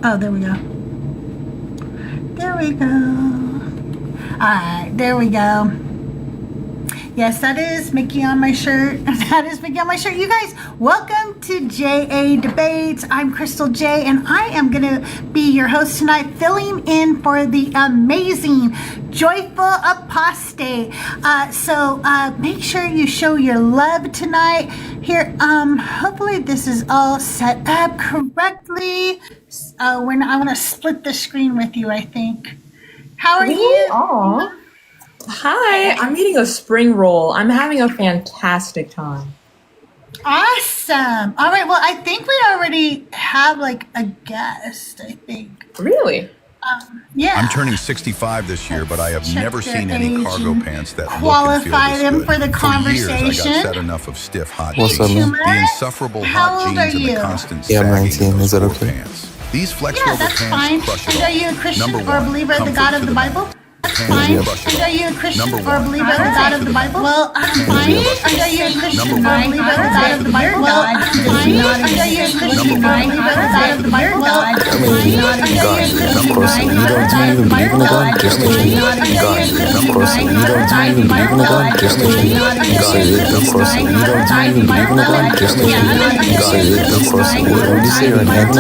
Oh, there we go. There we go. All right, there we go. Yes, that is Mickey on my shirt. That is Mickey on my shirt. You guys, welcome to JA Debates. I'm CrystalJae, and I am going to be your host tonight, filling in for the amazing Joyful Apostate. So make sure you show your love tonight. Here, hopefully this is all set up correctly. I want to split the screen with you, I think. How are you? Aw. Hi, I'm eating a spring roll. I'm having a fantastic time. Awesome. All right. Well, I think we already have like a guest, I think. Really? Yeah. I'm turning 65 this year, but I have never seen any cargo pants that qualify look and feel them this good. for the conversation. For years, I got fed enough of stiff hot What's jeans. up, man? The insufferable How hot old are jeans and you? the constant Yeah, I'm sagging 19. of those Is that sport okay? pants. These flex Yeah, rubber that's pants fine. crush it And all. are you a Christian Number or a one, believer of the comfort God to of the the Bible? man. That's Pants fine. brush it And off. are you a Christian Number or a one, believer of the comfort God to of the the man. Bible? Well, I'm fine. brush it And are you a off. Christian Number or a one, believer of the comfort God to of the the man. Bible? Well, I'm fine. And are you a Christian or a believer of the God of the Bible? Well, I'm I mean, fine. And are you a God, Christian of or a course. You believer of the don't God of even the believe in Bible? a God? Just I'm like fine. you. And are you God, a Christian of or a course. You believer of don't the God of even the believe in Bible? a God? Just I'm like fine. you. And are you a God, Christian of or a course. You believer of don't the God of even the believe in Bible? a God? Just like Yeah, you. God, of course. What would you say? You're an atheist? Just like you. God, of course. What would you say? You're an atheist? Just like you. God, of course. What would you say? You're an atheist? No,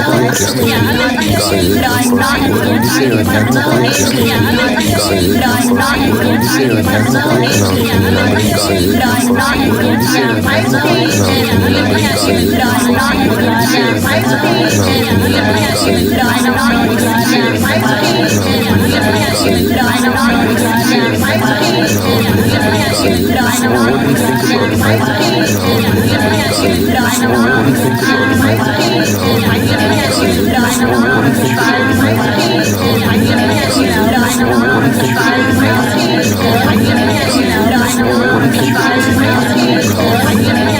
can you elaborate? God, of course. What would you say? You're an atheist? No, can you elaborate? God, of course. What would you say? You're an atheist? No, can you elaborate? God, of course. What would you say? You're an atheist? No, can you elaborate? God, of course. What would you say? You're an atheist? No, can you elaborate? God, what do you think about an atheist? No, can you elaborate? God, what do you think about an atheist? No, can you elaborate? God, what do you think about an atheist? No, can you elaborate? God, what do you think about an atheist? No, can you elaborate?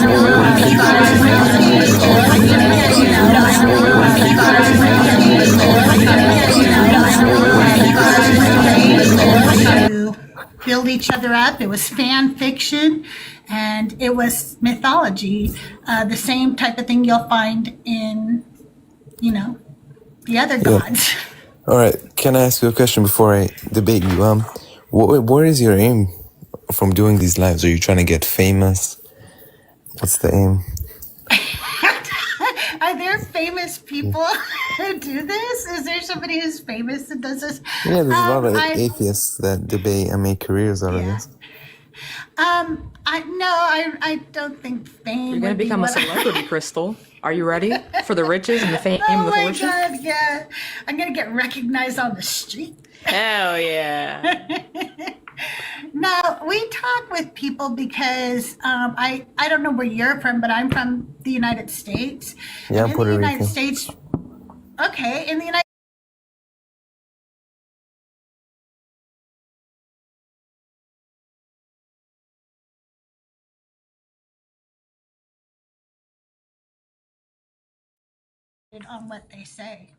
God, what do you think about an atheist? No, can you elaborate? God, what do you think about an atheist? No, can you elaborate? God, what do you think about an atheist? No, can you elaborate? God, what do you think about an atheist? No, can you elaborate? To build each other up. It was fan fiction and it was mythology. The same type of thing you'll find in, the other Yeah. gods. All right. Can I ask you a question before I debate you? What is your aim from doing these lives? Are you trying to get famous? What's the aim? Are there famous people who do this? Is there somebody who's famous that does this? Yeah, there's a lot of atheists that debate and make careers out of this. I don't think fame. You're gonna become a celebrity, Crystal. Are you ready for the riches and the fame Oh and the my fortune? God, yeah. I'm gonna get recognized on the street. Hell yeah. No, we talk with people because I don't know where you're from, but I'm from the United States. Yeah, I'm in Puerto the United Rican. States. Okay, in the United on what they say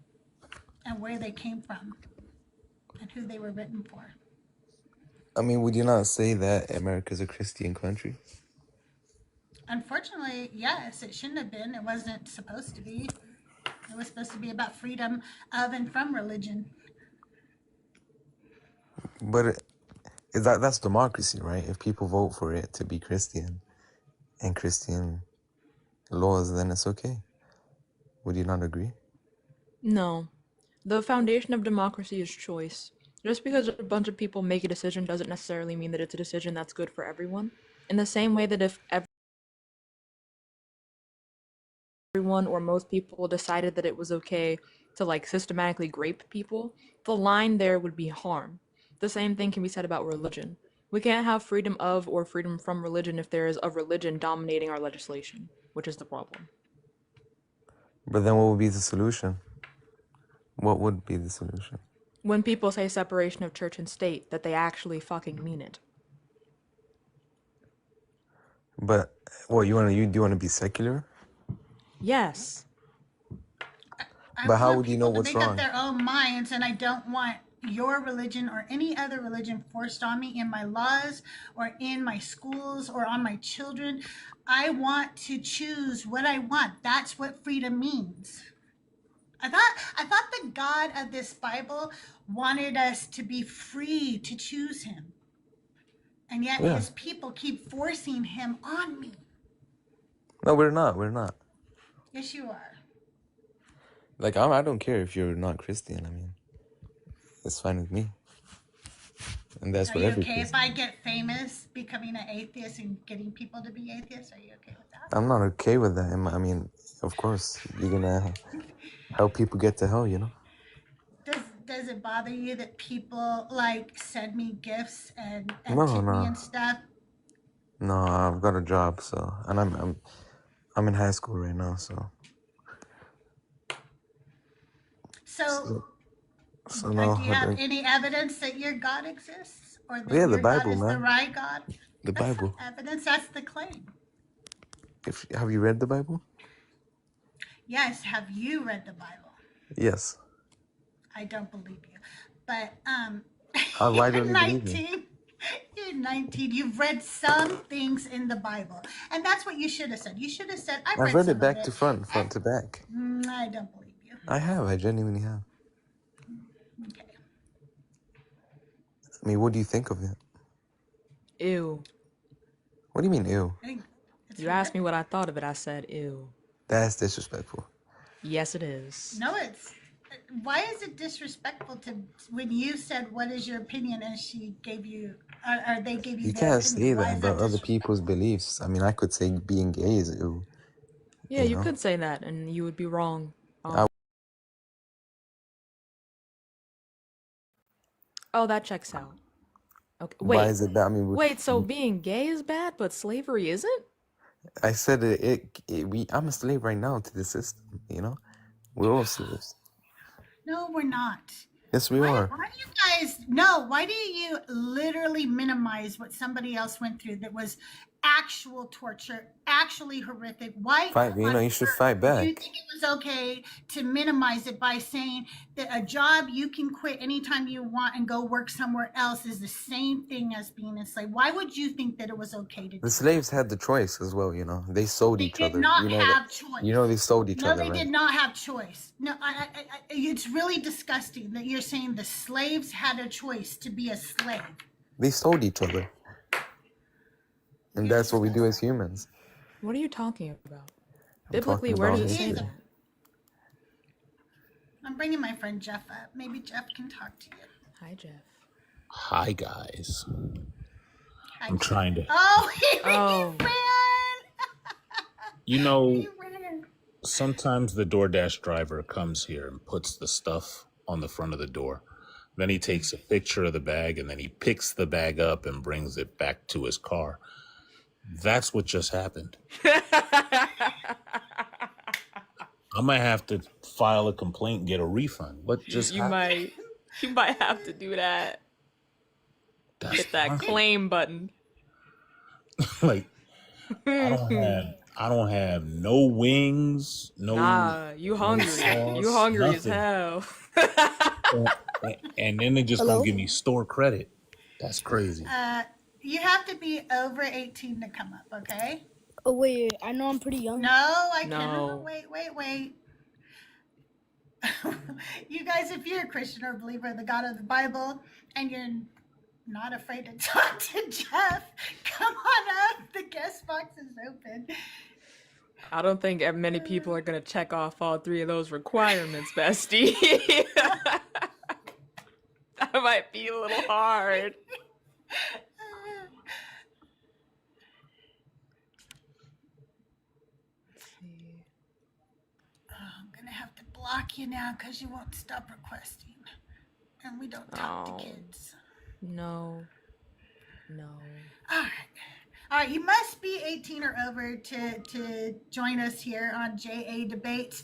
and where they came from and who they were written for. I mean, would you not say that America's a Christian country? Unfortunately, yes, it shouldn't have been. It wasn't supposed to be. It was supposed to be about freedom of and from religion. But that's democracy, right? If people vote for it to be Christian and Christian laws, then it's okay. Would you not agree? No. The foundation of democracy is choice. Just because a bunch of people make a decision doesn't necessarily mean that it's a decision that's good for everyone. In the same way that if everyone or most people decided that it was okay to systematically grape people, the line there would be harm. The same thing can be said about religion. We can't have freedom of or freedom from religion if there is a religion dominating our legislation, which is the problem. But then what would be the solution? What would be the solution? When people say separation of church and state, that they actually fucking mean it. But what do you want to be secular? Yes. But how would you know what's Make up wrong? their own minds, and I don't want your religion or any other religion forced on me in my laws or in my schools or on my children. I want to choose what I want. That's what freedom means. I thought the God of this Bible wanted us to be free to choose him. And yet Yeah. his people keep forcing him on me. No, we're not. We're not. Yes, you are. Like, I don't care if you're not Christian. I mean, it's fine with me. And that's Are what you every okay if Christian. I get famous becoming an atheist and getting people to be atheists? Are you okay with that? I'm not okay with that. I mean, of course, you're gonna help people get to hell, you know? Does it bother you that people like send me gifts and No, tip me no. and stuff? No, I've got a job, so, and I'm in high school right now, so. So So no, do you have any evidence that your God exists or that yeah, the your God Bible, is the man. right God? The That's Bible. not evidence, that's the claim. Have you read the Bible? Yes, have you read the Bible? Yes. I don't believe you. But Why don't you're you believe me? 19. You're 19. You've read some things in the Bible. And that's what you should have said. You should have said, I've I've read read some it of back it. to front to back. I don't believe you. I have. I genuinely have. Okay. I mean, what do you think of it? Ew. What do you mean, ew? I think it's You asked me horrific. what I thought of it. I said, ew. That's disrespectful. Yes, it is. No, it's. Why is it disrespectful to when you said, what is your opinion, and she gave you, or they gave you You their can't say opinion? Why that is that about other disrespectful? people's beliefs. I mean, I could say being gay is ew. Yeah, You you know? could say that, and you would be wrong. I- Oh, that checks out. Okay, Why wait. is it bad? I mean, Wait, so being gay is bad, but slavery isn't? I said I'm a slave right now to the system, you know? We're all slaves. No, we're not. Yes, we Why are. do you guys, no, why do you literally minimize what somebody else went through that was actual torture, actually horrific? Why Fight, you know, you should fight do you back. think it was okay to minimize it by saying that a job you can quit anytime you want and go work somewhere else is the same thing as being enslaved? Why would you think that it was okay to do The slaves had the choice as well, you know? They sold They each did other. not You know have that. choice. You know they sold each No, other, they right? did not have choice. No, it's really disgusting that you're saying the slaves had a choice to be a slave. They sold each other. And You're that's what we do as disgusting. humans. What are you talking about? I'm Biblically, talking where about does it say history. that? I'm bringing my friend Jeff up. Maybe Jeff can talk to you. Hi, Jeff. Hi guys. Hi, I'm Jeff. trying to. Oh, he Oh. ran. You know, He ran. sometimes the DoorDash driver comes here and puts the stuff on the front of the door. Then he takes a picture of the bag and then he picks the bag up and brings it back to his car. That's what just happened. I might have to file a complaint and get a refund. What just You happened? might have to do that. That's Hit that horrible. claim button. Like I don't have no wings, no Nah, you hungry. sauce, You hungry as nothing. hell. And then they just Hello? gonna give me store credit. That's crazy. You have to be over 18 to come up, okay? Oh wait, I know I'm pretty young. No, I No. cannot. Wait. You guys, if you're a Christian or a believer in the God of the Bible and you're not afraid to talk to Jeff, come on up. The guest box is open. I don't think many people are gonna check off all three of those requirements, bestie. That might be a little hard. Let's see. I'm gonna have to block you now because you won't stop requesting, and we don't talk Oh. to kids. No. All right. You must be 18 or over to join us here on JA Debates.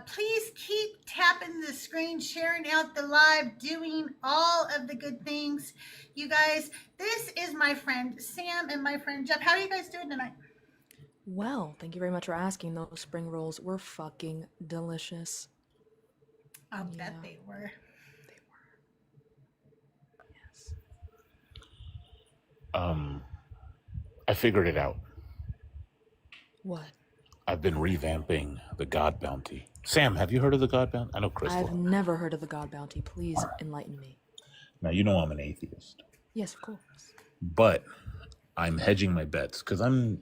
Please keep tapping the screen, sharing out the live, doing all of the good things. You guys, this is my friend Sam and my friend Jeff. How are you guys doing tonight? Well, thank you very much for asking. Those spring rolls were fucking delicious. I'll bet they were. Yes. I figured it out. What? I've been revamping the God bounty Sam, have you heard of the God Bounty? I know I've Crystal. never heard of the God Bounty. Please enlighten me. Now, you know I'm an atheist, Yes, of course. but I'm hedging my bets because I'm,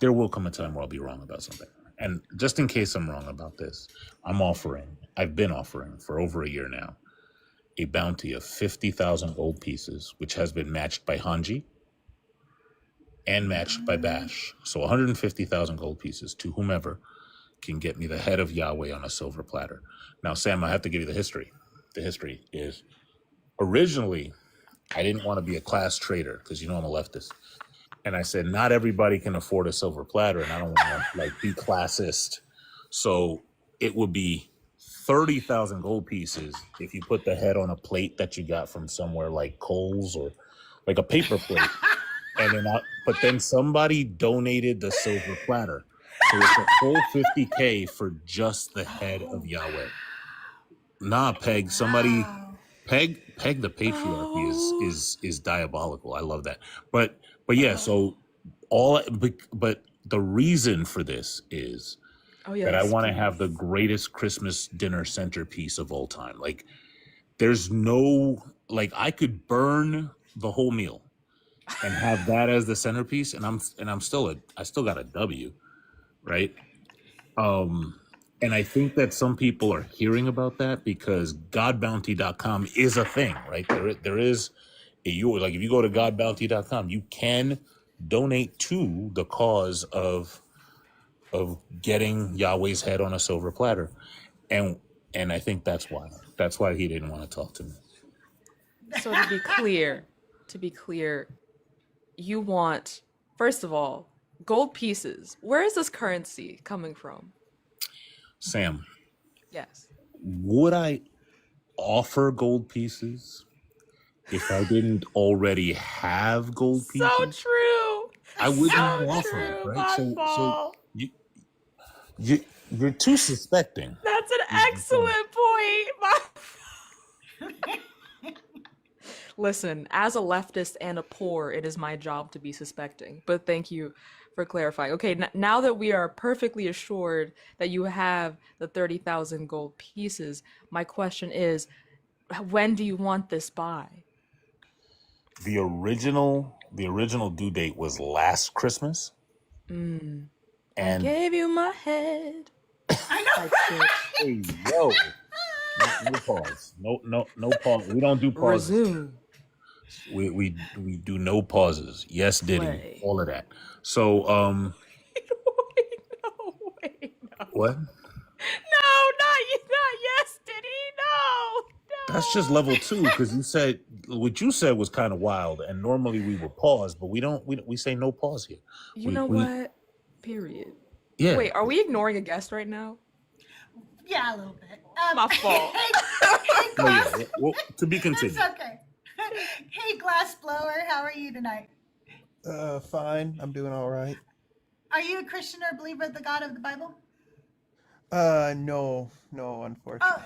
there will come a time where I'll be wrong about something. And just in case I'm wrong about this, I've been offering for over a year now, a bounty of 50,000 gold pieces, which has been matched by Hanji and matched by Bash. So 150,000 gold pieces to whomever can get me the head of Yahweh on a silver platter. Now, Sam, I have to give you the history. The history is originally I didn't want to be a class traitor because I'm a leftist. And I said, not everybody can afford a silver platter, and I don't want to be classist. So it would be 30,000 gold pieces if you put the head on a plate that you got from somewhere like Kohl's or like a paper plate. But then somebody donated the silver platter. So it's a full 50K for just the head of Yahweh. Nah, Peg, somebody Peg the patriarchy is diabolical. I love that. But yeah, so but the reason for this is that I want to have the greatest Christmas dinner centerpiece of all time. Like there's no I could burn the whole meal and have that as the centerpiece and I still got a W, right? And I think that some people are hearing about that because godbounty.com is a thing, right? There is if you go to godbounty.com, you can donate to the cause of getting Yahweh's head on a silver platter. And I think that's why he didn't want to talk to me. So to be clear, you want, first of all, gold pieces. Where is this currency coming from? Sam. Yes. Would I offer gold pieces if I didn't already have gold pieces? So true. I wouldn't offer it, right? So you're too suspecting. That's an excellent point. Listen, as a leftist and a poor, it is my job to be suspecting. But thank you for clarifying. Okay, now that we are perfectly assured that you have the 30,000 gold pieces, my question is, when do you want this by? The original due date was last Christmas. And I gave you my head. I know. Hey, yo. No pause. No pause. We don't do pauses. Resume. We do no pauses. Yes, Diddy. Play. All of that. So Wait, no. What? No, not yes, Diddy. No. That's just level 2 because what you said was kind of wild, and normally we would pause, but we say no pause here. You know what? Period. Yeah. Wait, are we ignoring a guest right now? Yeah, a little bit. My fault. Hey, glass. Well, to be continued. It's okay. Hey, glass blower, how are you tonight? Fine. I'm doing all right. Are you a Christian or believer of the God of the Bible? No, unfortunately.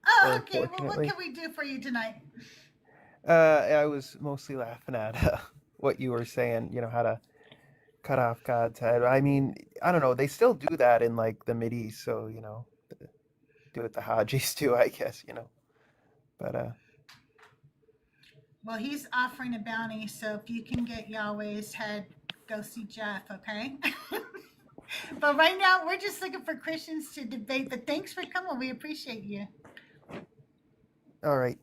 Oh, okay. Well, what can we do for you tonight? I was mostly laughing at what you were saying, how to cut off God's head. I mean, I don't know. They still do that in the Mideast, so, do it the Hajis too, I guess, But, Well, he's offering a bounty, so if you can get Yahweh's head, go see Jeff, okay? But right now, we're just looking for Christians to debate. But thanks for coming. We appreciate you. all right.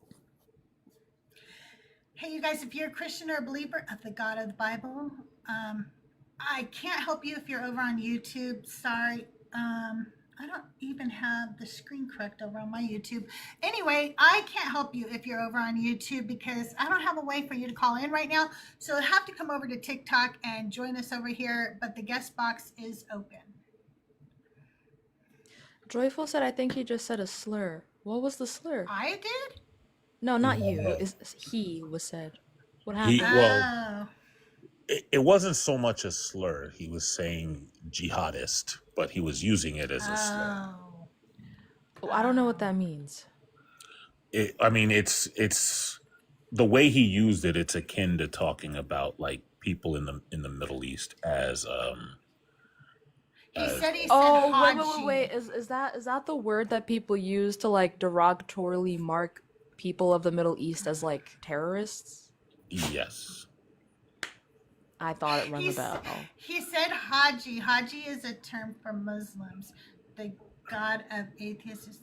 Hey, you guys, if you're a Christian or a believer of the God of the Bible, I can't help you if you're over on YouTube. Sorry. I don't even have the screen correct over on my YouTube. Anyway, I can't help you if you're over on YouTube because I don't have a way for you to call in right now. So you'll have to come over to TikTok and join us over here, but the guest box is open. Joyful said, I think he just said a slur. What was the slur? I did? No, not you. He was said. What happened? Oh. It wasn't so much a slur. He was saying jihadist, but he was using it as a slur. Oh, I don't know what that means. It's the way he used it. It's akin to talking about people in the Middle East as He as said Oh, Haji. wait. Is that the word that people use to like derogatorily mark people of the Middle East as like terrorists? yes. I thought it rung a He's, bell. he said Haji. Haji is a term for Muslims. The god of atheists.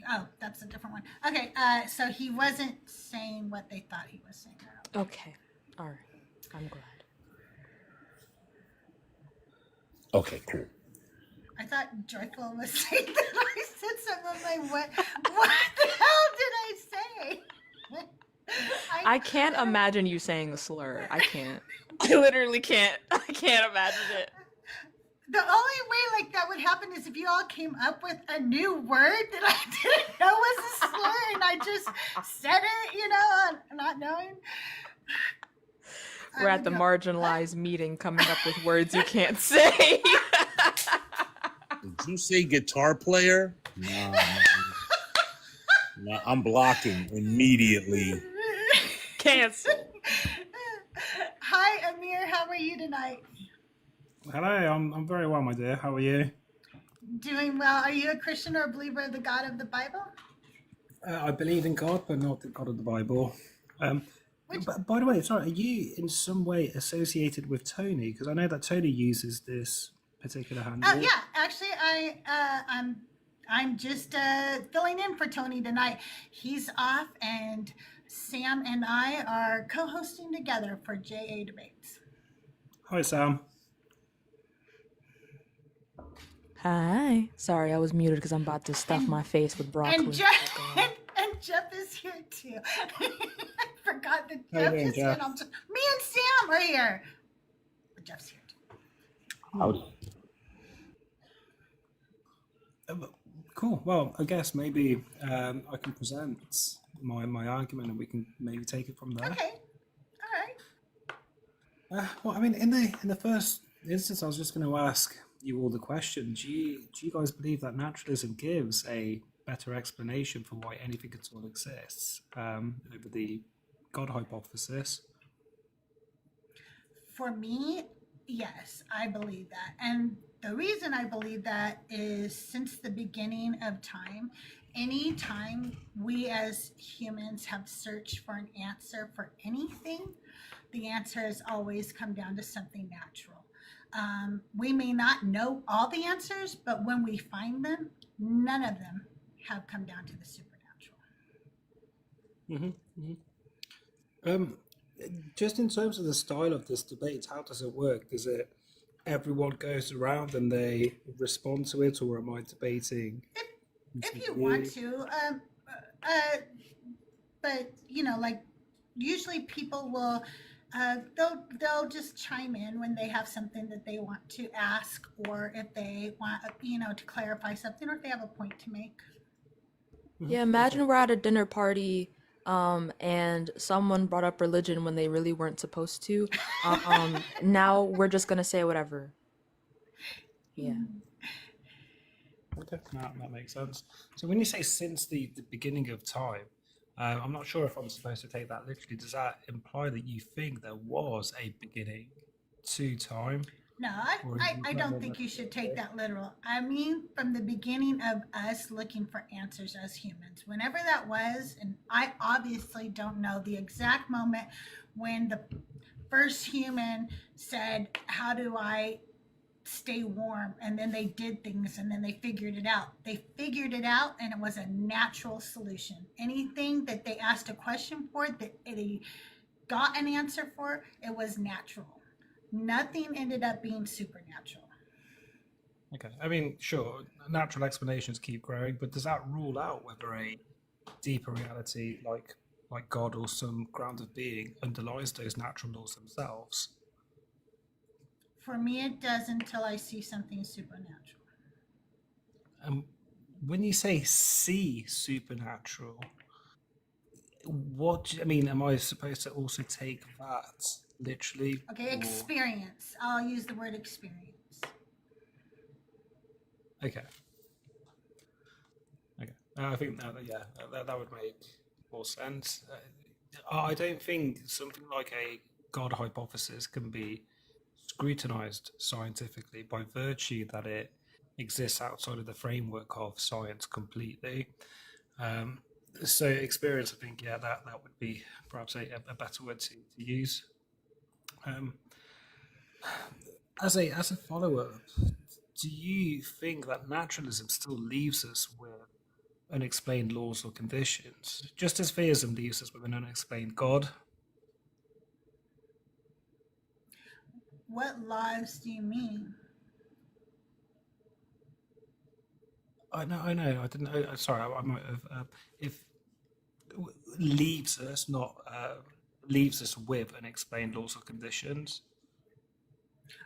Oh, that's a different one. Okay, so he wasn't saying what they thought he was saying. Okay. All right. I'm glad. Okay, cool. I thought Joyful was saying that I said something like, what the hell did I say? I can't imagine you saying a slur. I can't. I literally can't. I can't imagine it. The only way like that would happen is if you all came up with a new word that I didn't know was a slur and I just said it, not knowing. We're at the marginalized meeting coming up with words you can't say. Did you say guitar player? No. No, I'm blocking immediately. Cancel. Hi, Amir. How are you tonight? Hello, I'm very well, my dear. How are you? Doing well. Are you a Christian or a believer of the God of the Bible? I believe in God, but not the God of the Bible. But by the way, sorry, are you in some way associated with Tony? Because I know that Tony uses this particular handle. Oh yeah, actually, I'm just filling in for Tony tonight. He's off, and Sam and I are co-hosting together for JA debates. Hi, Sam. Hi. Sorry, I was muted because I'm about to stuff my face with broccoli. And Jeff is here too. I forgot that How you Jeff doing, is here. Jeff? Me and Sam are here. But Jeff's here too. Cool. Well, I guess maybe I can present my argument, and we can maybe take it from there. Okay. All right. Well, I mean, in the first instance, I was just going to ask you all the question. Do you guys believe that naturalism gives a better explanation for why anything at all exists over the God hypothesis? For me, yes, I believe that. And the reason I believe that is since the beginning of time, any time we as humans have searched for an answer for anything, the answer has always come down to something natural. We may not know all the answers, but when we find them, none of them have come down to the supernatural. Just in terms of the style of this debate, how does it work? Does it everyone goes around and they respond to it, or am I debating? If you want to, but like usually people will, they'll just chime in when they have something that they want to ask, or if they want, to clarify something, or if they have a point to make. Yeah, imagine we're at a dinner party and someone brought up religion when they really weren't supposed to. Now we're just gonna say whatever. Yeah. Okay, that makes sense. So when you say since the beginning of time, I'm not sure if I'm supposed to take that literally. Does that imply that you think there was a beginning to time? No, I don't think you should take that literal. I mean, from the beginning of us looking for answers as humans, whenever that was, and I obviously don't know the exact moment when the first human said, how do I stay warm? And then they did things, and then they figured it out. They figured it out, and it was a natural solution. Anything that they asked a question for, that they got an answer for, it was natural. Nothing ended up being supernatural. Okay, I mean, sure, natural explanations keep growing, but does that rule out whether a deeper reality like God or some grounded being underlies those natural laws themselves? For me, it does until I see something supernatural. When you say see supernatural, what, I mean, am I supposed to also take that literally? Okay, experience. I'll use the word experience. Okay. I think that would make more sense. I don't think something like a God hypothesis can be scrutinized scientifically by virtue that it exists outside of the framework of science completely. So experience, I think, yeah, that would be perhaps a better word to use. As a follow-up, do you think that naturalism still leaves us with unexplained laws or conditions, just as theism leaves us with an unexplained God? What laws do you mean? I know. I didn't. Sorry, I might have. If leaves us, not leaves us with unexplained laws or conditions.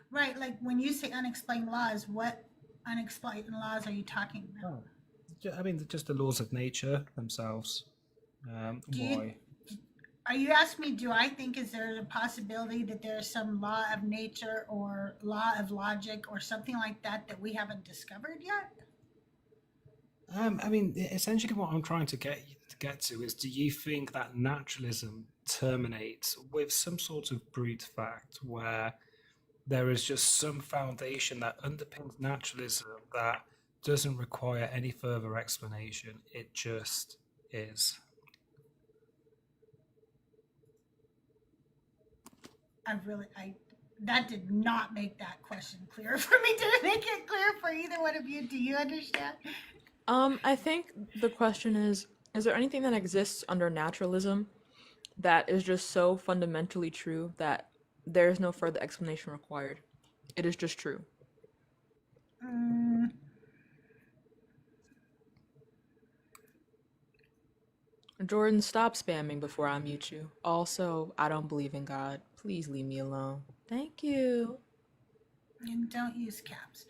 Right, like when you say unexplained laws, what unexplained laws are you talking about? I mean, just the laws of nature themselves. Why? Are you asking me, do I think is there a possibility that there's some law of nature or law of logic or something like that we haven't discovered yet? I mean, essentially what I'm trying to get to is, do you think that naturalism terminates with some sort of brute fact where there is just some foundation that underpins naturalism that doesn't require any further explanation? It just is. That did not make that question clear for me. Did it make it clear for either one of you? Do you understand? I think the question is there anything that exists under naturalism that is just so fundamentally true that there is no further explanation required? It is just true. Jordan, stop spamming before I mute you. Also, I don't believe in God. Please leave me alone. Thank you. And don't use caps.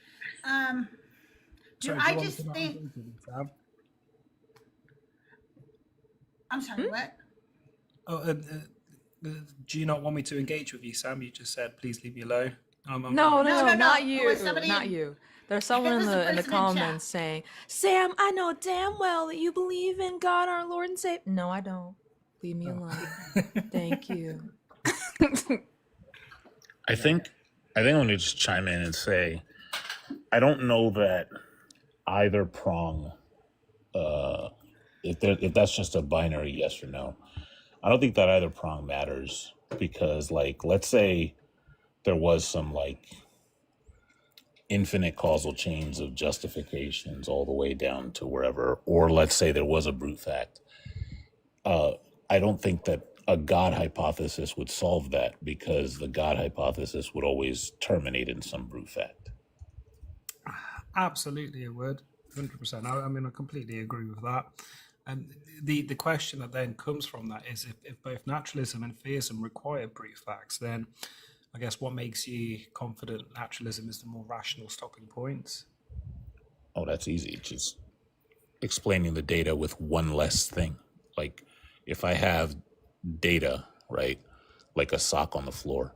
Sorry, I just think... I'm sorry, what? Oh, do you not want me to engage with you, Sam? You just said, please leave me alone. No, not you. Somebody... Not you. There's someone in the comments saying, Sam, I know damn well that you believe in God, our Lord and Savior. No, I don't. Leave me alone. Thank you. I think I'm going to just chime in and say, I don't know that either prong, if that's just a binary yes or no, I don't think that either prong matters, because, like, let's say there was some, like, infinite causal chains of justifications all the way down to wherever, or let's say there was a brute fact. I don't think that a God hypothesis would solve that, because the God hypothesis would always terminate in some brute fact. Absolutely, it would. 100%. I mean, I completely agree with that. And the question that then comes from that is, if both naturalism and theism require brute facts, then I guess what makes you confident naturalism is the more rational stopping point? Oh, that's easy. Just explaining the data with one less thing. Like, if I have data, right, like a sock on the floor,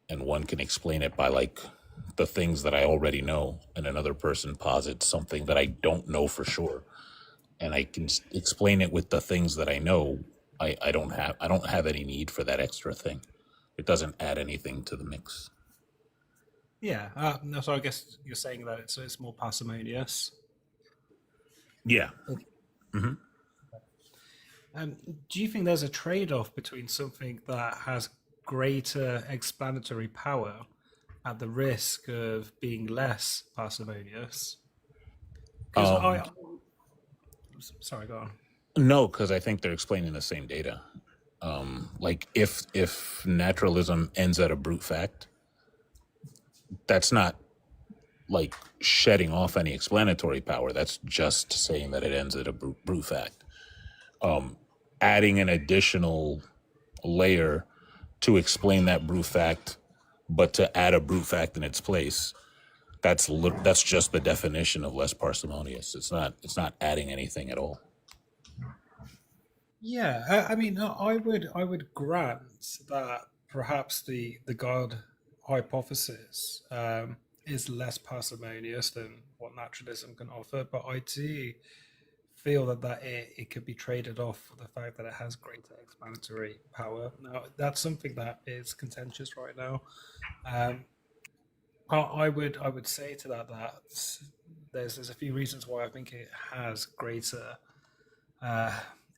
and one can explain it by, like, the things that I already know, and another person posits something that I don't know for sure, and I can explain it with the things that I know, I don't have any need for that extra thing. It doesn't add anything to the mix. Yeah. So I guess you're saying that it's more parsimonious. Yeah. Mm-hmm. Do you think there's a trade-off between something that has greater explanatory power at the risk of being less parsimonious? Sorry, go on. No, because I think they're explaining the same data. Like, if naturalism ends at a brute fact, that's not, like, shedding off any explanatory power. That's just saying that it ends at a brute fact. Adding an additional layer to explain that brute fact, but to add a brute fact in its place, that's just the definition of less parsimonious. It's not adding anything at all. Yeah, I mean, I would grant that perhaps the God hypothesis is less parsimonious than what naturalism can offer, but I do feel that it could be traded off for the fact that it has greater explanatory power. Now, that's something that is contentious right now. I would say to that there's a few reasons why I think it has greater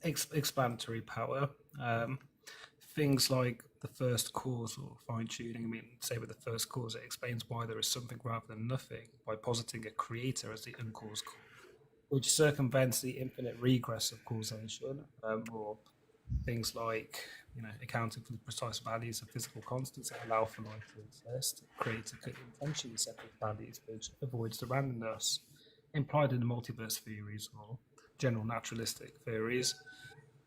explanatory power. Things like the first cause or fine tuning. I mean, say with the first cause, it explains why there is something rather than nothing by positing a creator as the uncaused cause, which circumvents the infinite regress of causation, or things like accounting for the precise values of physical constants that allow for life to exist, creates intentionally separate values which avoids the randomness implied in the multiverse theories or general naturalistic theories.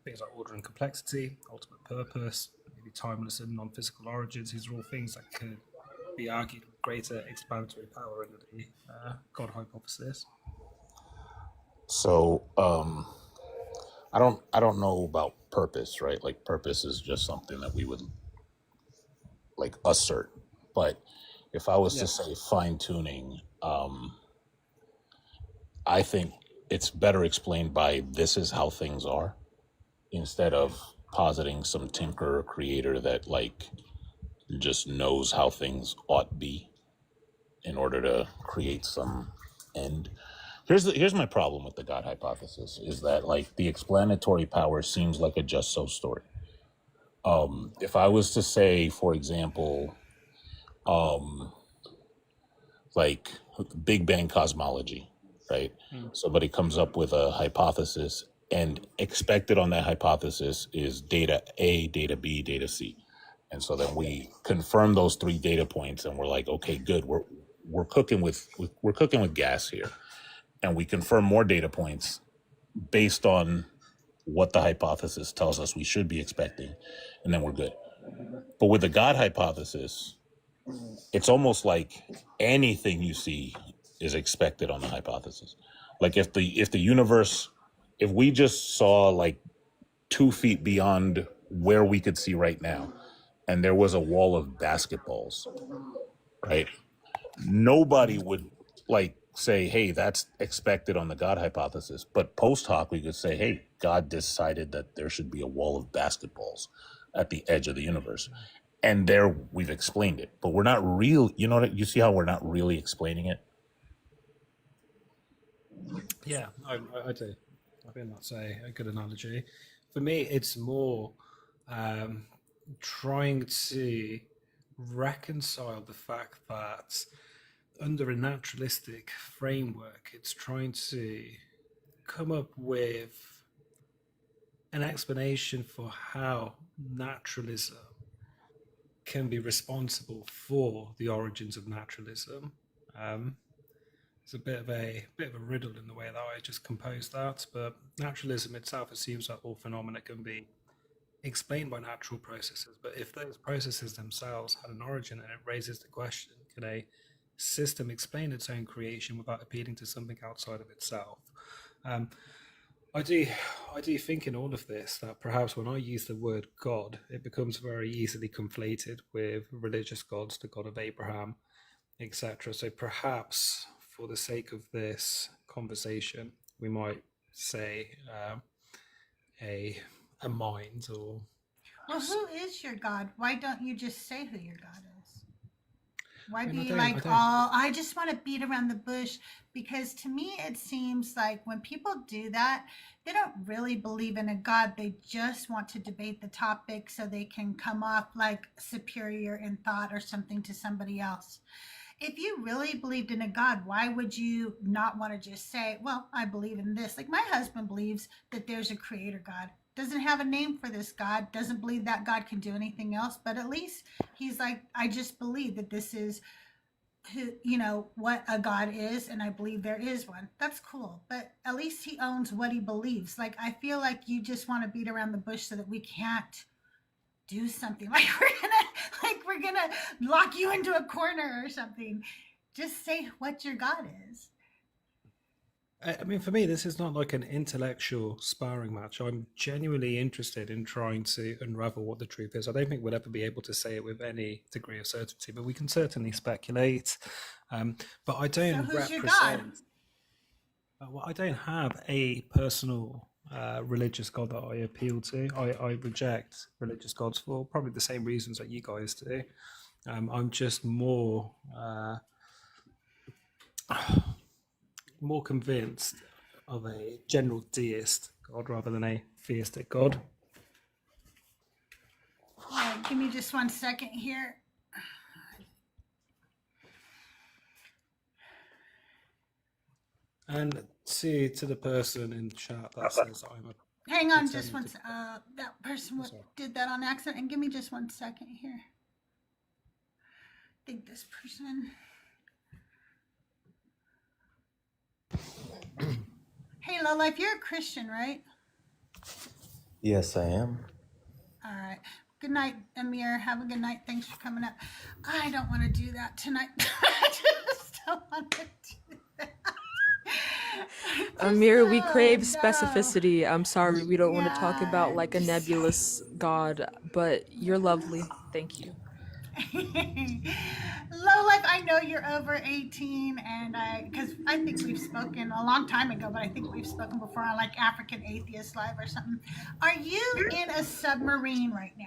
Things like order and complexity, ultimate purpose, maybe timeless and non-physical origins. These are all things that could be argued with greater explanatory power under the God hypothesis. So I don't know about purpose, right? Like purpose is just something that we would like assert. But if I was to say fine tuning, I think it's better explained by this is how things are instead of positing some tinker or creator that like just knows how things ought be in order to create some end. Here's my problem with the God hypothesis is that like the explanatory power seems like a just so story. If I was to say, for example, like Big Bang cosmology, right? Somebody comes up with a hypothesis and expected on that hypothesis is data A, data B, data C. And so then we confirm those three data points and we're like, okay, good. We're cooking with gas here. And we confirm more data points based on what the hypothesis tells us we should be expecting, and then we're good. But with the God hypothesis, it's almost like anything you see is expected on the hypothesis. Like if the universe, if we just saw like 2 feet beyond where we could see right now, and there was a wall of basketballs, right? Nobody would like say, hey, that's expected on the God hypothesis. But post hoc, we could say, hey, God decided that there should be a wall of basketballs at the edge of the universe. And there we've explained it, but we're not real. You know, you see how we're not really explaining it? Yeah, I do. I think that's a good analogy. For me, it's more trying to reconcile the fact that under a naturalistic framework, it's trying to come up with an explanation for how naturalism can be responsible for the origins of naturalism. It's a bit of a riddle in the way that I just composed that, but naturalism itself assumes that all phenomena can be explained by natural processes. But if those processes themselves had an origin, and it raises the question: can a system explain its own creation without appealing to something outside of itself? I do think in all of this that perhaps when I use the word God, it becomes very easily conflated with religious gods, the God of Abraham, etc. So perhaps for the sake of this conversation, we might say a mind or. Well, who is your God? Why don't you just say who your God is? Why I mean, be I like, don't. oh, I just want to beat around the bush? Because to me, it seems like when people do that, they don't really believe in a God. They just want to debate the topic so they can come off like superior in thought or something to somebody else. If you really believed in a God, why would you not want to just say, well, I believe in this? Like my husband believes that there's a creator God. Doesn't have a name for this God, doesn't believe that God can do anything else, but at least he's like, I just believe that this is who, what a God is, and I believe there is one. That's cool. But at least he owns what he believes. Like I feel like you just want to beat around the bush so that we can't do something. Like we're gonna lock you into a corner or something. Just say what your God is. I mean, for me, this is not like an intellectual sparring match. I'm genuinely interested in trying to unravel what the truth is. I don't think we'll ever be able to say it with any degree of certainty, but we can certainly speculate. But I don't So who's your God? represent. Well, I don't have a personal religious God that I appeal to. I reject religious gods for probably the same reasons that you guys do. I'm just more more convinced of a general deist God rather than a theistic God. Give me just 1 second here. And to the person in chat that says I'm a Hang on just pretending one. to- That person Sorry. did that on accident. And give me just 1 second here. I think this person. Hey, Lowlife, you're a Christian, right? Yes, I am. All right. Good night, Amir. Have a good night. Thanks for coming up. I don't want to do that tonight. I just don't want to do that. Amir, we crave no. specificity. I'm sorry, we don't want to talk Yeah, about like a nebulous god, but you're lovely. Thank you. Lowlife, I know you're over 18, and because I think we've spoken a long time ago, but I think we've spoken before on like African Atheist Live or something. Are you in a submarine right now?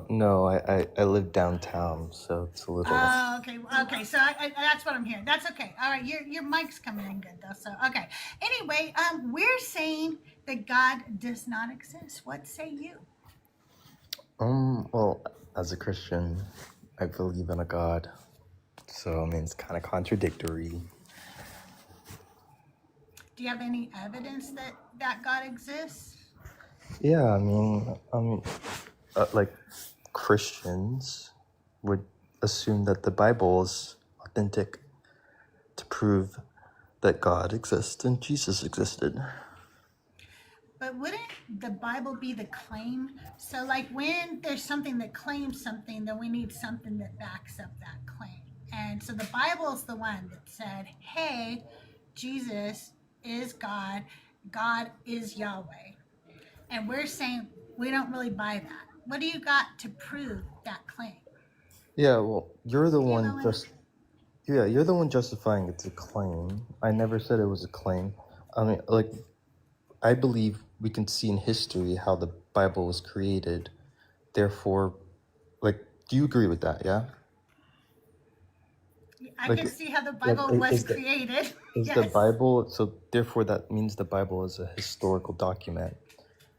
No, I live downtown, so it's a little. Oh, okay. So that's what I'm hearing. That's okay. All right, your mic's coming in good though. So okay. Anyway, we're saying that God does not exist. What say you? Well, as a Christian, I believe in a God, so I mean it's kind of contradictory. Do you have any evidence that God exists? Yeah, I mean, like Christians would assume that the Bible is authentic to prove that God exists and Jesus existed. But wouldn't the Bible be the claim? So like when there's something that claims something, then we need something that backs up that claim. And so the Bible is the one that said, hey, Jesus is God. God is Yahweh. And we're saying we don't really buy that. What do you got to prove that claim? Yeah, well, you're the one know you're the one justifying it's a claim. I never said it was a claim. I mean, like, I believe we can see in history how the Bible was created. Therefore, like, do you agree with that? Yeah. I Like, can see how the Bible was created. Is Yes. the Bible, so therefore that means the Bible is a historical document.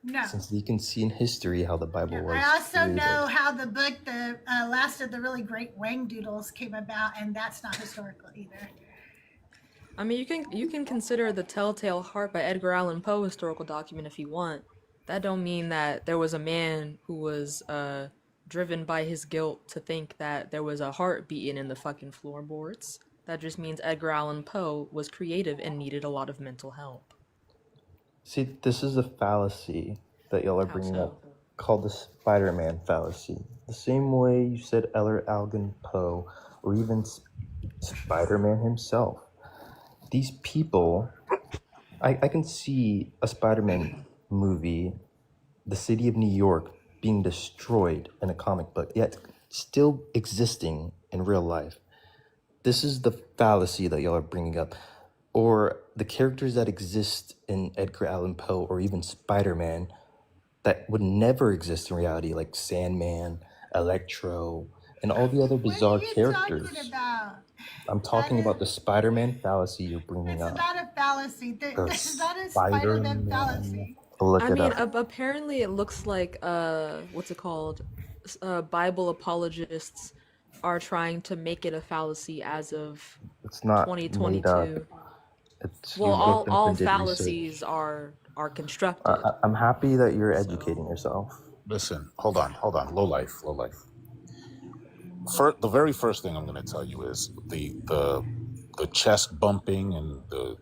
No. Since you can see in history how the Bible was I also created. know how the book, the last of the really great Wang Doodles came about, and that's not historical either. I mean, you can consider the Telltale Heart by Edgar Allan Poe a historical document if you want. That don't mean that there was a man who was driven by his guilt to think that there was a heart beating in the fucking floorboards. That just means Edgar Allan Poe was creative and needed a lot of mental help. See, this is a fallacy that y'all are How bringing so? up, called the Spider-Man fallacy. The same way you said Edgar Allan Poe, or even Spider-Man himself. These people, I can see a Spider-Man movie, the city of New York, being destroyed in a comic book, yet still existing in real life. This is the fallacy that y'all are bringing up. Or the characters that exist in Edgar Allan Poe or even Spider-Man that would never exist in reality, like Sandman, Electro, and all the other bizarre characters. What are you talking about? I'm talking about the Spider-Man fallacy you're bringing It's up. not a fallacy. That's not a Spider-Man fallacy. Look I it mean, up. apparently it looks like what's it called? Bible apologists are trying to make it a fallacy as of It's not made up. 2022. It's, Well, you looked up all and did fallacies research. are constructed. I'm happy that you're So- educating yourself. Listen, hold on. Low life. The very first thing I'm going to tell you is the chest bumping and the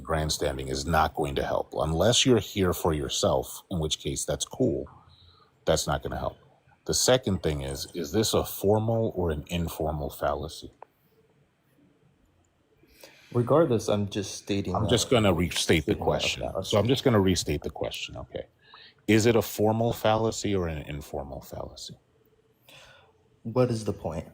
grandstanding is not going to help unless you're here for yourself, in which case that's cool. That's not going to help. The second thing is this a formal or an informal fallacy? Regardless, I'm just stating. I'm just going to restate the question. So I'm just going to restate the question. Okay. Is it a formal fallacy or an informal fallacy? What is the point?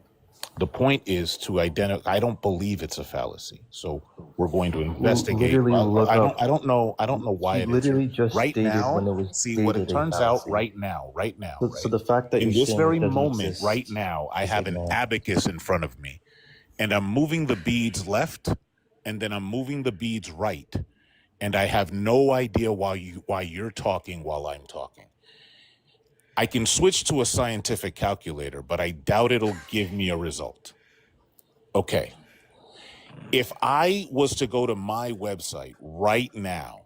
The point is to identify. I don't believe it's a fallacy, so we're going to investigate. Literally look I up. don't know why it Literally is. just Right stated now, when it was see what it stated a turns out. fallacy. Right now. So the fact that In you're this saying very it doesn't moment, exist right now, I is have an ignorant. abacus in front of me, and I'm moving the beads left, and then I'm moving the beads right, and I have no idea why you're talking while I'm talking. I can switch to a scientific calculator, but I doubt it'll give me a result. Okay. If I was to go to my website right now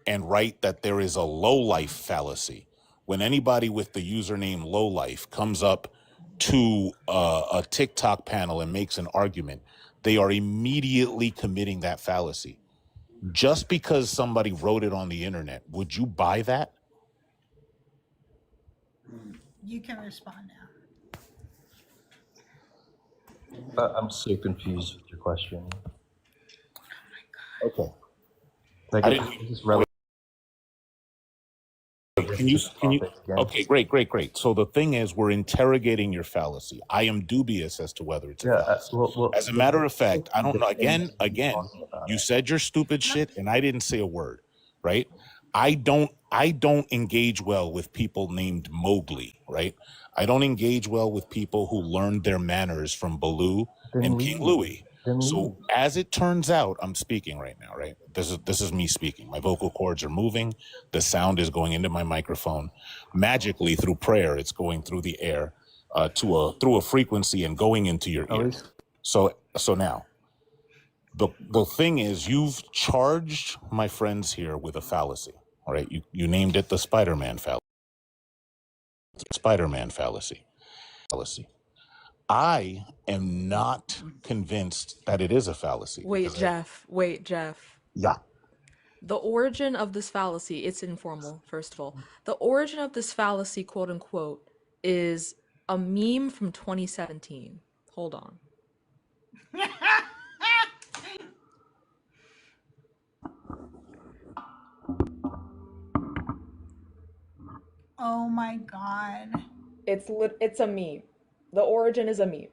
and write that there is a low-life fallacy, when anybody with the username lowlife comes up to a TikTok panel and makes an argument, they are immediately committing that fallacy. Just because somebody wrote it on the internet, would you buy that? You can respond now. I'm so confused with your question. Okay. I Like, didn't. this is relevant. Can you? Okay, great. So the thing is, we're interrogating your fallacy. I am dubious as to whether it's a fallacy. As a matter of fact, I don't know. Again, you said your stupid shit, and I didn't say a word, right? I don't engage well with people named Mowgli, right? I don't engage well with people who learned their manners from Baloo and King Louie. So as it turns out, I'm speaking right now, right? This is me speaking. My vocal cords are moving. The sound is going into my microphone. Magically, through prayer, it's going through the air through a frequency and going into your ear. So now, the thing is, you've charged my friends here with a fallacy, all right? You named it the Spider-Man fallacy. Spider-Man fallacy. I am not convinced that it is a fallacy. Wait, Jeff. Yeah. The origin of this fallacy, it's informal, first of all. The origin of this fallacy, quote unquote, is a meme from 2017. Hold on. Oh my God. It's a meme. The origin is a meme.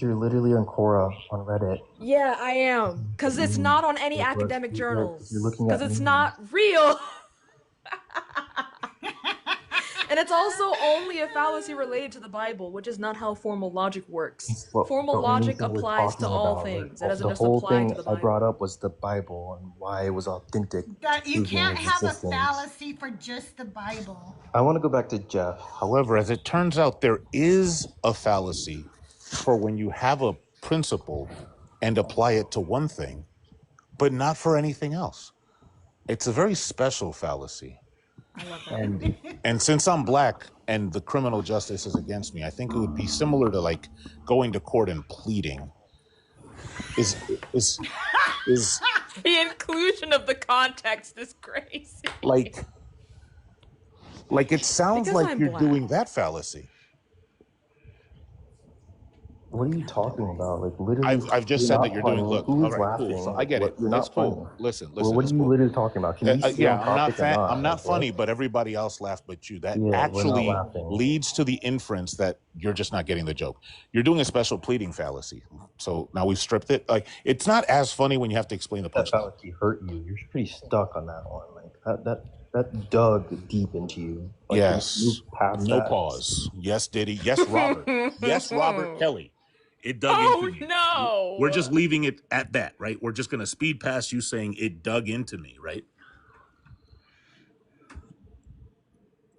You're literally on Quora on Reddit. Yeah, I am. Because it's not on any academic journals. You're looking at Because it's not real. And it's also only a fallacy related to the Bible, which is not how formal logic works. Formal logic applies to all things. It doesn't just apply to the Bible. I brought up was the Bible and why it was authentic. You can't have a fallacy for just the Bible. I want to go back to Jeff. However, as it turns out, there is a fallacy for when you have a principle and apply it to one thing, but not for anything else. It's a very special fallacy. I love that. And since I'm black and the criminal justice is against me, I think it would be similar to like going to court and pleading. Is the inclusion of the context is crazy. Like it sounds like you're doing that fallacy. What are you talking about? Like literally, I've just said that you're doing. Look, who's all right, laughing? cool. So I get it. It's cool. Listen. Well, what are you literally talking about? Can you yeah, I'm not funny, but everybody else laughed but you. That actually leads to the inference that you're just not getting the joke. You're doing a special pleading fallacy. So now we've stripped it. Like it's not as funny when you have to explain the punchline. That fallacy hurt you. You're pretty stuck on that one. Like that dug deep into you. Like, yes. No pause. Yes, Diddy. Yes, Robert. Yes, Robert Kelly. It dug into me. No. We're just leaving it at that, right? We're just going to speed past you saying it dug into me, right?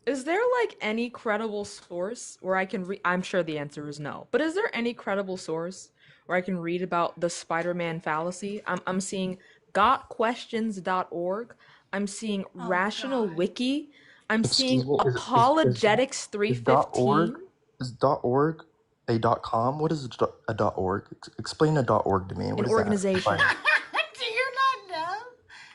Is there like any credible source where I can read? I'm sure the answer is no. But is there any credible source where I can read about the Spider-Man fallacy? I'm seeing gotquestions.org. I'm seeing Rational Wiki. I'm seeing Apologetics 315. Is .org a .com? What is a .org? Explain a .org to me. What an is organization. Do you not know?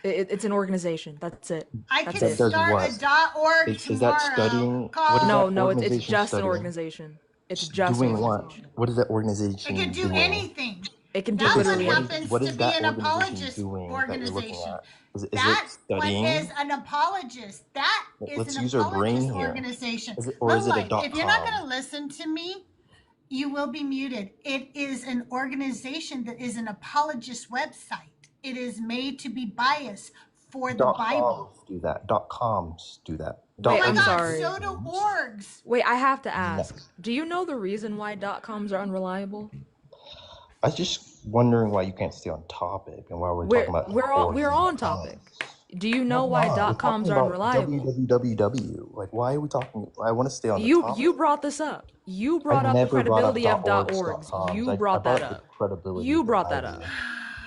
It's an organization. That's it. I can start a .org is that studying? No, it's just an organization. It's just doing what? What is that organization? It can do anything. It can do literally anything. What is that an apologist doing organization? Is it studying? That is an apologist. That is an apologist organization. Or is it a .com? If you're not going to listen to me, you will be muted. It is an organization that is an apologist website. It is made to be biased for the Bible. Do that. .coms do that. Wait, I'm sorry. So do orgs. Wait, I have to ask. Do you know the reason why .coms are unreliable? I was just wondering why you can't stay on topic and why we're talking about We're on topic. Do you know why we're .coms talking are about unreliable? www. Like, why are we talking? I want to stay on the topic. You brought this up. You I brought up the never brought up credibility of .orgs, .orgs. .coms. You I brought brought that up the up. credibility You of the brought that Bible, up.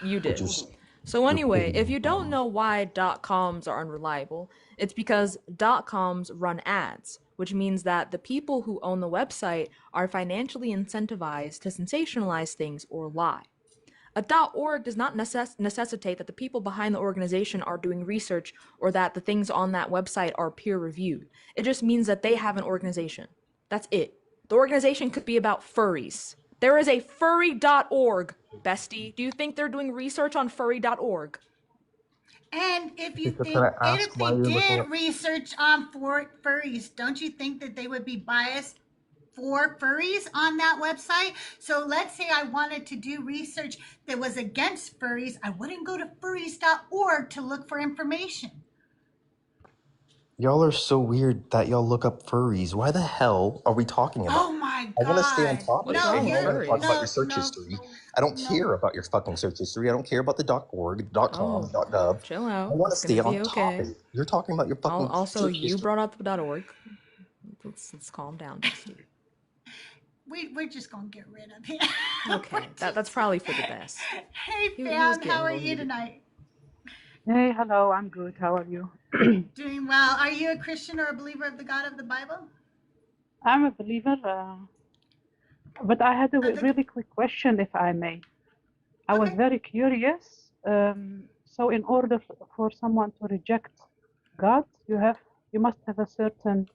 You which did. is So anyway, if repeating you don't know why .coms are unreliable, it's because .coms run ads, which means that the people who own the website are financially incentivized to sensationalize things or lie. A .org does not necessitate that the people behind the organization are doing research or that the things on that website are peer-reviewed. It just means that they have an organization. That's it. The organization could be about furries. There is a furry.org, bestie. Do you think they're doing research on furry.org? And if you So think, can I and ask if why they you're looking did at? research on furries, don't you think that they would be biased for furries on that website? So let's say I wanted to do research that was against furries. I wouldn't go to furries.org to look for information. Y'all are so weird that y'all look up furries. Why the hell are we talking about? Oh my I want to stay on God. topic. What's No, wrong And with y'all want to talk furries? about your search history. I don't care about your fucking search history. I don't care about the .org, .com, Oh, .gov. chill I out. want to It's gonna stay be on okay. topic. You're talking about your fucking Also, search you history. brought up .org. Let's calm down, bestie. We're just gonna get rid of it. Okay, that's probably for the best. Hey He was fam, getting how a are little you heated. tonight? Hey, hello, I'm good. How are you? Doing well. Are you a Christian or a believer of the God of the Bible? I'm a believer, but I had a Of the really quick question, if I may. I was Okay. very curious. So, in order for someone to reject God, you must have a certain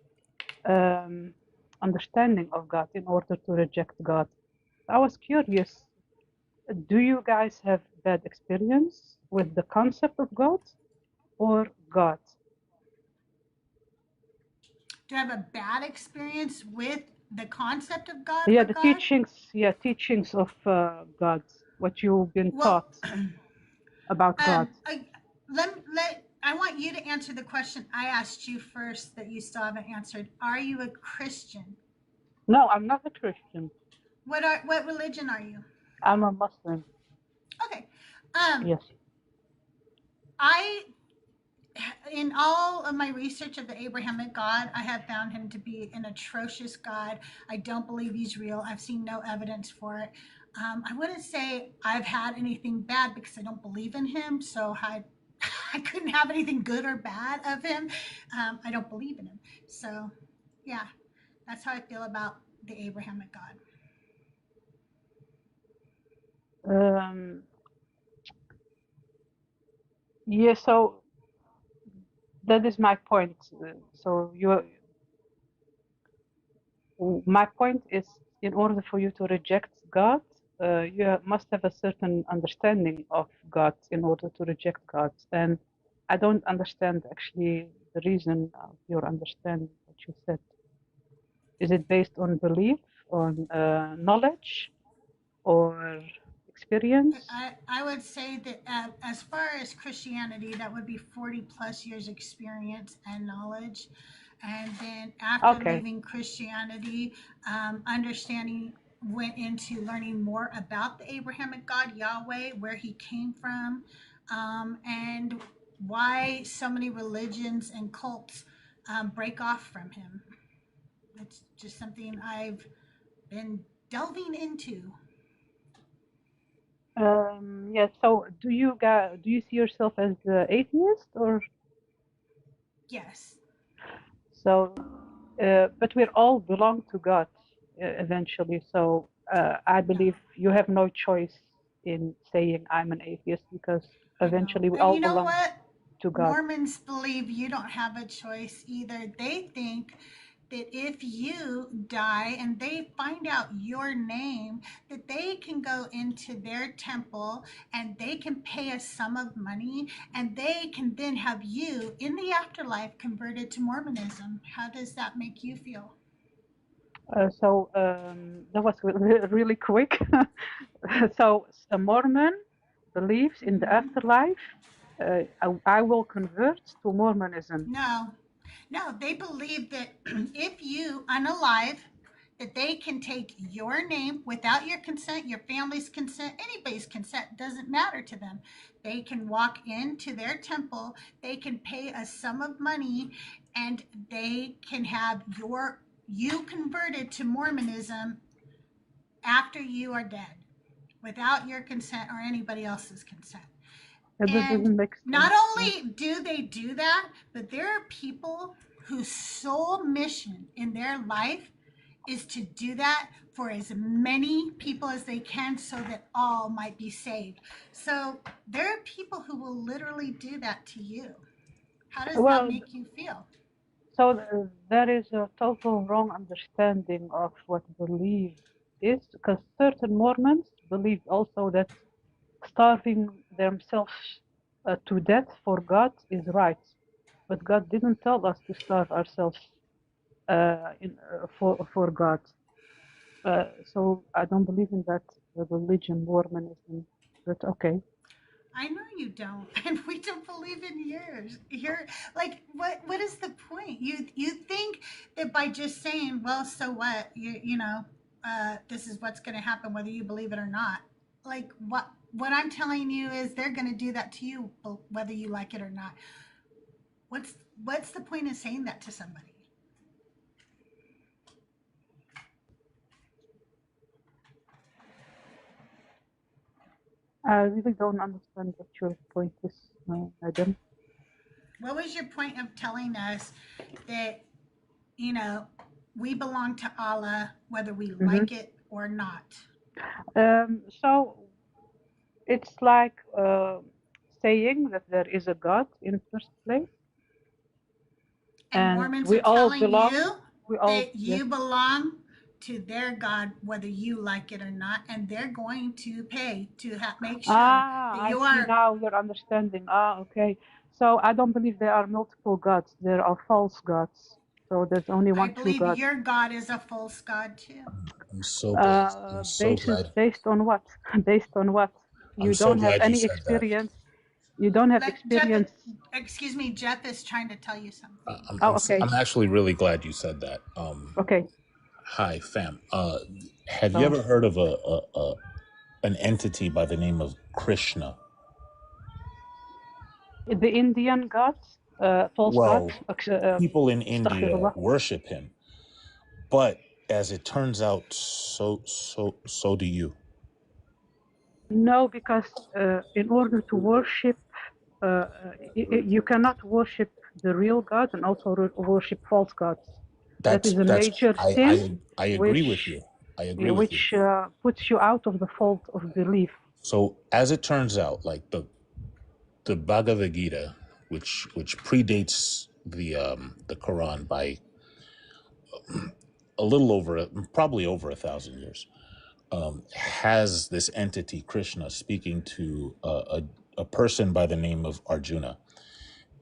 understanding of God in order to reject God. I was curious. Do you guys have bad experience with the concept of God or God? Do you have a bad experience with the concept of God Yeah, or the God? teachings of God, what you've been Well, taught about God. I want you to answer the question I asked you first that you still haven't answered. Are you a Christian? No, I'm not a Christian. What religion are you? I'm a Muslim. Okay. Yes. In all of my research of the Abrahamic God, I have found him to be an atrocious God. I don't believe he's real. I've seen no evidence for it. I wouldn't say I've had anything bad because I don't believe in him. So I couldn't have anything good or bad of him. I don't believe in him. So yeah, that's how I feel about the Abrahamic God. Yeah, so that is my point. So my point is, in order for you to reject God, you must have a certain understanding of God in order to reject God. And I don't understand actually the reason of your understanding what you said. Is it based on belief, on knowledge, or experience? I would say that as far as Christianity, that would be 40 plus years experience and knowledge. And then after Okay. leaving Christianity, understanding went into learning more about the Abrahamic God, Yahweh, where he came from, and why so many religions and cults break off from him. It's just something I've been delving into. Yeah. So, do you see yourself as the atheist, or Yes. so? But we all belong to God eventually. So I No. believe you have no choice in saying I'm an atheist because I know. eventually we And all you know belong what? to God. Mormons believe you don't have a choice either. They think that if you die and they find out your name, that they can go into their temple and they can pay a sum of money and they can then have you in the afterlife converted to Mormonism. How does that make you feel? So that was really quick. So a Mormon believes in the afterlife. I will convert to Mormonism. No, they believe that if you unalive, that they can take your name without your consent, your family's consent, anybody's consent, doesn't matter to them. They can walk into their temple, they can pay a sum of money, and they can have you converted to Mormonism after you are dead without your consent or anybody else's consent. That doesn't And make sense. not only do they do that, but there are people whose sole mission in their life is to do that for as many people as they can so that all might be saved. So there are people who will literally do that to you. How does that Well, make you feel? so there is a total wrong understanding of what belief is, because certain Mormons believe also that starving themselves to death for God is right, but God didn't tell us to starve ourselves for God. So I don't believe in that religion, Mormonism. But okay. I know you don't, and we don't believe in yours. You're like, what is the point? You think that by just saying, well, so what? This is what's going to happen whether you believe it or not. Like what I'm telling you is they're going to do that to you whether you like it or not. What's the point of saying that to somebody? I really don't understand what your point is, Adam. What was your point of telling us that, we belong to Allah whether we like it or not? So it's like saying that there is a God in the first place. And Mormons we are all telling belong, you that you yes. belong to their God, whether you like it or not, and they're going to pay to make sure that you I see are. now your understanding. Okay. So I don't believe there are multiple gods. There are false gods. So there's only one true believe God. your God is a false God too. I'm so glad. I'm so glad. Based on what? Based on what? You so don't have glad you any said that. experience. You don't have experience. Excuse me, Jeff is trying to tell you something. Okay. I'm actually really glad you said that. Okay. Hi, fam. Have you ever heard of an entity by the name of Krishna? The Indian gods, false Well, gods. people in India worship him, but as it turns out, so do you. No, because in order to worship, you cannot worship the real God and also worship false gods. That is a major sin. I agree with you. I agree with you. Which puts you out of the fold of belief. So as it turns out, like the Bhagavad Gita, which predates the Quran by a little over, probably over 1,000 years, has this entity Krishna speaking to a person by the name of Arjuna,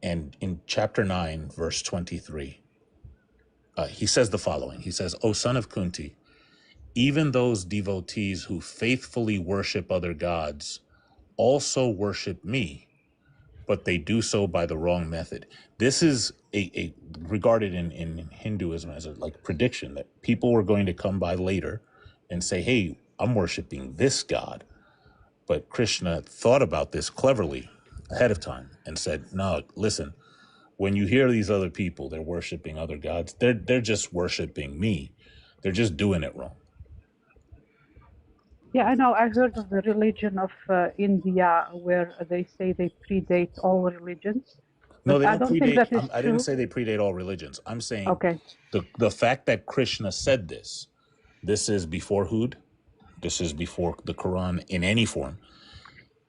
and in chapter 9, verse 23, he says the following. He says, "O son of Kunti, even those devotees who faithfully worship other gods also worship me, but they do so by the wrong method." This is a regarded in Hinduism as a like prediction that people were going to come by later and say, "Hey, I'm worshiping this god." But Krishna thought about this cleverly ahead of time and said, "No, listen, when you hear these other people, they're worshiping other gods. They're just worshiping me. They're just doing it wrong." Yeah, I know. I heard of the religion of India where they say they predate all religions. No, But they I don't don't think predate. that is I true. didn't say they predate all religions. I'm saying Okay. the fact that Krishna said this is before Hud, this is before the Quran in any form,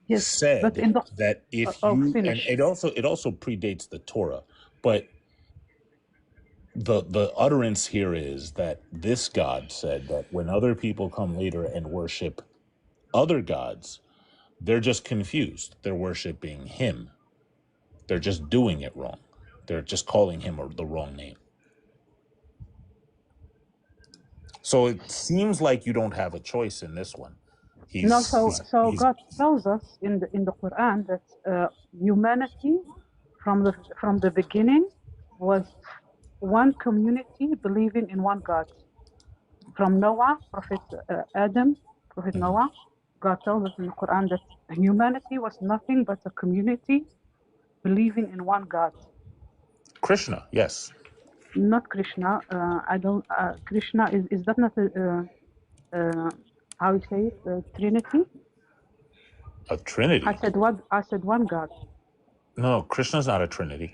Yes, said but in the, that if you, and finish. it also predates the Torah, but the utterance here is that this God said that when other people come later and worship other gods, they're just confused. They're worshiping him. They're just doing it wrong. They're just calling him the wrong name. So it seems like you don't have a choice in this one. So God tells us in the Quran that humanity from the beginning was one community believing in one God. from Noah, Prophet Adam, Prophet Mhm. Noah. God tells us in the Quran that humanity was nothing but a community believing in one God. Krishna, yes. Not Krishna. I don't. Krishna is that not how you say it? Trinity. A trinity. I said what? I said one God. No, Krishna's not a trinity.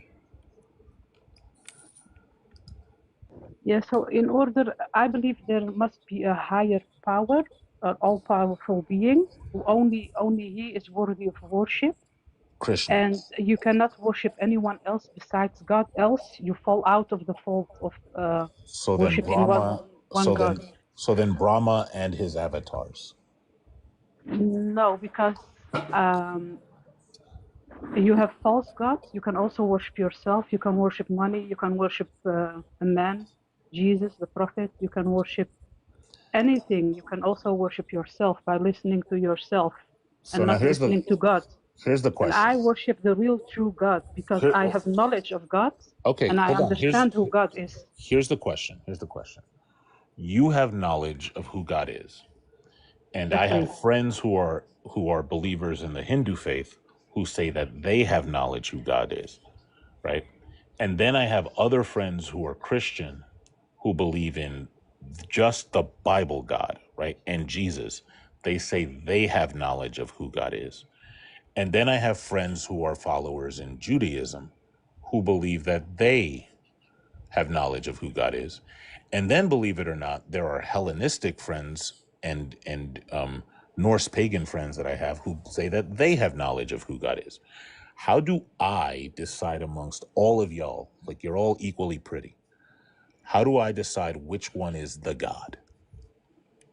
Yeah. So in order, I believe there must be a higher power, an all-powerful being who only he is worthy of worship. Krishna. And you cannot worship anyone else besides God, else you fall out of the fold of So then worshiping Brahma, one God. so then Brahma and his avatars. No, because you have false gods. You can also worship yourself. You can worship money. You can worship a man, Jesus, the prophet. You can worship anything. You can also worship yourself by listening to yourself So and now not listening to God. here's the And question. I worship the real true God because Here, I have knowledge of God okay, and I hold on. understand who God is. Here's the question. Here's the question. You have knowledge of who God is. And I Exactly. have friends who are believers in the Hindu faith who say that they have knowledge who God is, right? And then I have other friends who are Christian who believe in just the Bible God, right? And Jesus. They say they have knowledge of who God is. And then I have friends who are followers in Judaism who believe that they have knowledge of who God is. And then, believe it or not, there are Hellenistic friends and Norse pagan friends that I have who say that they have knowledge of who God is. How do I decide amongst all of y'all, like you're all equally pretty, how do I decide which one is the God?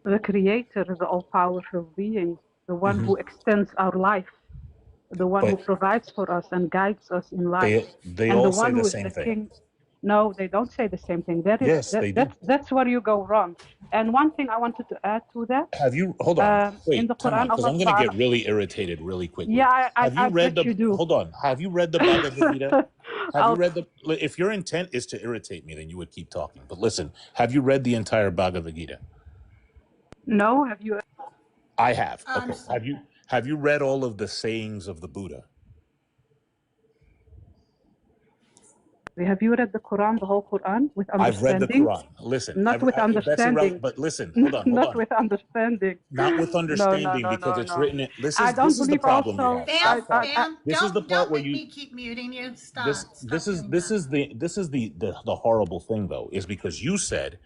The creator, the all-powerful being, the one who extends our life, the one who But provides for us and guides us in life, they and the all say one the who is same the thing. king. No, they don't say the same thing. Yes, they do. That's where you go wrong. And one thing I wanted to add to that, Have you, hold on, in the wait, time Quran, out, because Allah I'm going to Ta'ala. get really irritated really quickly. Yeah, Have you I read bet the, you do. hold on, have you read the Bhagavad Gita? Have you I'll, read the, if your intent is to irritate me, then you would keep talking. But listen, have you read the entire Bhagavad Gita? no, have you? I have. Okay. Have you read all of the sayings of the Buddha? Have you read the Quran, the whole Quran, with I've read the understanding? Quran. Listen, Not with that's irrelevant. understanding. But listen, hold Not on. with understanding. Not with No, no, understanding no, because no, it's no. written in, I don't this is the believe problem you also. have. Bam, bam, This is the part don't where make you, me keep muting you. Stop. this Stop doing this that. is the horrible thing though, is because you said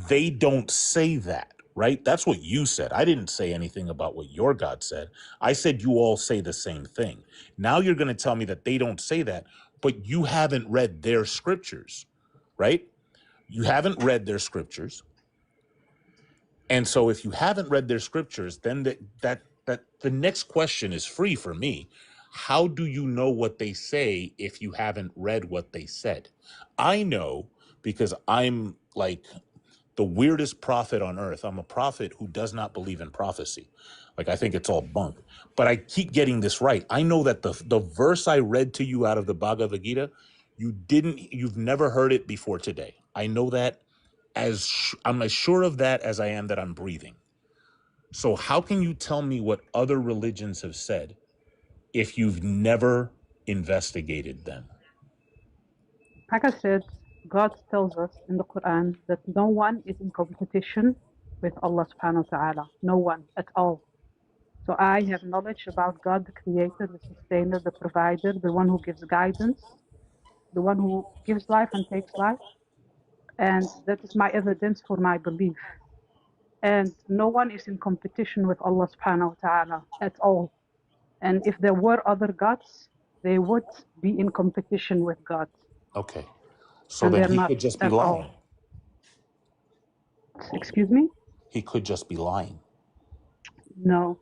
they don't say that, right? That's what you said. I didn't say anything about what your God said. I said you all say the same thing. Now you're going to tell me that they don't say that, but you haven't read their scriptures, right? You haven't read their scriptures. And so if you haven't read their scriptures, then that the next question is free for me. How do you know what they say if you haven't read what they said? I know because I'm like the weirdest prophet on earth. I'm a prophet who does not believe in prophecy. Like I think it's all bunk. But I keep getting this right. I know that the verse I read to you out of the Bhagavad Gita, you've never heard it before today. I know that I'm as sure of that as I am that I'm breathing. So how can you tell me what other religions have said if you've never investigated them? Like I said, God tells us in the Quran that no one is in competition with Allah subhanahu wa ta'ala. No one at all. So I have knowledge about God, the creator, the sustainer, the provider, the one who gives guidance, the one who gives life and takes life. And that is my evidence for my belief. And no one is in competition with Allah subhanahu wa ta'ala at all. And if there were other gods, they would be in competition with God. Okay. So And then they're he not could just be at all. lying. Excuse me? He could just be lying. No,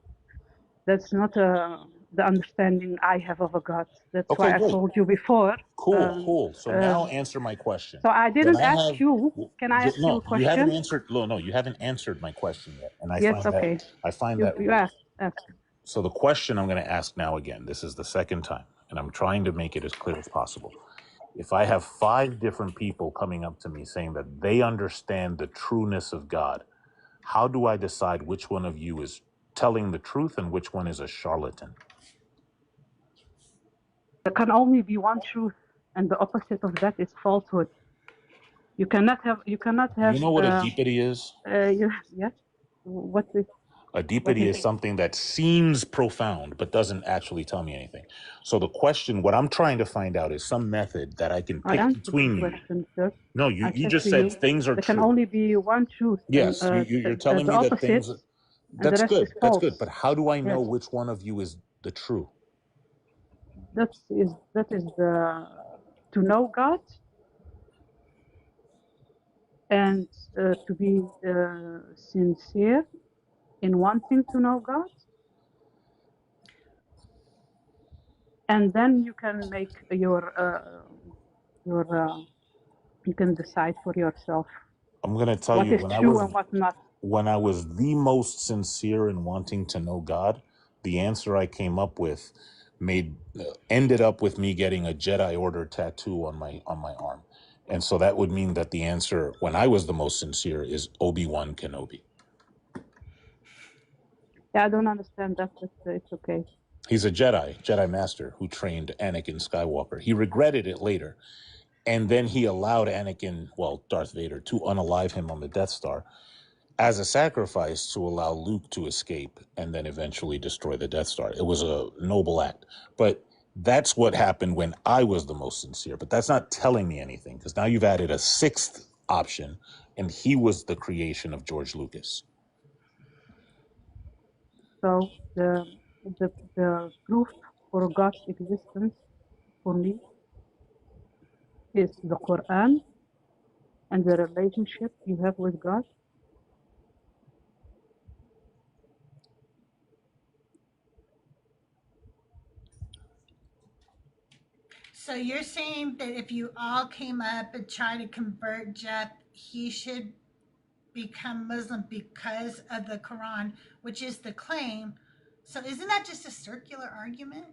that's not the understanding I have of a God. That's Okay, why I great. told you before. Cool. So now answer my question. So I When didn't I ask have you. Can I ask you a no, you haven't question? answered. No, you haven't answered my question yet, and Yes, okay. I find You that you rude. ask. So the question I'm going to ask now again. This is the second time, and I'm trying to make it as clear as possible. If I have 5 different people coming up to me saying that they understand the trueness of God, How do I decide which one of you is telling the truth and which one is a charlatan? There can only be one truth, and the opposite of that is falsehood. You cannot have. You cannot have. You know what a deity is? Yeah. What is? A deity is something that seems profound but doesn't actually tell me anything. So the question, what I'm trying to find out is some method that I can pick between you. Question, sir. No, you just said things are there true. There can only be one truth. Yes, you're telling me that things. That's good. That's good. But how do I know which one of you is the true? That is to know God and to be sincere in wanting to know God, and then you can make your you can decide for yourself. I'm going to tell what you is true and what not. When I was the most sincere in wanting to know God, the answer I came up with ended up with me getting a Jedi Order tattoo on my arm. And so that would mean that the answer when I was the most sincere is Obi-Wan Kenobi. Yeah, I don't understand that, but it's okay. He's a Jedi Master who trained Anakin Skywalker. He regretted it later. And then he allowed Darth Vader, to unalive him on the Death Star as a sacrifice to allow Luke to escape and then eventually destroy the Death Star. It was a noble act. But that's what happened when I was the most sincere. But that's not telling me anything, because now you've added a sixth option, and he was the creation of George Lucas. So the proof for God's existence for me is the Quran and the relationship you have with God. So you're saying that if you all came up and tried to convert Jeff, he should become Muslim because of the Quran, which is the claim. So isn't that just a circular argument?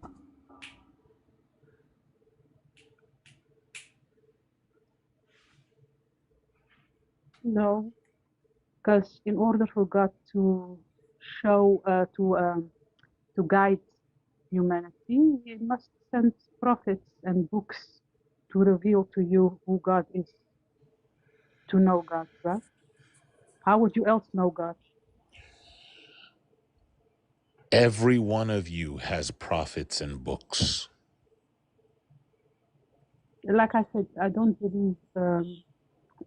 No, because in order for God to show, to guide humanity, He must send prophets and books to reveal to you who God is, to know God, right? How would you else know God? Every one of you has prophets and books. Like I said, I don't believe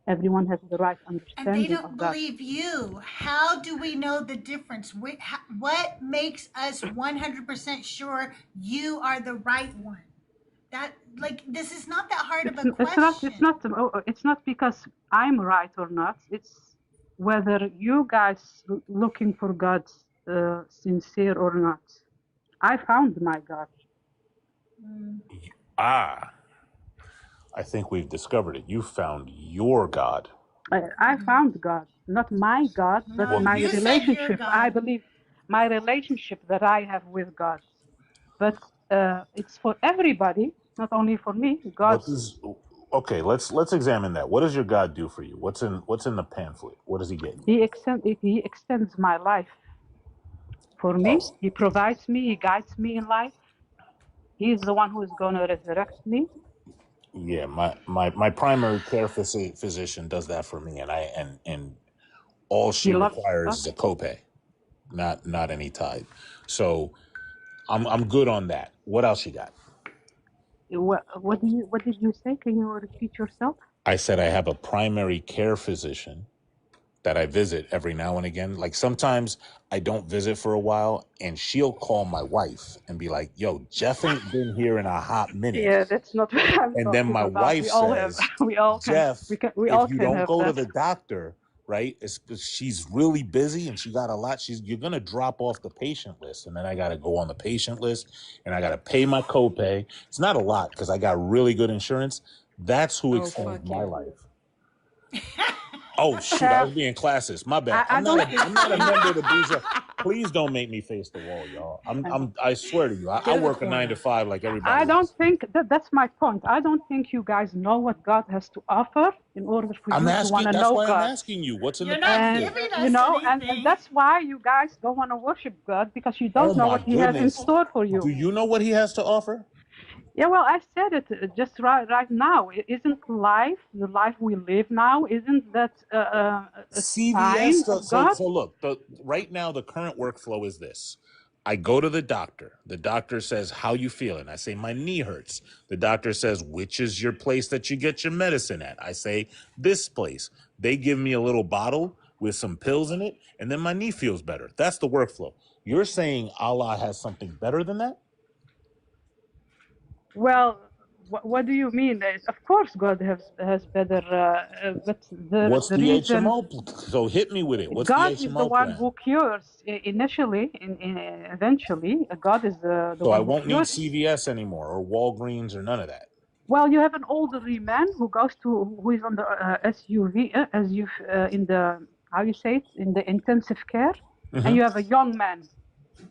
everyone has the right understanding and they don't of God. believe you. How do we know the difference? What makes us 100% sure you are the right one? That, like, this is not that hard of a question. It's not because I'm right or not. It's whether you guys looking for God sincere or not. I found my God. I think we've discovered it. You found your God. I found God, not my God, but my relationship. I believe my relationship that I have with God. But it's for everybody, not only for me. Okay, let's examine that. What does your God do for you? What's in the pamphlet? What does he get? He extends my life for me. He provides me. He guides me in life. He is the one who is going to resurrect me. Yeah, my primary care physician does that for me, and all she requires is a copay, not any tithe. So I'm good on that. What else you got? What did you say? Can you repeat yourself? I said I have a primary care physician that I visit every now and again. Like sometimes I don't visit for a while, and she'll call my wife and be like, "Yo, Jeff ain't been here in a hot minute." Yeah, that's not what I'm talking about. And then my wife says, "Jeff, if you don't go to the doctor, right? She's really busy and she got a lot. You're gonna drop off the patient list, and then I gotta go on the patient list, and I gotta pay my copay. It's not a lot because I got really good insurance. That's who extends my life." Oh shoot! I was being classist. My bad. I'm not a member of the Bougie. Please don't make me face the wall, y'all. I swear to you, I Get in the work a 9 to corner. 5 like everybody I don't else. think that's my point. I don't think you guys know what God has to offer in order for I'm you to want asking. to That's know why I'm God. asking you. What's in You're the not picture? giving You us know, anything. and that's why you guys don't want to worship God, because you Oh don't know my what He has in goodness. store for you. Do you know what he has to offer? Yeah, well, I said it just right now. Isn't life, the life we live now, isn't that a sign CVS. of God? So look, right now the current workflow is this. I go to the doctor. The doctor says, how you feeling? I say, my knee hurts. The doctor says, which is your place that you get your medicine at? I say, this place. They give me a little bottle with some pills in it, and then my knee feels better. That's the workflow. You're saying Allah has something better than that? Well, what do you mean? Of course, God has better, but What's the the reason HMO? So hit me with it. What's the God is the HMO one plan? who cures initially, eventually. God is the So I one who won't need cures. CVS anymore or Walgreens or none of that. Well, you have an elderly man who is on the SUV, in the, how you say it, in the intensive care, and you have a young man.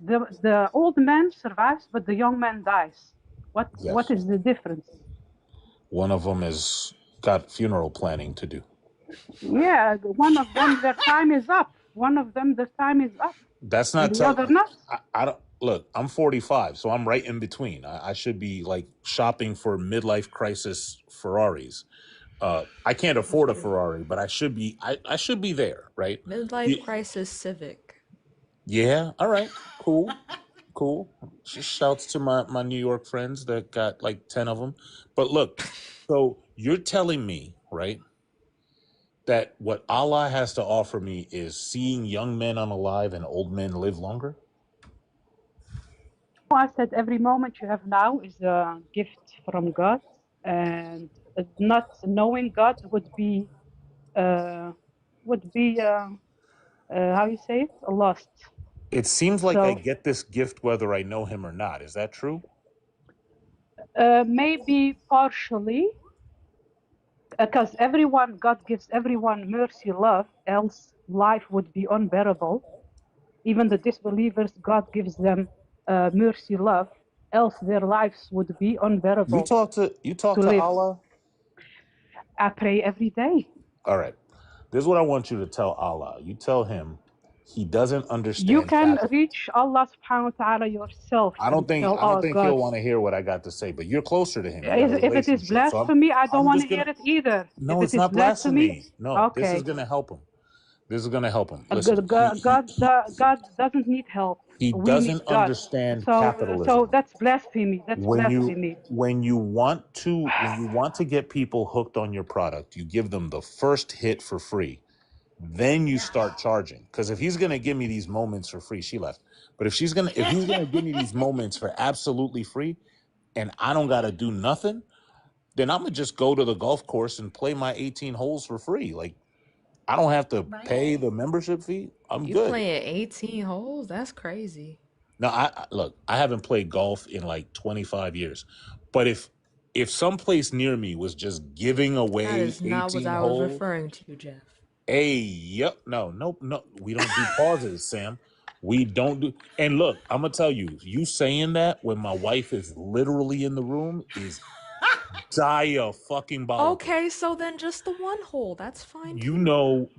The old man survives, but the young man dies. What Yes. is the difference? One of them has got funeral planning to do. Yeah, one of them, their time is up. One of them, their time is up, That's and not the other not. I don't look. I'm 45, so I'm right in between. I should be like shopping for midlife crisis Ferraris. I can't afford a Ferrari, but I should be. I should be there, right? Midlife crisis civic. Yeah. All right. Cool. Cool. Just shouts to my New York friends that got like 10 of them. But look, so you're telling me, right, that what Allah has to offer me is seeing young men unalive and old men live longer? I said every moment you have now is a gift from God, and not knowing God would be how you say it, a lost. It seems like I So get this gift whether I know him or not. Is that true? maybe partially, because God gives everyone mercy, love, else life would be unbearable. Even the disbelievers, God gives them mercy, love, else their lives would be unbearable You talk to to live. Allah? I pray every day. All right. This is what I want you to tell Allah. You tell him he doesn't You understand can capitalism. reach Allah subhanahu wa ta'ala yourself I don't and think tell, I don't oh think God. he'll want to hear what I got to say, but you're closer to him. You got a If it is relationship. So blasphemy, I don't I'm want to just hear gonna it either. No, If it's it is not blasphemy, blasphemy. No, this is okay. gonna help him. This is gonna help him. Listen, God doesn't need help. he We need doesn't God. understand So capitalism. that's blasphemy. That's when blasphemy. you want to get people hooked on your product, you give them the first hit for free, then you start charging. Because if he's gonna give me these moments for free, she left, but if he's gonna give me these moments for absolutely free and I don't gotta do nothing, then I'm gonna just go to the golf course and play my 18 holes for free. Like, I don't have to pay the membership fee. I'm You good. playing 18 holes? That's crazy. Now, look, I haven't played golf in like 25 years, but if someplace near me was just giving That away is not what 18 I was holes, referring to, Jeff. no, we don't do pauses, Sam. We don't do. And look, I'm gonna tell you, you saying that when my wife is literally in the room is diabolical. Okay, so then just the one hole. That's fine You too. know,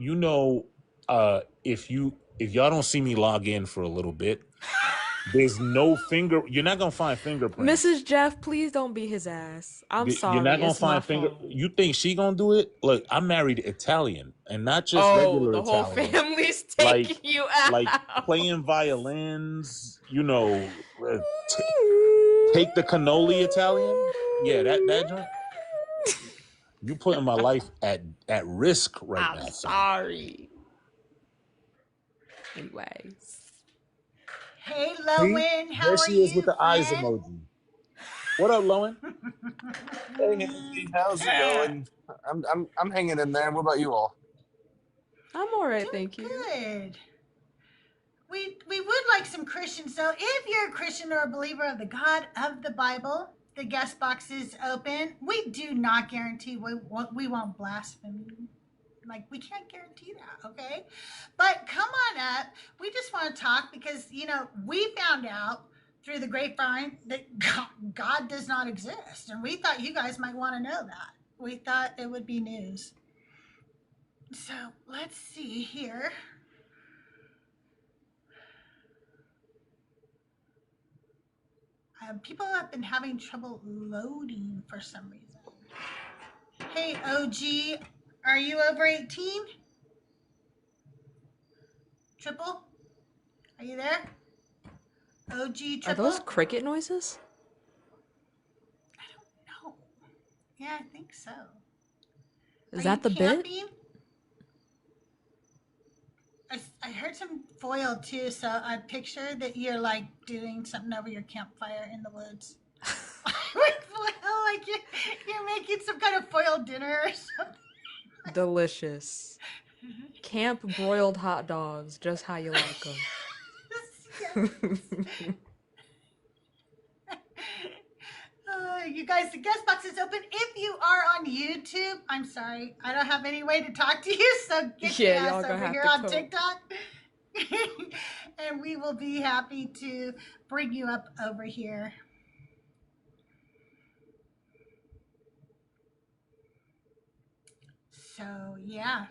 if y'all don't see me log in for a little bit, there's no finger. You're not gonna find fingerprints. Mrs. Jeff, please don't be his ass. I'm You're not sorry. gonna It's my find finger. fault. You think she gonna do it? Look, I'm married Italian, and not just Oh, regular the whole Italian. family's Like taking you out. like playing violins. Take the cannoli Italian. Yeah, that joint. You putting my life at risk right now. I'm sorry. Anyways. Hey, See, Lowen, how there are she is with you, the eyes friend? emoji. What up, Lowen? Hey, Andy, how's it going? I'm hanging in there. What about you all? I'm all right, thank you. Good. We would like some Christians, so if you're a Christian or a believer of the God of the Bible, the guest box is open. We do not guarantee we won't blaspheme you. Like, we can't guarantee that, okay? But come on up. We just want to talk because, you know, we found out through the grapevine that God does not exist. And we thought you guys might want to know that. We thought it would be news. So let's see here. People have been having trouble loading for some reason. Hey, OG, are you over 18? Triple? Are you there? OG Triple? Are those cricket noises? I don't know. Yeah, I think so. Is that the bit? I heard some foil too, so I picture that you're like doing something over your campfire in the woods. With foil, like you're making some kind of foil dinner or something. Delicious. Camp broiled hot dogs, just how you like them. You guys, the guest box is open. If you are on YouTube, I'm sorry, I don't have any way to talk to you, so get your ass over here on TikTok. And we will be happy to bring you up over here. So, yeah.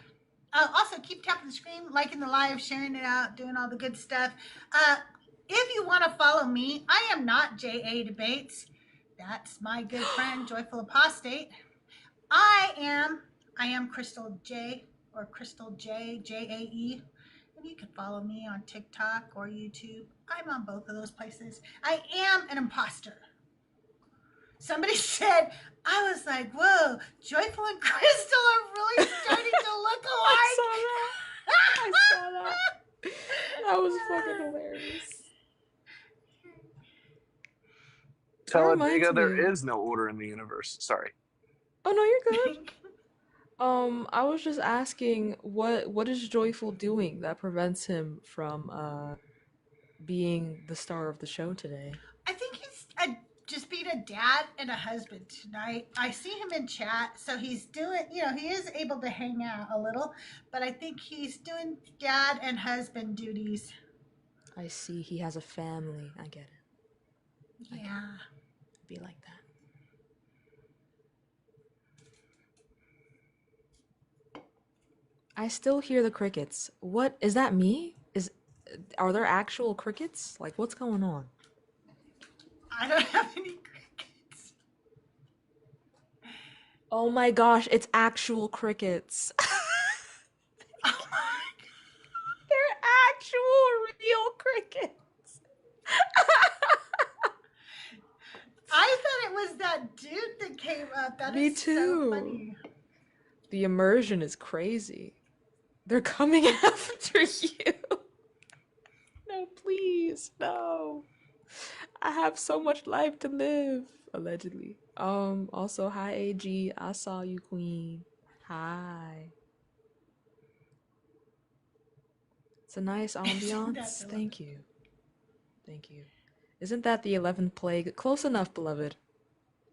Also, keep tapping the screen, liking the live, sharing it out, doing all the good stuff. If you want to follow me, I am not JA Debates. That's my good friend, Joyful Apostate. I am CrystalJae, or CrystalJae, Jae. And you can follow me on TikTok or YouTube. I'm on both of those places. I am an imposter. Somebody said, I was like, whoa, Joyful and Crystal are really starting to look alike. I saw that. That was fucking hilarious. Tell it, Vega, there is no order in the universe. Sorry. Oh, no, you're good. I was just asking, what is Joyful doing that prevents him from being the star of the show today? I think he's just being a dad and a husband tonight. I see him in chat, so he's doing, you know, he is able to hang out a little, but I think he's doing dad and husband duties. I see. He has a family. I get it. Yeah. Be like that. I still hear the crickets. What is that? Me? Are there actual crickets? Like, what's going on? I don't have any crickets. Oh my gosh, it's actual crickets. Oh my God. They're actual real crickets. I thought it was that dude that came up. That Me is too. So funny. The immersion is crazy. They're coming after you. No, please, no. I have so much life to live, allegedly. Also, hi AG. I saw you, Queen. Hi. It's a nice ambiance. Thank you. Thank you. Isn't that the 11th plague? Close enough, beloved.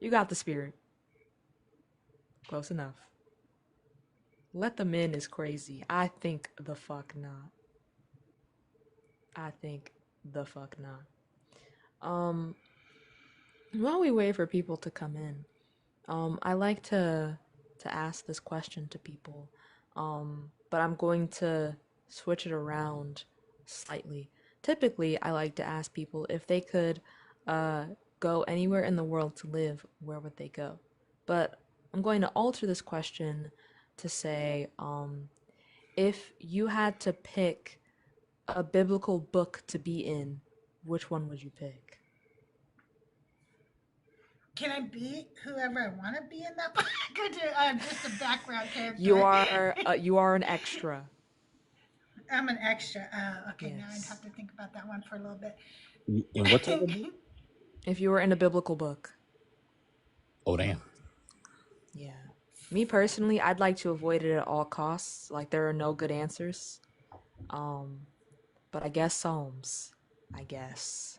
You got the spirit. Close enough. Let them in is crazy. I think the fuck not. I think the fuck not. While we wait for people to come in, I like to ask this question to people, but I'm going to switch it around slightly. Typically, I like to ask people if they could go anywhere in the world to live, where would they go? But I'm going to alter this question to say, if you had to pick a biblical book to be in, which one would you pick? Can I be whoever I want to be in that book? I'm just a background character. You are an extra. I'm an extra. Okay, yes. Now I'd have to think about that one for a little bit. And what type of book? If you were in a biblical book. Oh, damn. Yeah. Me personally, I'd like to avoid it at all costs. Like, there are no good answers. But I guess Psalms. I guess.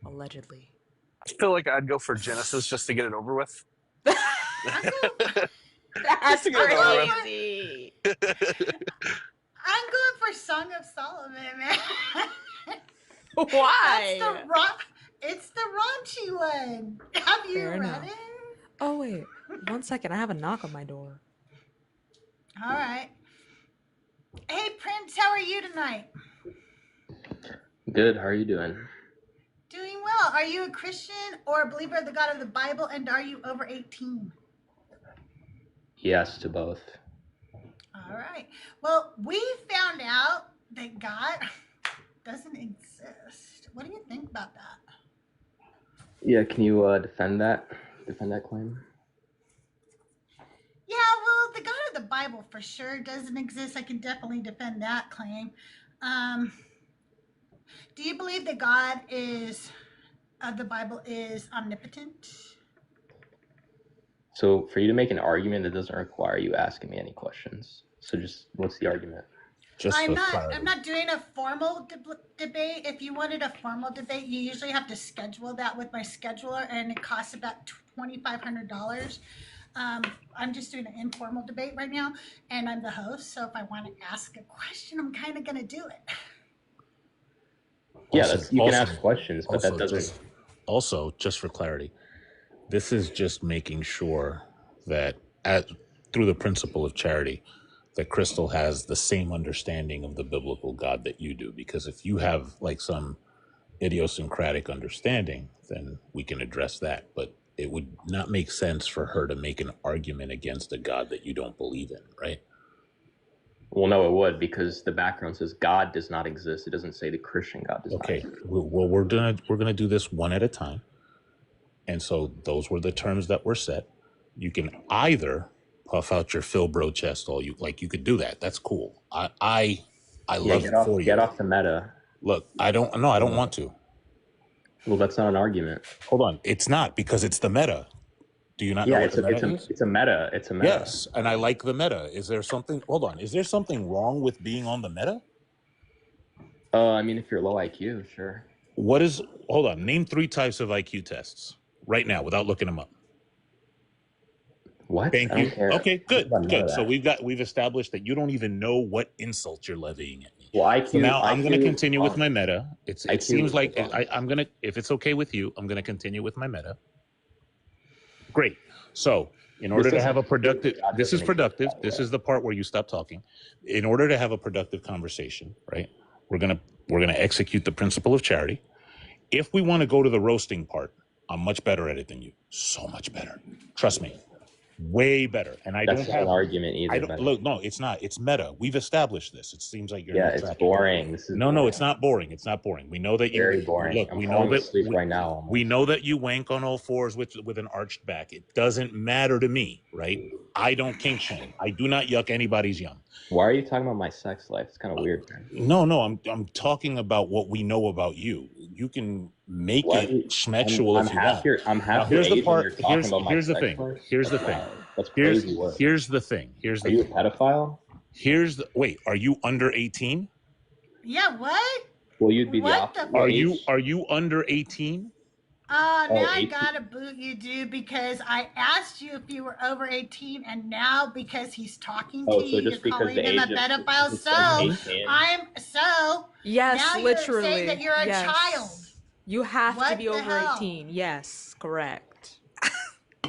Allegedly. I feel like I'd go for Genesis just to get it over with. That's crazy. I'm going for Song of Solomon, man. Why? It's the raunchy one. Have you Fair read enough. it? Oh wait, 1 second. I have a knock on my door. All right. Hey, Prince, how are you tonight? Good. How are you doing? Doing well. Are you a Christian or a believer of the God of the Bible, and are you over 18? Yes to both. All right. Well, we found out that God doesn't exist. What do you think about that? Yeah. Can you defend that claim? Yeah, well, the God of the Bible for sure doesn't exist. I can definitely defend that claim. Do you believe that God of the Bible is omnipotent? So for you to make an argument, that doesn't require you asking me any questions. So just what's the argument? I'm not doing a formal debate. If you wanted a formal debate, you usually have to schedule that with my scheduler, and it costs about $2,500. I'm just doing an informal debate right now, and I'm the host. So if I want to ask a question, I'm kind of going to do it. Yeah, you can ask questions, but that doesn't. Also, just for clarity, this is just making sure that through the principle of charity, that Crystal has the same understanding of the biblical God that you do. Because if you have like some idiosyncratic understanding, then we can address that. But it would not make sense for her to make an argument against a God that you don't believe in, right? Well, no, it would, because the background says God does not exist. It doesn't say the Christian God does not exist. Okay, well, we're gonna do this one at a time. And so those were the terms that were set. You can either puff out your Philbro chest all you like. You could do that. That's cool. I love it for you. Get off the meta. Look, I don't want to. Well, that's not an argument. Hold on. It's not, because it's the meta. Do you not know what the meta is? It's a meta. It's a meta. Yes, and I like the meta. Is there something wrong with being on the meta? I mean, if you're low IQ, sure. Hold on. Name 3 types of IQ tests right now without looking them up. What? Thank you. Okay, good. So we've established that you don't even know what insult you're levying at me. Well, IQ. So now I'm going to IQ, continue with my meta. It seems like I'm going to, if it's okay with you, I'm going to continue with my meta. Great. So in order to have a productive, this is productive. This is the part where you stop talking. In order to have a productive conversation, right? We're gonna execute the principle of charity. If we want to go to the roasting part, I'm much better at it than you. So much better. Trust me. Way better. And That's not an argument either. Look, no, it's not. It's meta. We've established this. It seems like you're not it's boring. No, it's not boring. It's not boring. We know that you very boring. Look, we know that right now. We know that you wank on all fours with an arched back. It doesn't matter to me, right? I don't kink shame. I do not yuck anybody's yum. Why are you talking about my sex life? It's kind of weird, man. No, I'm talking about what we know about you. You can make it schmexual if you want. I'm half here's the part. Here's the thing. Here's the thing. That's crazy work. Here's the thing. Are you a pedophile? Wait, are you under 18? Yeah, what? Well, you'd be the opposite. Are you under 18? Now I gotta boot you, dude, because I asked you if you were over 18, and now because he's talking to you, you're calling him a pedophile. Yes, now literally. You're saying that you're a child. You have to be over 18. Yes, correct.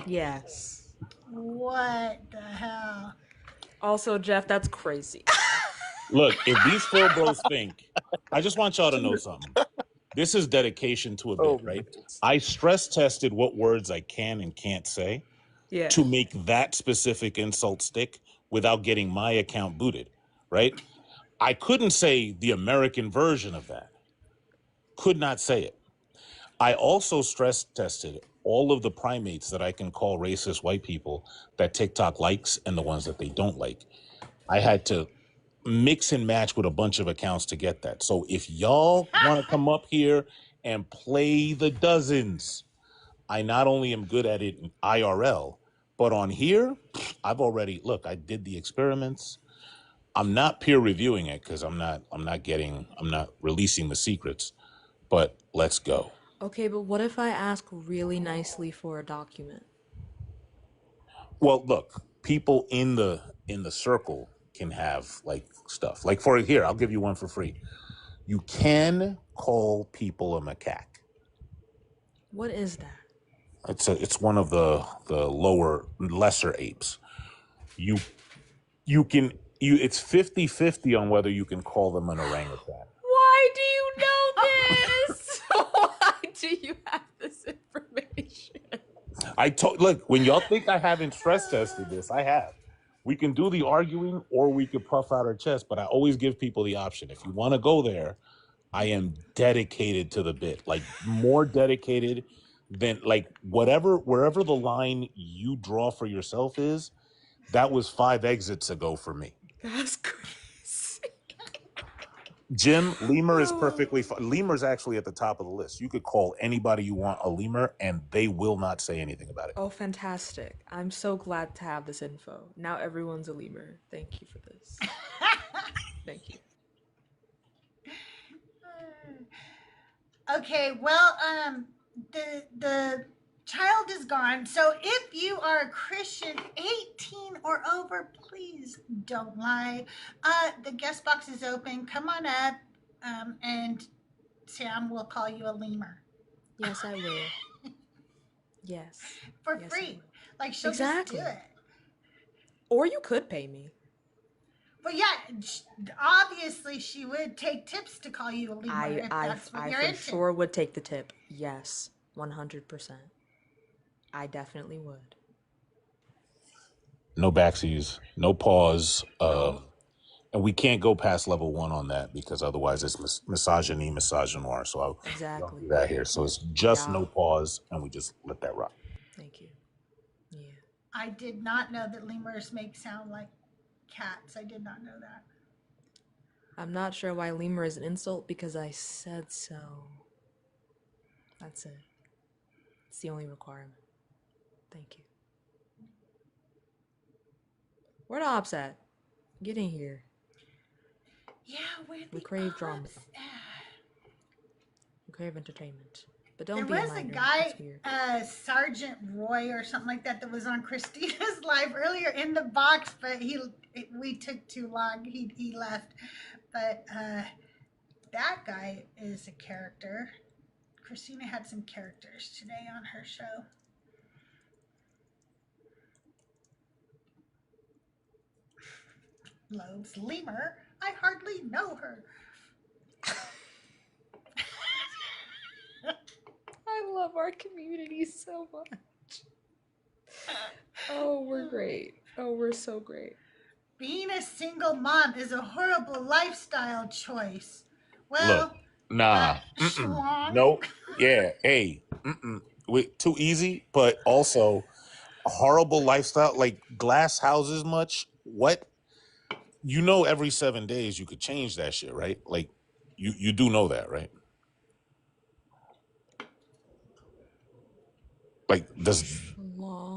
Yes. What the hell? Also, Jeff, that's crazy. Look, if these Phil bros think, I just want y'all to know something. This is dedication to a bit, right? I stress tested what words I can and can't say to make that specific insult stick without getting my account booted, right? I couldn't say the American version of that. Could not say it. I also stress tested all of the primates that I can call racist white people that TikTok likes and the ones that they don't like. I had to mix and match with a bunch of accounts to get that. So if y'all want to come up here and play the dozens, I not only am good at it in IRL, but on here, I did the experiments. I'm not peer reviewing it because I'm not releasing the secrets, but let's go. Okay, but what if I ask really nicely for a document? Well, look, people in the circle can have like stuff. Like for here, I'll give you one for free. You can call people a macaque. What is that? It's one of the lesser apes. You can it's 50-50 on whether you can call them an orangutan. Why do you know this? Why do you have this information? Look, when y'all think I haven't stress tested this, I have. We can do the arguing or we could puff out our chest, but I always give people the option. If you want to go there, I am dedicated to the bit, like more dedicated than like wherever the line you draw for yourself is. That was 5 exits ago for me. That's crazy. Jim, lemur is perfectly fine. Lemur's actually at the top of the list. You could call anybody you want a lemur and they will not say anything about it. Oh, fantastic. I'm so glad to have this info. Now everyone's a lemur. Thank you for this. Thank you. Okay, well, the child is gone. So if you are a Christian 18 or over, please don't lie. The guest box is open. Come on up, and Sam will call you a lemur. Yes, I will. Yes. For yes, free. Like, she'll exactly. just do it. Or you could pay me. But yeah, obviously she would take tips to call you a lemur if that's what you're I into. for sure would take the tip. Yes, 100%. I definitely would. No backsies, no pause, and we can't go past level 1 on that because otherwise it's misogyny, misogynoir. So I'll don't do that here. So it's just no pause, and we just let that rock. Thank you. Yeah. I did not know that lemurs make sound like cats. I did not know that. I'm not sure why lemur is an insult because I said so. That's it. It's the only requirement. Thank you. Where the ops at? Get in here. Yeah, we crave drama. We crave entertainment. But don't there be was a minor. A guy, Sergeant Roy or something like that was on Christina's live earlier in the box, but we took too long. He left. But that guy is a character. Christina had some characters today on her show. Loeb's lemur. I hardly know her. I love our community so much. Oh, we're great. Oh, we're so great. Being a single mom is a horrible lifestyle choice. Well, look, nah, nope, yeah, hey, too easy, but also a horrible lifestyle, like glass houses much. What? You know, every 7 days you could change that shit, right? Like, you do know that, right?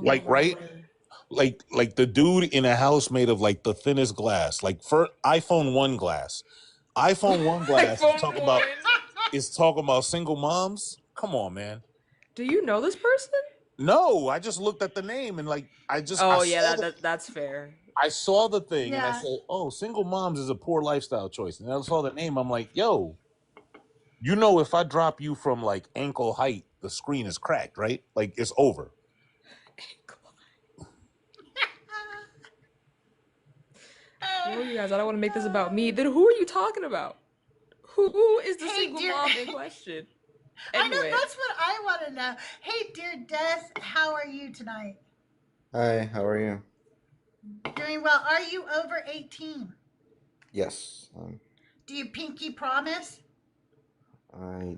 Like, right? Like the dude in a house made of like the thinnest glass, like for iPhone 1 glass. iPhone 1 glass is talking about single moms. Come on, man. Do you know this person? No, I just looked at the name and like that's fair. I saw the thing and I said, "Oh, single moms is a poor lifestyle choice." And I saw the name. I'm like, "Yo, you know, if I drop you from like ankle height, the screen is cracked, right? Like it's over." Well, you guys, I don't want to make this about me. Then who are you talking about? Who is the single mom in question? Anyway. I know, that's what I want to know. Hey, dear Des, how are you tonight? Hi, how are you? Doing well. Are you over 18? Yes. Do you pinky promise? I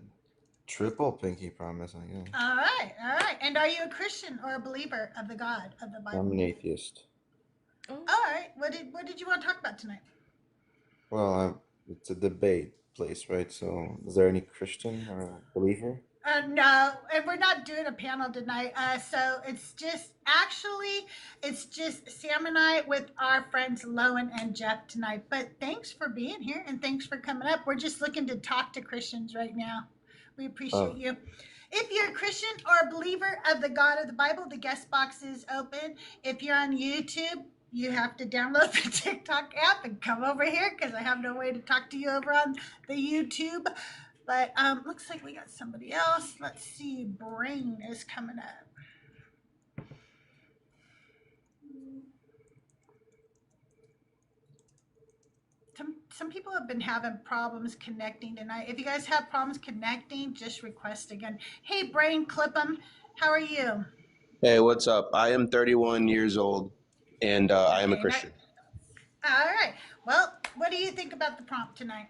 triple pinky promise, I guess. All right. And are you a Christian or a believer of the God of the Bible? I'm an atheist. Oh. All right. What did you want to talk about tonight? Well, it's a debate place, right? So, is there any Christian or believer? No, and we're not doing a panel tonight. So it's just Sam and I with our friends Lowen and Jeff tonight. But thanks for being here and thanks for coming up. We're just looking to talk to Christians right now. We appreciate you. If you're a Christian or a believer of the God of the Bible, the guest box is open. If you're on YouTube, you have to download the TikTok app and come over here because I have no way to talk to you over on the YouTube. But looks like we got somebody else. Let's see. Brain is coming up. Some people have been having problems connecting tonight. If you guys have problems connecting, just request again. Hey, Brain, clip 'em. How are you? Hey, what's up? I am 31 years old, and I am a Christian. All right. Well, what do you think about the prompt tonight?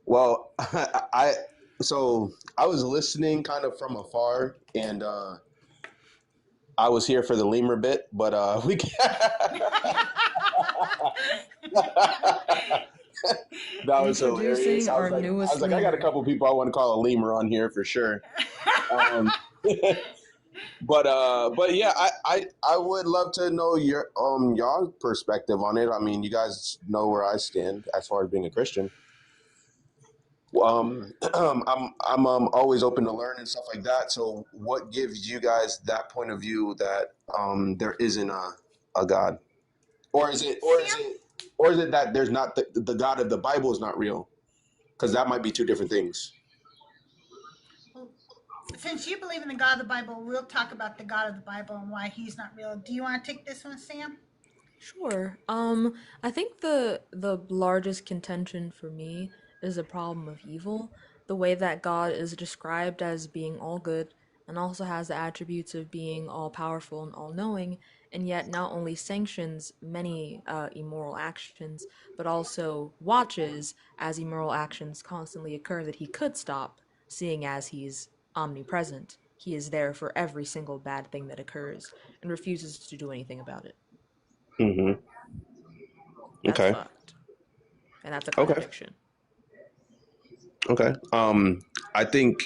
Well, I was listening kind of from afar, and I was here for the lemur bit, but we that was hilarious. I was like, I got a couple people I want to call a lemur on here for sure. But yeah, I would love to know your y'all's perspective on it. I mean, you guys know where I stand as far as being a Christian. I'm always open to learn and stuff like that. So, what gives you guys that point of view that there isn't a God, or is it that there's not the God of the Bible is not real? Because that might be two different things. Well, since you believe in the God of the Bible, we'll talk about the God of the Bible and why he's not real. Do you want to take this one, Sam? Sure. I think the largest contention for me is the problem of evil. The way that God is described as being all good and also has the attributes of being all powerful and all knowing, and yet not only sanctions many immoral actions, but also watches as immoral actions constantly occur that he could stop, seeing as he's omnipresent. He is there for every single bad thing that occurs and refuses to do anything about it. Mm-hmm. That's Okay. fucked. And that's a contradiction. Okay. I think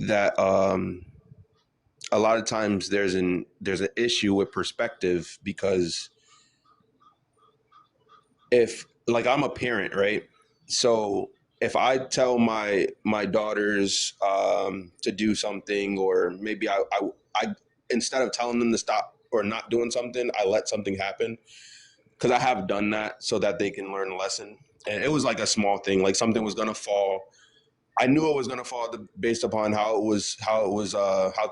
that a lot of times there's an issue with perspective, because if, like, I'm a parent, right? So if I tell my daughters to do something, or maybe I instead of telling them to stop or not doing something, I let something happen, because I have done that so that they can learn a lesson. And it was like a small thing, like something was gonna fall. I knew it was gonna fall based upon how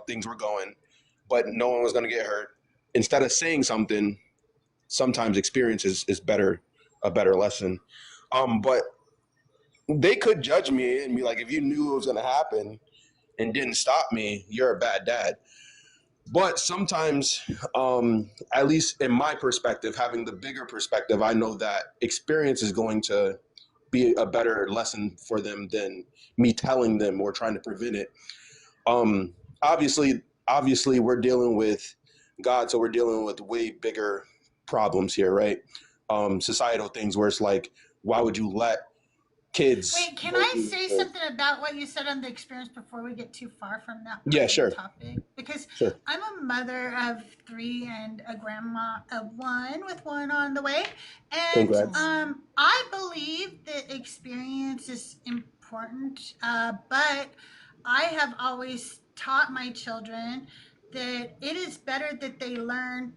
things were going, but no one was gonna get hurt. Instead of saying something, sometimes experience is a better lesson. But they could judge me and be like, if you knew it was gonna happen and didn't stop me, you're a bad dad. But sometimes, at least in my perspective, having the bigger perspective, I know that experience is going to be a better lesson for them than me telling them or trying to prevent it. Obviously, we're dealing with God, so we're dealing with way bigger problems here, right? Societal things where it's like, why would you let kids? Wait, can I say something about what you said on the experience before we get too far from that part of the topic? Because I'm a mother of 3 and a grandma of 1 with 1 on the way. And I believe that experience is important, but I have always taught my children that it is better that they learn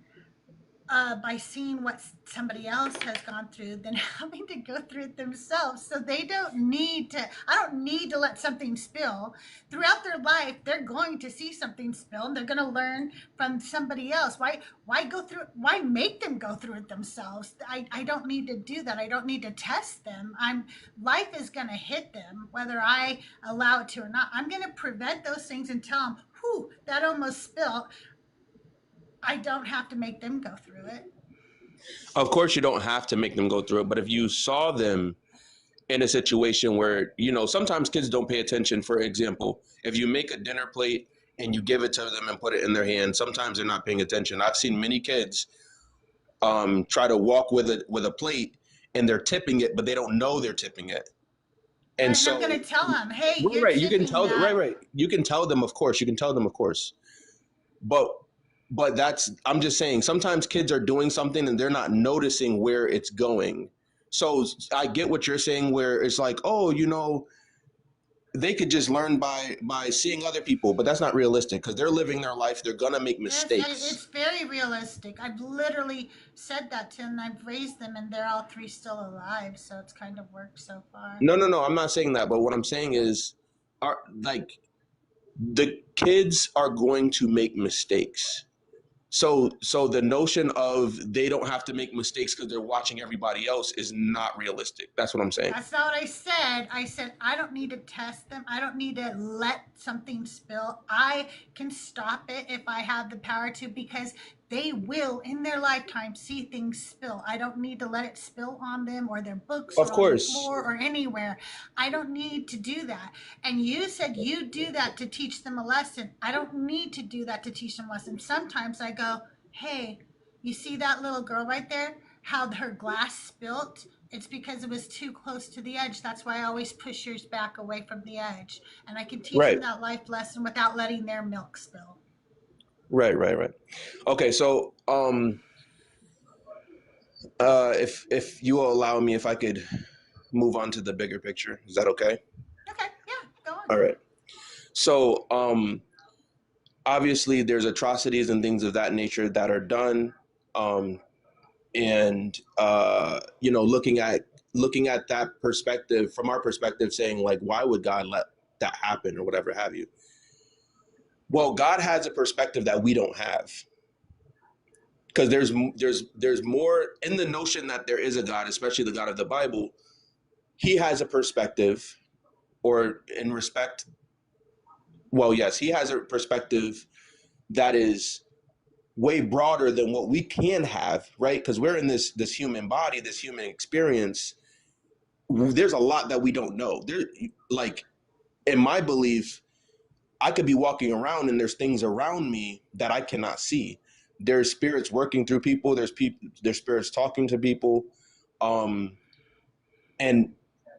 by seeing what somebody else has gone through than having to go through it themselves. So I don't need to let something spill. Throughout their life, they're going to see something spill and they're going to learn from somebody else. Why go through it? Why make them go through it themselves? I don't need to do that. I don't need to test them. Life is going to hit them, whether I allow it to or not. I'm going to prevent those things and tell them, whew, that almost spilled. I don't have to make them go through it. Of course, you don't have to make them go through it, but if you saw them in a situation where, sometimes kids don't pay attention. For example, if you make a dinner plate and you give it to them and put it in their hand, sometimes they're not paying attention. I've seen many kids try to walk with a plate and they're tipping it, but they don't know they're tipping it. And so I'm going to tell them, hey, you're right. tipping You can tell that. them, right. You can tell them, of course. But I'm just saying, sometimes kids are doing something and they're not noticing where it's going. So I get what you're saying, where it's like, oh, they could just learn by seeing other people, but that's not realistic because they're living their life. They're gonna make mistakes. It's very realistic. I've literally said that to them. I've raised them, and they're all three still alive. So it's kind of worked so far. No. I'm not saying that, but what I'm saying is, like the kids are going to make mistakes. So the notion of they don't have to make mistakes because they're watching everybody else is not realistic. That's what I'm saying. That's not what I said. I said I don't need to test them. I don't need to let something spill. I can stop it if I have the power to, because they will in their lifetime see things spill. I don't need to let it spill on them or their books Of or course. on the floor or anywhere. I don't need to do that. And you said you do that to teach them a lesson. I don't need to do that to teach them a lesson. Sometimes I go, hey, you see that little girl right there? How her glass spilt? It's because it was too close to the edge. That's why I always push yours back away from the edge. And I can teach them that life lesson without letting their milk spill. Right. Okay, so if you will allow me, if I could move on to the bigger picture, is that okay? Okay, yeah, go on. All right. So obviously there's atrocities and things of that nature that are done, and looking at that perspective, from our perspective, saying like, why would God let that happen or whatever have you? Well, God has a perspective that we don't have, because there's more in the notion that there is a God, especially the God of the Bible. He has a perspective, or in respect, well, yes, he has a perspective that is way broader than what we can have, right? Because we're in this human body, this human experience. There's a lot that we don't know. There, like, in my belief, I could be walking around and there's things around me that I cannot see. There's spirits working through people. There's spirits talking to people, and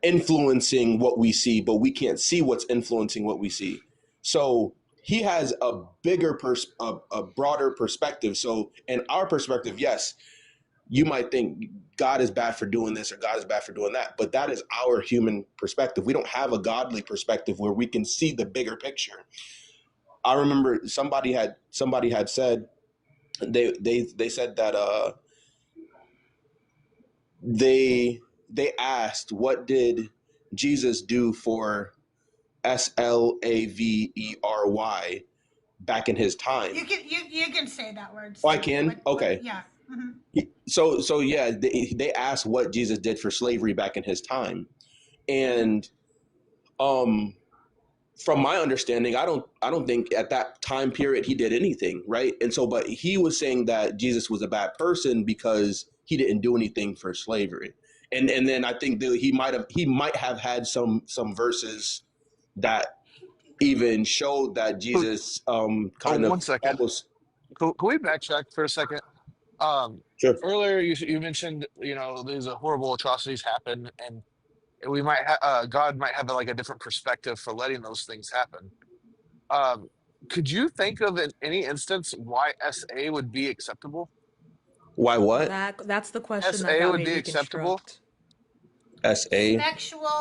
influencing what we see, but we can't see what's influencing what we see. So he has a bigger, a broader perspective. So in our perspective, yes, you might think God is bad for doing this or God is bad for doing that, but that is our human perspective. We don't have a godly perspective where we can see the bigger picture. I remember somebody had said, they said that they asked, what did Jesus do for slavery back in his time? You can say that word. Oh, I can? Okay. Yeah. Mm-hmm. So yeah, they asked what Jesus did for slavery back in his time. And from my understanding, I don't think at that time period he did anything, right? And so, but he was saying that Jesus was a bad person because he didn't do anything for slavery. And then I think that he might have had some verses that even showed that Jesus kind of 1 second. almost. Can we backtrack for a second? Sure. Earlier you mentioned, these horrible atrocities happen, and we might God might have like a different perspective for letting those things happen. Could you think of in any instance why SA would be acceptable? Why what? That's the question SA that got would me be to acceptable? deconstruct. SA.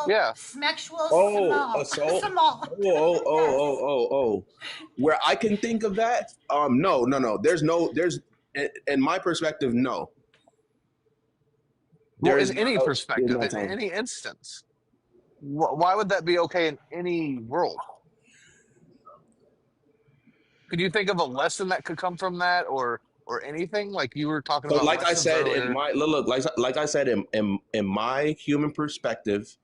Yeah. Oh, assault. Oh. Where I can think of that? No. There's in my perspective, no. Well, in any perspective, in any instance, why would that be okay in any world? Could you think of a lesson that could come from that, or anything like you were talking So about? like I said, earlier. in my look, like I said, in my human perspective,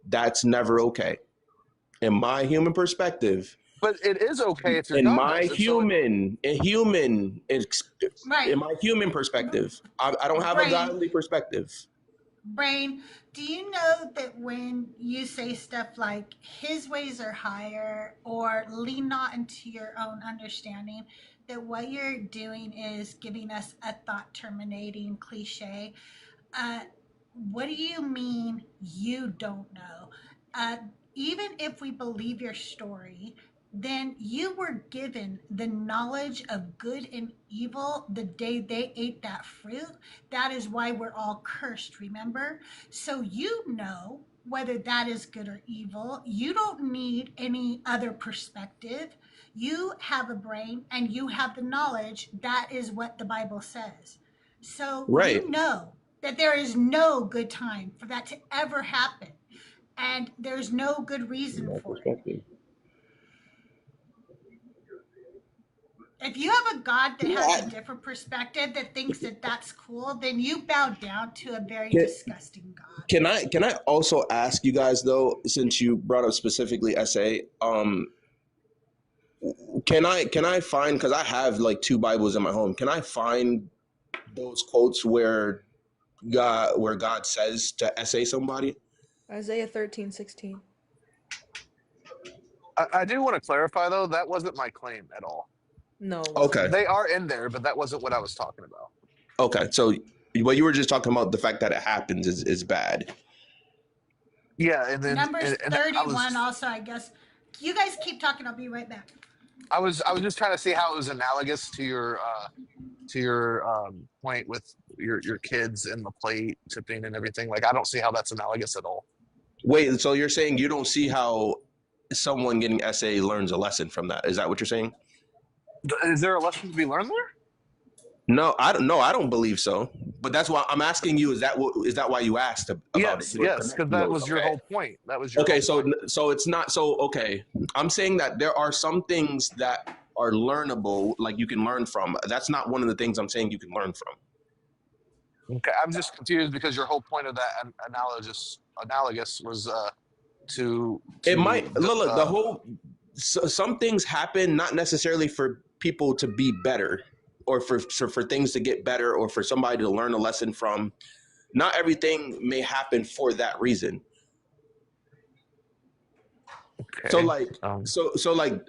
that's never okay. In my human perspective. But it is okay if your in God my does it. human in my human perspective. I don't have a godly perspective. Brain, do you know that when you say stuff like his ways are higher or lean not into your own understanding, that what you're doing is giving us a thought terminating cliche? What do you mean you don't know? Even if we believe your story, then you were given the knowledge of good and evil the day they ate that fruit. That is why we're all cursed, remember? So you know whether that is good or evil. You don't need any other perspective. You have a brain and you have the knowledge. That is what the Bible says. So Right. you know that there is no good time for that to ever happen. And there's no good reason for it. If you have a God that has a different perspective that thinks that that's cool, then you bow down to a very disgusting God. Can I also ask you guys though, since you brought up specifically SA, can I find, because I have like 2 Bibles in my home, can I find those quotes where God says to SA somebody? Isaiah 13:16. I do want to clarify though, that wasn't my claim at all. No. Okay. They are in there, but that wasn't what I was talking about. Okay. So what you were just talking about, the fact that it happens is bad. Yeah, and then Numbers and 31 also, I guess. You guys keep talking. I'll be right back. I was just trying to see how it was analogous to your point with your kids and the plate tipping and everything. Like, I don't see how that's analogous at all. Wait, so you're saying you don't see how someone getting SA learns a lesson from that? Is that what you're saying? Is there a lesson to be learned there? No, I don't believe so. But that's why I'm asking you. Is that why you asked about yes, it? Yes, because that was your whole point. That was your okay. Whole point. So it's not so okay. I'm saying that there are some things that are learnable, like you can learn from. That's not one of the things I'm saying you can learn from. Okay, I'm just confused because your whole point of that analogous was to it might look the whole. Some things happen not necessarily for people to be better, or for things to get better, or for somebody to learn a lesson from. Not everything may happen for that reason. Okay. So like, so like,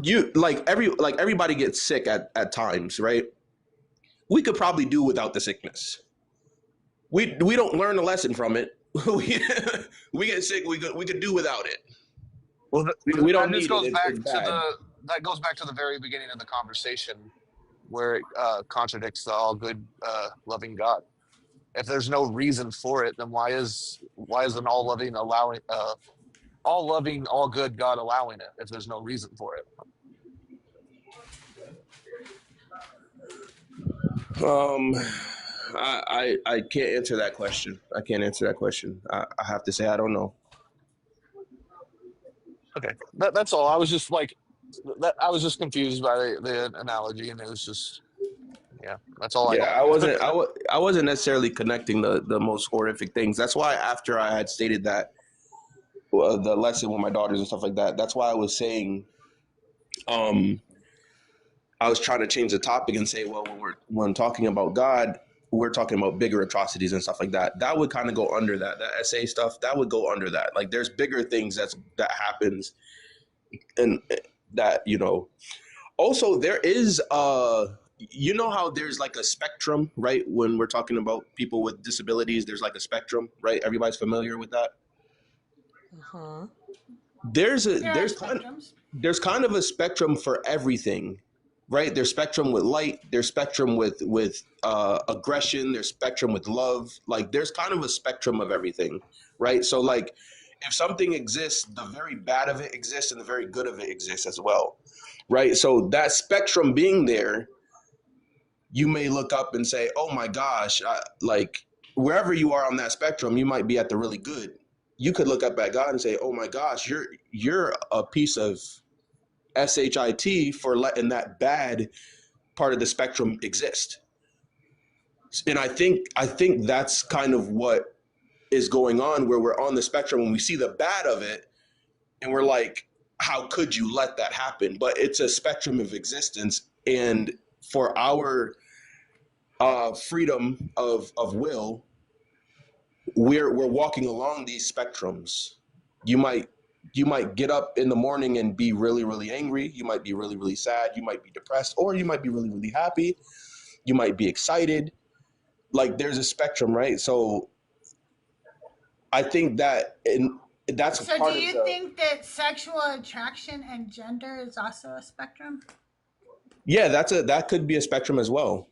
you everybody gets sick at times, right? We could probably do without the sickness. We don't learn a lesson from it. we get sick. We could do without it. Well, we don't need it. That goes back to the very beginning of the conversation, where it contradicts the all good, loving God. If there's no reason for it, then why is an all loving, all good God allowing it? If there's no reason for it. I can't answer that question. I have to say I don't know. Okay, that's all. I was just I was just confused by the analogy, and it was just, yeah, that's all. I wasn't necessarily connecting the most horrific things. That's why after I had stated that the lesson with my daughters and stuff like that, that's why I was saying, I was trying to change the topic and say, well, when talking about God, we're talking about bigger atrocities and stuff like that. That would kind of go under that SA stuff. That would go under that. Like, there's bigger things that happens, and that, also there is you know how there's like a spectrum, right? When we're talking about people with disabilities, there's like a spectrum, right? Everybody's familiar with that. There's kind of a spectrum for everything, right? There's spectrum with light, there's spectrum with aggression, there's spectrum with love. Like, there's kind of a spectrum of everything, right? So like, if something exists, the very bad of it exists and the very good of it exists as well, right? So that spectrum being there, you may look up and say, oh my gosh, like, wherever you are on that spectrum, you might be at the really good. You could look up at God and say, oh my gosh, you're a piece of shit for letting that bad part of the spectrum exist. And I think that's kind of what is going on, where we're on the spectrum and we see the bad of it and we're like, how could you let that happen? But it's a spectrum of existence, and for our freedom of will, we're walking along these spectrums. You might get up in the morning and be really, really angry. You might be really, really sad. You might be depressed, or you might be really, really happy. You might be excited. Like, there's a spectrum, right? So I think that that's so part do you of think that sexual attraction and gender is also a spectrum? Yeah, that could be a spectrum as well.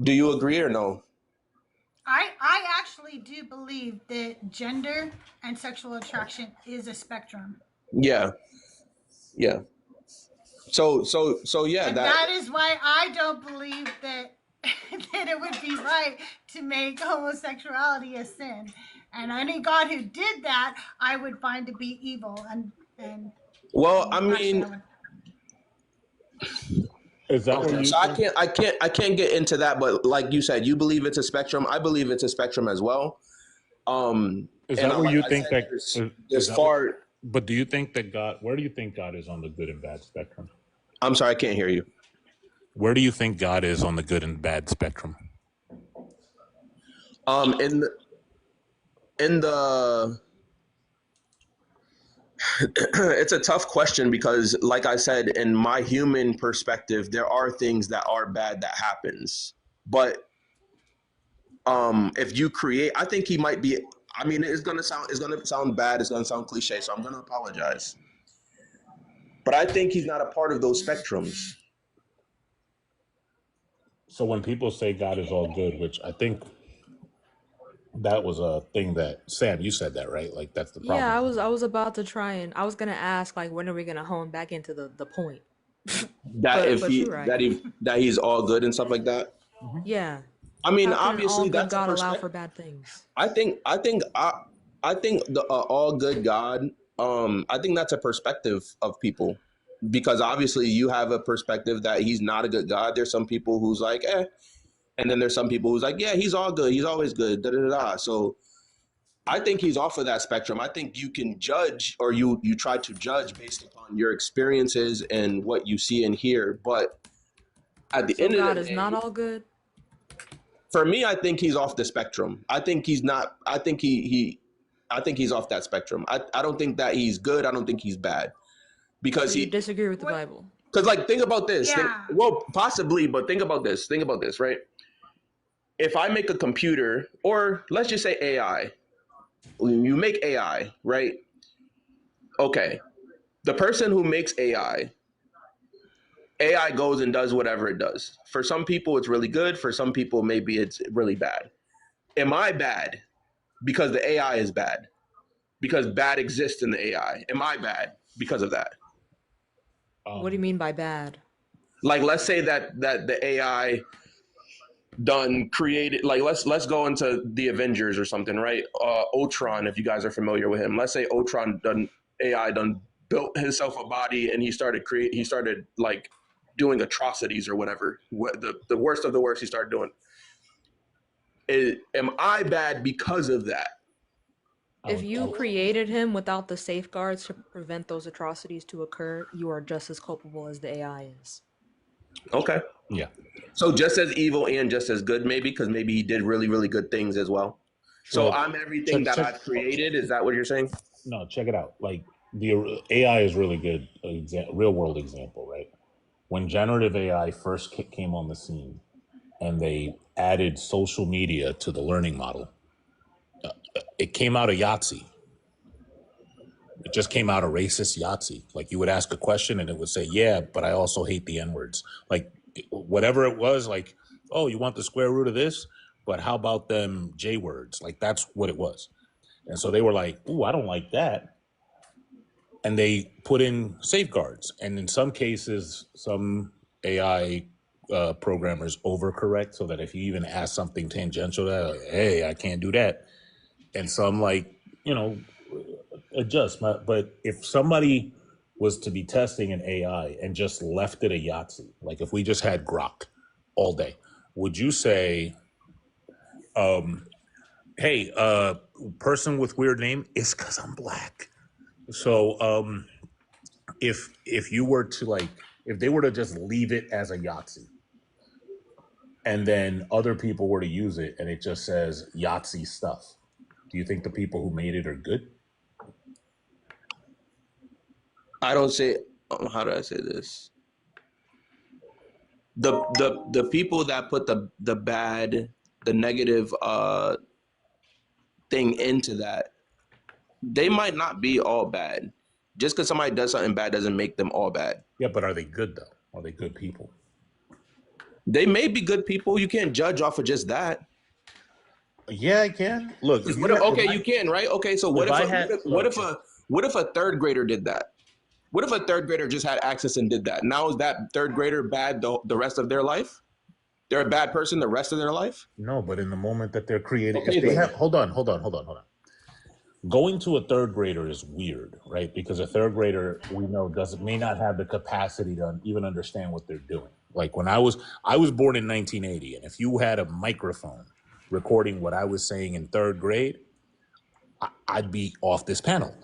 Do you agree or no? I actually do believe that gender and sexual attraction is a spectrum. Yeah. Yeah. So yeah, And that is why I don't believe that that it would be right to make homosexuality a sin. And any God who did that, I would find to be evil. And well, I actually, mean, Is that what okay, you so think? I can't get into that, but like you said, you believe it's a spectrum. I believe it's a spectrum as well. Is And that where like you I think said, that? there's far. But do you think that God? Where do you think God is on the good and bad spectrum? I'm sorry, I can't hear you. Where do you think God is on the good and bad spectrum? In the it's a tough question because, like I said, in my human perspective, there are things that are bad that happens. But if you create, I think he might be. I mean, it's gonna sound bad. It's gonna sound cliche, so I'm gonna apologize. But I think he's not a part of those spectrums. So when people say God is all good, which I think that was a thing that Sam, you said that, right? Like that's the problem. Yeah, I was about to try and I was gonna ask like when are we gonna hone back into the point? but you're right. That he's all good and stuff like that. Yeah. I mean, How can an all obviously good that's a God allow perspective. for bad things? I think the all good God. I think that's a perspective of people, because obviously you have a perspective that he's not a good God. There's some people who's like, and then there's some people who's like, yeah, he's all good. He's always good. Da da da. Da. So I think he's off of that spectrum. I think you can judge, or you try to judge based upon your experiences and what you see and hear. But at the So end God of the is day, not all good? for me, I think he's off the spectrum. I think he's not. I think I think he's off that spectrum. I don't think that he's good. I don't think he's bad, because So you disagree with the Bible? Because like, think about this. Yeah. Well, possibly, but think about this. Think about this, right? If I make a computer, or let's just say AI, you make AI, right? Okay, the person who makes AI goes and does whatever it does. For some people, it's really good. For some people, maybe it's really bad. Am I bad because the AI is bad? Because bad exists in the AI. Am I bad because of that? What do you mean by bad? Like, let's say that the AI done created, like, let's go into the Avengers or something, right? Ultron, if you guys are familiar with him. Let's say Ultron AI built himself a body, and he started like doing atrocities or whatever. The worst of the worst he started doing. Am I bad because of that? If you created him without the safeguards to prevent those atrocities to occur, you are just as culpable as the AI is. Okay. Yeah. So just as evil and just as good, maybe, because maybe he did really, really good things as well. So Well, I'm everything that I've created. Is that what you're saying? No, check it out. Like the AI is really good, real world example, right? When generative AI first came on the scene, and they added social media to the learning model, it came out of Yahtzee. It just came out of racist Yahtzee. Like, you would ask a question and it would say, yeah, but I also hate the N-words. Like, whatever it was, like, oh, you want the square root of this? But how about them J words? Like, that's what it was. And so they were like, ooh, I don't like that. And they put in safeguards. And in some cases, some AI programmers overcorrect, so that if you even ask something tangential to that, like, hey, I can't do that. And some, like, adjust. But if somebody was to be testing an AI and just left it a Yahtzee, like if we just had Grok all day, would you say, hey, person with weird name, it's because I'm black? So if you were to, like, if they were to just leave it as a Yahtzee, and then other people were to use it and it just says Yahtzee stuff, do you think the people who made it are good? I don't say. How do I say this? The people that put the bad, the negative thing into that, they might not be all bad. Just because somebody does something bad doesn't make them all bad. Yeah, but are they good though? Are they good people? They may be good people. You can't judge off of just that. Yeah, I can. Look, if What you if, okay, you can, right? Okay, so what if if I a, had what if a third grader did that? What if a third grader just had access and did that? Now is that third grader bad the rest of their life? They're a bad person the rest of their life? no, but in the moment that they're creating, Okay, if they then. have, hold on. Going to a third grader is weird, right? Because a third grader we know may not have the capacity to even understand what they're doing. Like when I was born in 1980, and if you had a microphone recording what I was saying in third grade, I'd be off this panel.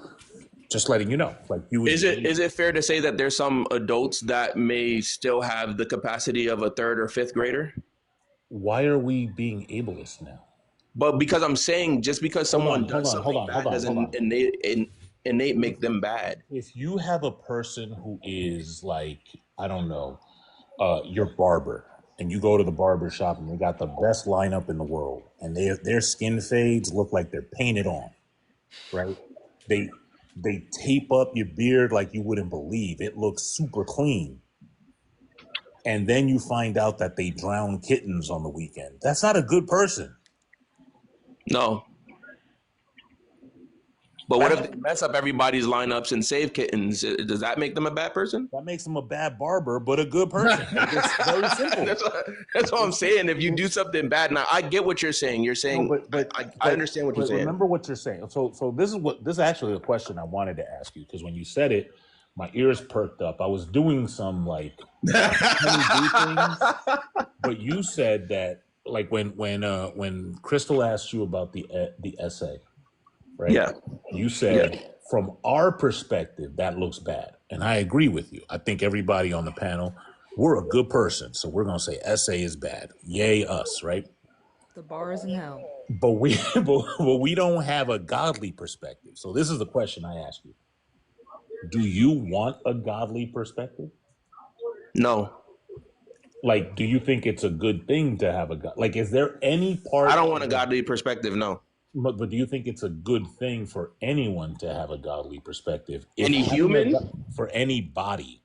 Just letting you know. Like you. Is it fair to say that there's some adults that may still have the capacity of a third or fifth grader? Why are we being ableist now? But because I'm saying just because someone does something bad doesn't innate make them bad. If you have a person who is like, I don't know, your barber, and you go to the barber shop and they got the best lineup in the world, and their skin fades look like they're painted on, right? They tape up your beard like you wouldn't believe. It looks super clean. And then you find out that they drown kittens on the weekend. That's not a good person. No. But what if they mess up everybody's lineups and save kittens? Does that make them a bad person? That makes them a bad barber, but a good person. It's very simple. That's what I'm saying. If you do something bad, now I get what you're saying. You're saying, no, but I understand what you're saying. Remember what you're saying. So this is actually a question I wanted to ask you, because when you said it, my ears perked up. I was doing some like things, but you said that like when Crystal asked you about the essay, right? Yeah. You said from our perspective that looks bad, and I agree with you. I think everybody on the panel, we're a good person, so we're gonna say essay is bad. Yay us, right? The bar is in hell. But we don't have a godly perspective. So this is the question I ask you. Do you want a godly perspective? No. Like, do you think it's a good thing to have a god? Like, is there any part? I don't want a godly perspective. No. But do you think it's a good thing for anyone to have a godly perspective? Any human? For anybody?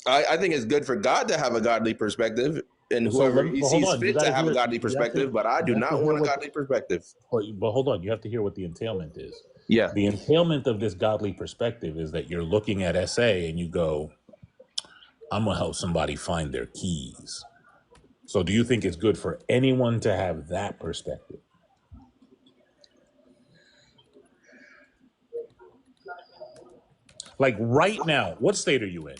I think it's good for God to have a godly perspective, and whoever he sees fit to have a godly perspective. But I do not want a godly perspective. But hold on, you have to hear what the entailment is. Yeah. The entailment of this godly perspective is that you're looking at SA and you go, I'm going to help somebody find their keys. So do you think it's good for anyone to have that perspective? Like right now, what state are you in,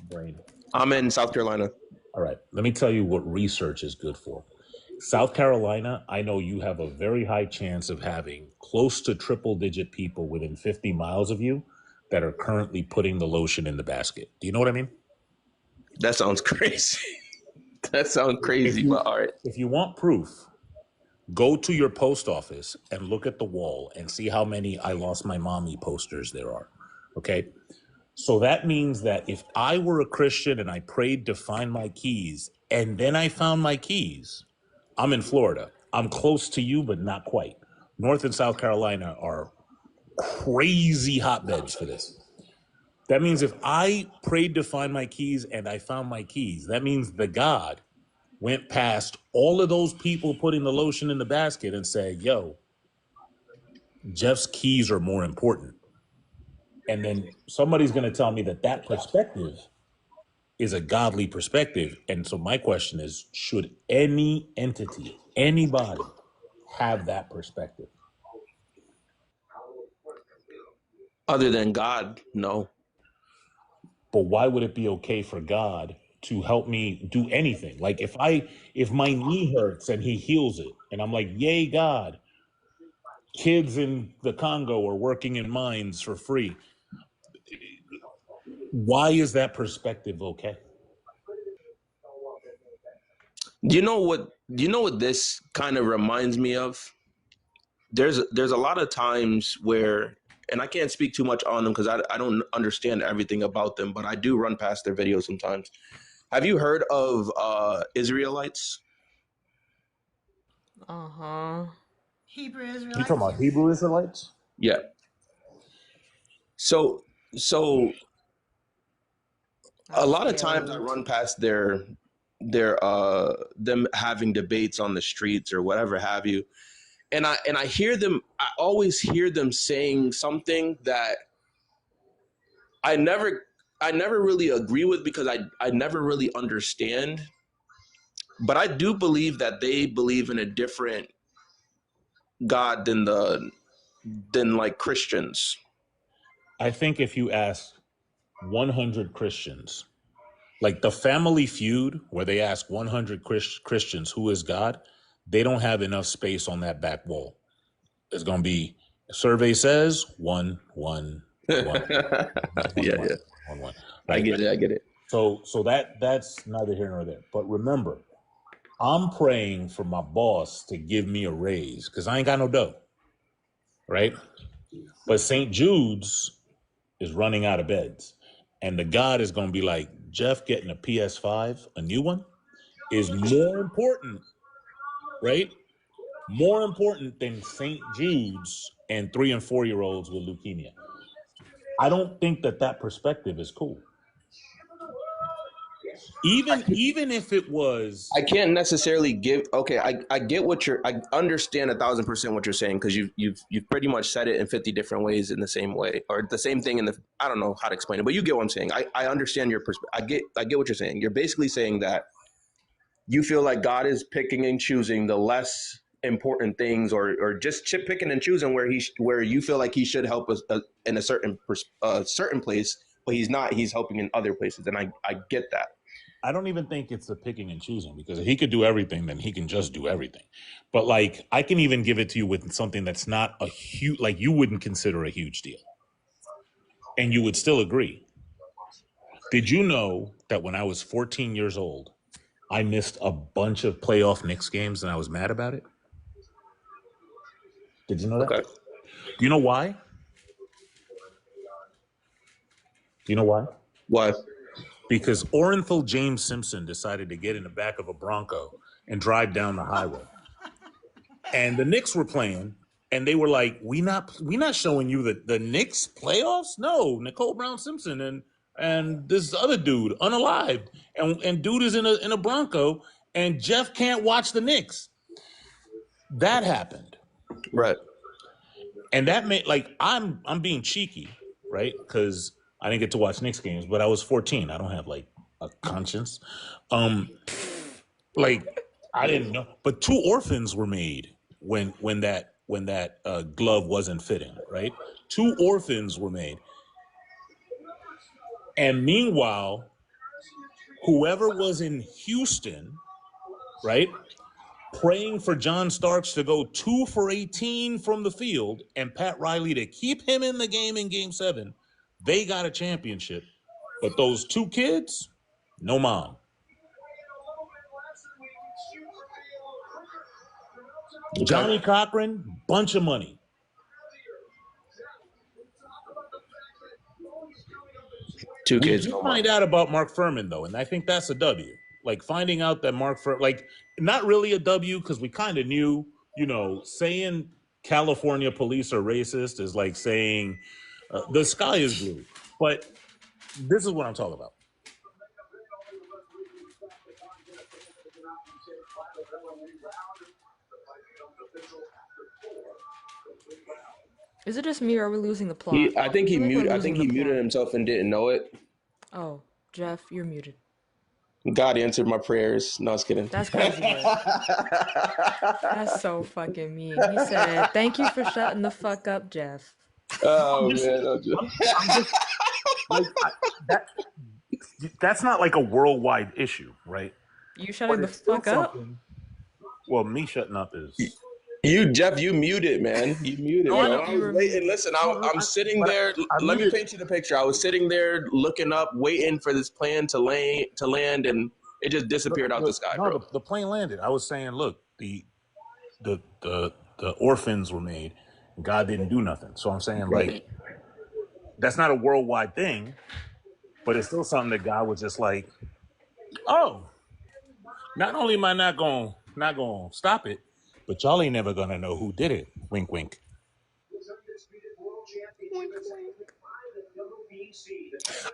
Brain? I'm in South Carolina. All right. Let me tell you what research is good for. South Carolina, I know you have a very high chance of having close to triple-digit people within 50 miles of you that are currently putting the lotion in the basket. Do you know what I mean? That sounds crazy. That sounds crazy, but all right. If you want proof, go to your post office and look at the wall and see how many I lost my mommy posters there are. Okay? So that means that if I were a Christian and I prayed to find my keys and then I found my keys, I'm in Florida. I'm close to you, but not quite. North and South Carolina are crazy hotbeds for this. That means if I prayed to find my keys and I found my keys, that means the God went past all of those people putting the lotion in the basket and said, yo, Jeff's keys are more important. And then somebody's going to tell me that perspective is a godly perspective. And so my question is, should any entity, anybody have that perspective? Other than God, no. But why would it be okay for God to help me do anything? Like if my knee hurts and he heals it and I'm like, yay, God, kids in the Congo are working in mines for free. Why is that perspective okay? Do you know what this kind of reminds me of? There's a lot of times where, and I can't speak too much on them because I don't understand everything about them, but I do run past their videos sometimes. Have you heard of Israelites? Uh-huh. Hebrew Israelites. You talking about Hebrew Israelites? Yeah. So a lot of times I run past them having debates on the streets or whatever have you. and I hear them. I always hear them saying something that I never really agree with because I never really understand. But I do believe that they believe in a different God than like Christians. I think if you ask 100 Christians, like the Family Feud, where they ask 100 Christians who is God, they don't have enough space on that back wall. It's going to be, survey says, one. Yeah. One. I get it. So that's neither here nor there. But remember, I'm praying for my boss to give me a raise because I ain't got no dough, right? But St. Jude's is running out of beds. And the God is going to be like, Jeff getting a PS5, a new one, is more important, right? More important than St. Jude's and 3 and 4-year-olds with leukemia. I don't think that perspective is cool. Even if it was, I can't necessarily give. Okay, I get what I understand 1,000% what you're saying because you've pretty much said it in 50 different ways in the same way or the same thing I don't know how to explain it, but you get what I'm saying. I understand your perspective. I get what you're saying. You're basically saying that you feel like God is picking and choosing the less important things or just picking and choosing where you feel like he should help us in a certain place, but he's not. He's helping in other places, and I get that. I don't even think it's the picking and choosing because if he could do everything, then he can just do everything. But like, I can even give it to you with something that's not a huge, like you wouldn't consider a huge deal. And you would still agree. Did you know that when I was 14 years old, I missed a bunch of playoff Knicks games and I was mad about it? Did you know that? Okay. Do you know why? Do you know why? Why? Because Orenthal James Simpson decided to get in the back of a Bronco and drive down the highway. And the Knicks were playing, and they were like, we not showing you the Knicks playoffs? No, Nicole Brown Simpson and this other dude, unalived. And dude is in a Bronco, and Jeff can't watch the Knicks. That happened. Right. And that made, like, I'm being cheeky, right? Because I didn't get to watch Knicks games, but I was 14. I don't have like a conscience. Like I didn't know. But 2 orphans were made when that glove wasn't fitting, right? 2 orphans were made. And meanwhile, whoever was in Houston, right, praying for John Starks to go 2 for 18 from the field and Pat Riley to keep him in the game in Game 7, they got a championship. But those 2 kids, no mom. Johnny Cochran, bunch of money. Two kids. You find out about Mark Furman, though, and I think that's a W. Like, finding out that Mark Furman, like, not really a W, because we kind of knew, you know, saying California police are racist is like saying the sky is blue. But this is what I'm talking about. Is it just me or are we losing the plot? I think he muted himself and didn't know it. Oh, Jeff, you're muted. God answered my prayers. No, I was kidding. That's crazy. That's so fucking mean. He said, "Thank you for shutting the fuck up, Jeff." Oh man, that's not like a worldwide issue, right? You shutting the fuck up? Well, me shutting up is. Jeff, you muted, man. You muted. No, I was waiting. Listen, I'm sitting there. Let me paint you the picture. I was sitting there looking up, waiting for this plane to land, and it just disappeared out the sky, bro. The plane landed. I was saying, look, the orphans were made. God didn't do nothing. So I'm saying, like, that's not a worldwide thing, but it's still something that God was just like, oh, not only am I not gonna stop it, but y'all ain't never gonna know who did it. Wink, wink.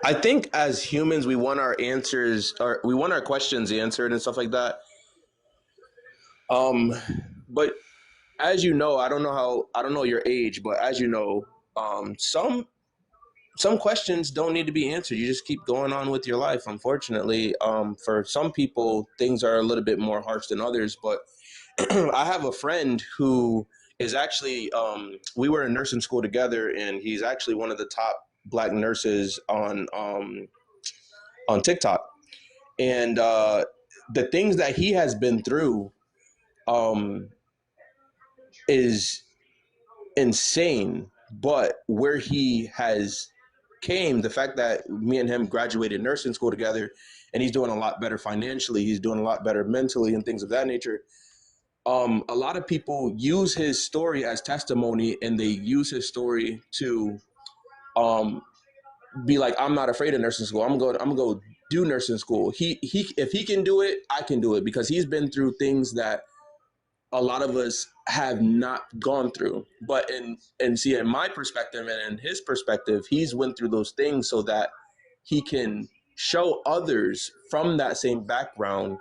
I think as humans, we want our answers, or we want our questions answered and stuff like that. But as you know, I don't know your age, but as you know, some questions don't need to be answered. You just keep going on with your life. Unfortunately, for some people, things are a little bit more harsh than others. But I have a friend who is actually, we were in nursing school together, and he's actually one of the top Black nurses on TikTok. And the things that he has been through is insane. But where he has came, the fact that me and him graduated nursing school together, and he's doing a lot better financially, he's doing a lot better mentally and things of that nature. A lot of people use his story as testimony, and they use his story to be like, I'm not afraid of nursing school. I'm gonna go do nursing school. He if he can do it, I can do it, because he's been through things that a lot of us have not gone through. But in my perspective and in his perspective, he's went through those things so that he can show others from that same background,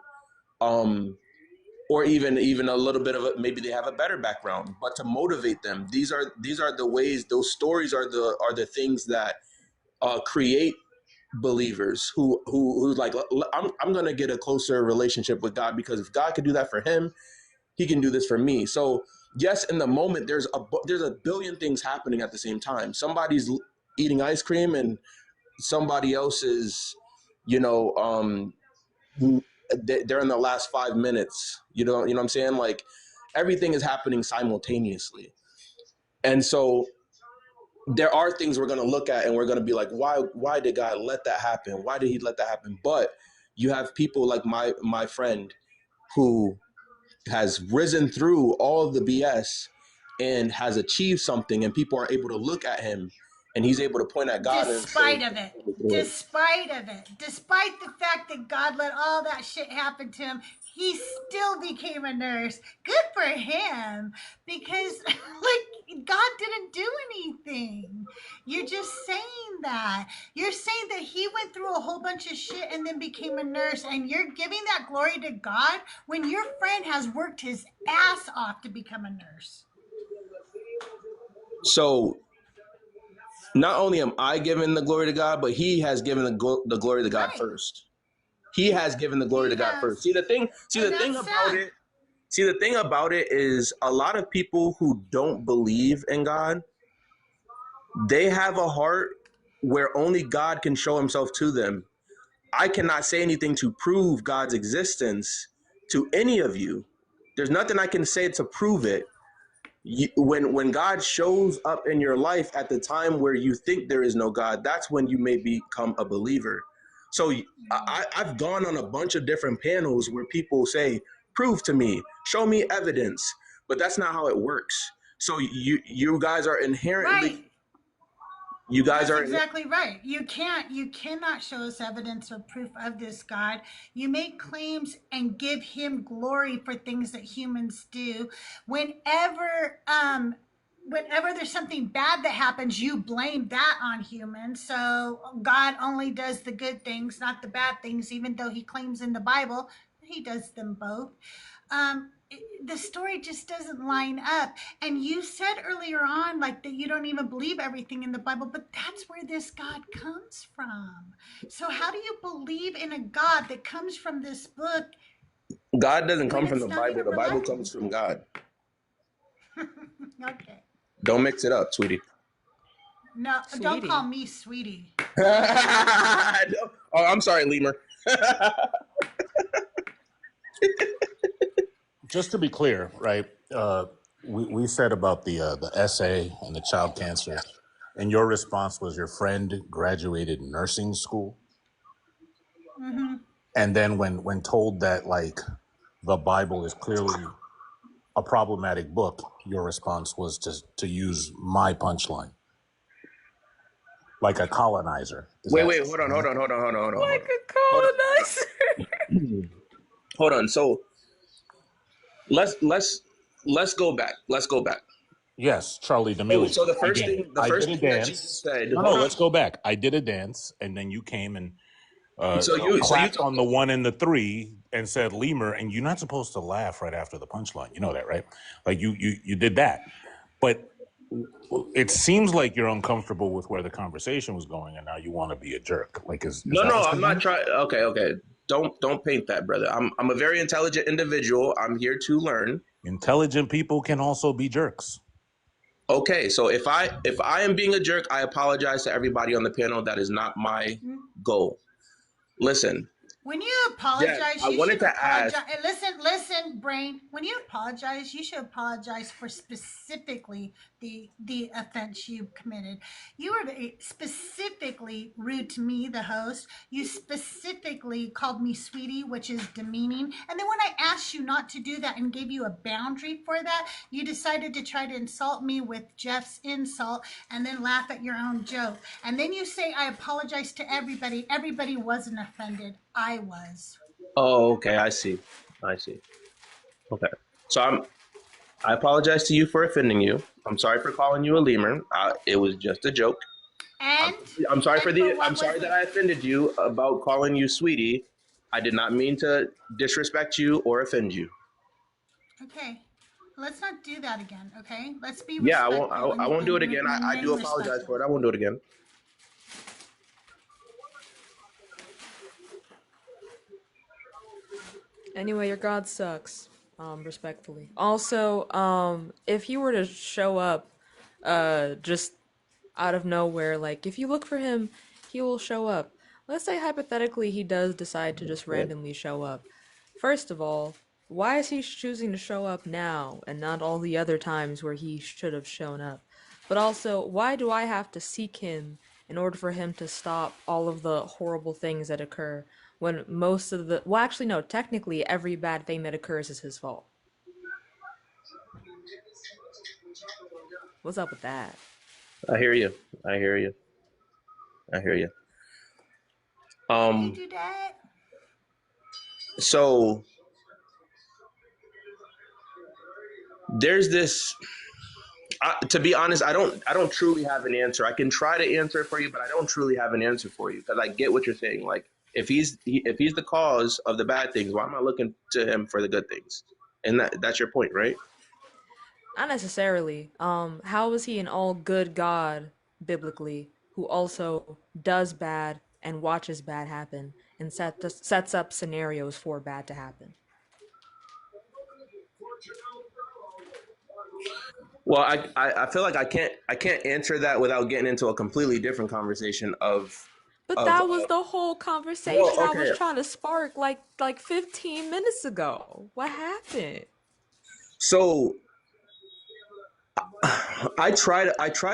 or even a little bit of it, maybe they have a better background, but to motivate them. These are the ways, those stories are the things that create believers who like, I'm going to get a closer relationship with God, because if God could do that for him, he can do this for me. So yes, in the moment, there's a billion things happening at the same time. Somebody's eating ice cream, and somebody else is, they're in the last 5 minutes. You know what I'm saying? Like, everything is happening simultaneously. And so there are things we're going to look at, and we're going to be like, why did God let that happen? Why did he let that happen? But you have people like my friend who has risen through all of the BS and has achieved something, and people are able to look at him, and he's able to point at God. Despite the fact that God let all that shit happen to him, he still became a nurse. Good for him, because like, God didn't do anything. You're just saying that. You're saying that he went through a whole bunch of shit and then became a nurse, and you're giving that glory to God when your friend has worked his ass off to become a nurse. So not only am I giving the glory to God, but he has given the glory to God first. He has given the glory to God first. See, the thing about it is, a lot of people who don't believe in God, they have a heart where only God can show himself to them. I cannot say anything to prove God's existence to any of you. There's nothing I can say to prove it. When God shows up in your life at the time where you think there is no God, that's when you may become a believer. So I've gone on a bunch of different panels where people say, prove to me, show me evidence, but that's not how it works. So you guys are inherently Right. You guys That's are exactly right. You cannot show us evidence or proof of this God. You make claims and give him glory for things that humans do. Whenever there's something bad that happens, you blame that on humans. So God only does the good things, not the bad things, even though he claims in the Bible he does them both. The story just doesn't line up. And you said earlier on, like, that you don't even believe everything in the Bible, but that's where this God comes from. So how do you believe in a God that comes from this book? God doesn't come from the Bible. The Bible comes from God. Okay. Don't mix it up, sweetie. No, Sweetie. Don't call me sweetie. Oh, I'm sorry, Lemur. Just to be clear, right? We said about the essay and the child cancer, and your response was your friend graduated nursing school, Mm-hmm. and then when told that, like, the Bible is clearly a problematic book, your response was to use my punchline, like a colonizer. Wait, hold on. Like a colonizer. Hold on. So let's go back. Yes, Charlie D'Amelio. So the first thing that Jesus said. No, let's go back. I did a dance, and then you came and So you clapped talk. on the 1 and the 3 and said lemur, and you're not supposed to laugh right after the punchline. You know that, right? Like you did that, but it seems like you're uncomfortable with where the conversation was going, and now you want to be a jerk. Like, is No, that no, what's I'm going not on? trying. Okay. Don't paint that, brother. I'm a very intelligent individual. I'm here to learn. Intelligent people can also be jerks. Okay, so if I am being a jerk, I apologize to everybody on the panel. That is not my goal. Listen, When you Jeff, apologize, I you should wanted to apologize. ask. Listen, brain. When you apologize, you should apologize for specifically the offense you committed. You were specifically rude to me, the host. You specifically called me sweetie, which is demeaning. And then when I asked you not to do that and gave you a boundary for that, you decided to try to insult me with Jeff's insult and then laugh at your own joke. And then you say I apologize to everybody. Everybody wasn't offended. I was. Oh, okay, I see. Okay, so I apologize to you for offending you. I'm sorry for calling you a lemur. It was just a joke. And I'm sorry what I'm sorry that I offended you about calling you sweetie. I did not mean to disrespect you or offend you. Okay. Let's not do that again, okay? Let's be Yeah, respectful. I won't do it again. I do remain apologize respectful. for it. I won't do it again. Anyway, your God sucks. Respectfully. Also, if he were to show up, just out of nowhere, like if you look for him, he will show up. Let's say hypothetically he does decide to just randomly show up. First of all, why is he choosing to show up now and not all the other times where he should have shown up? But also, why do I have to seek him in order for him to stop all of the horrible things that occur when most of the, well, actually no, technically every bad thing that occurs is his fault. What's up with that? I hear you. You do that? So there's this. To be honest, I don't truly have an answer. I can try to answer it for you, but I don't truly have an answer for you because I get what you're saying. Like if he's the cause of the bad things, why am I looking to him for the good things? And that's your point, right? Not necessarily. How is he an all good God biblically who also does bad and watches bad happen and sets up scenarios for bad to happen? Well, I feel like I can't answer that without getting into a completely different conversation But that was the whole conversation well, I was okay. trying to spark like 15 minutes ago. What happened? So I try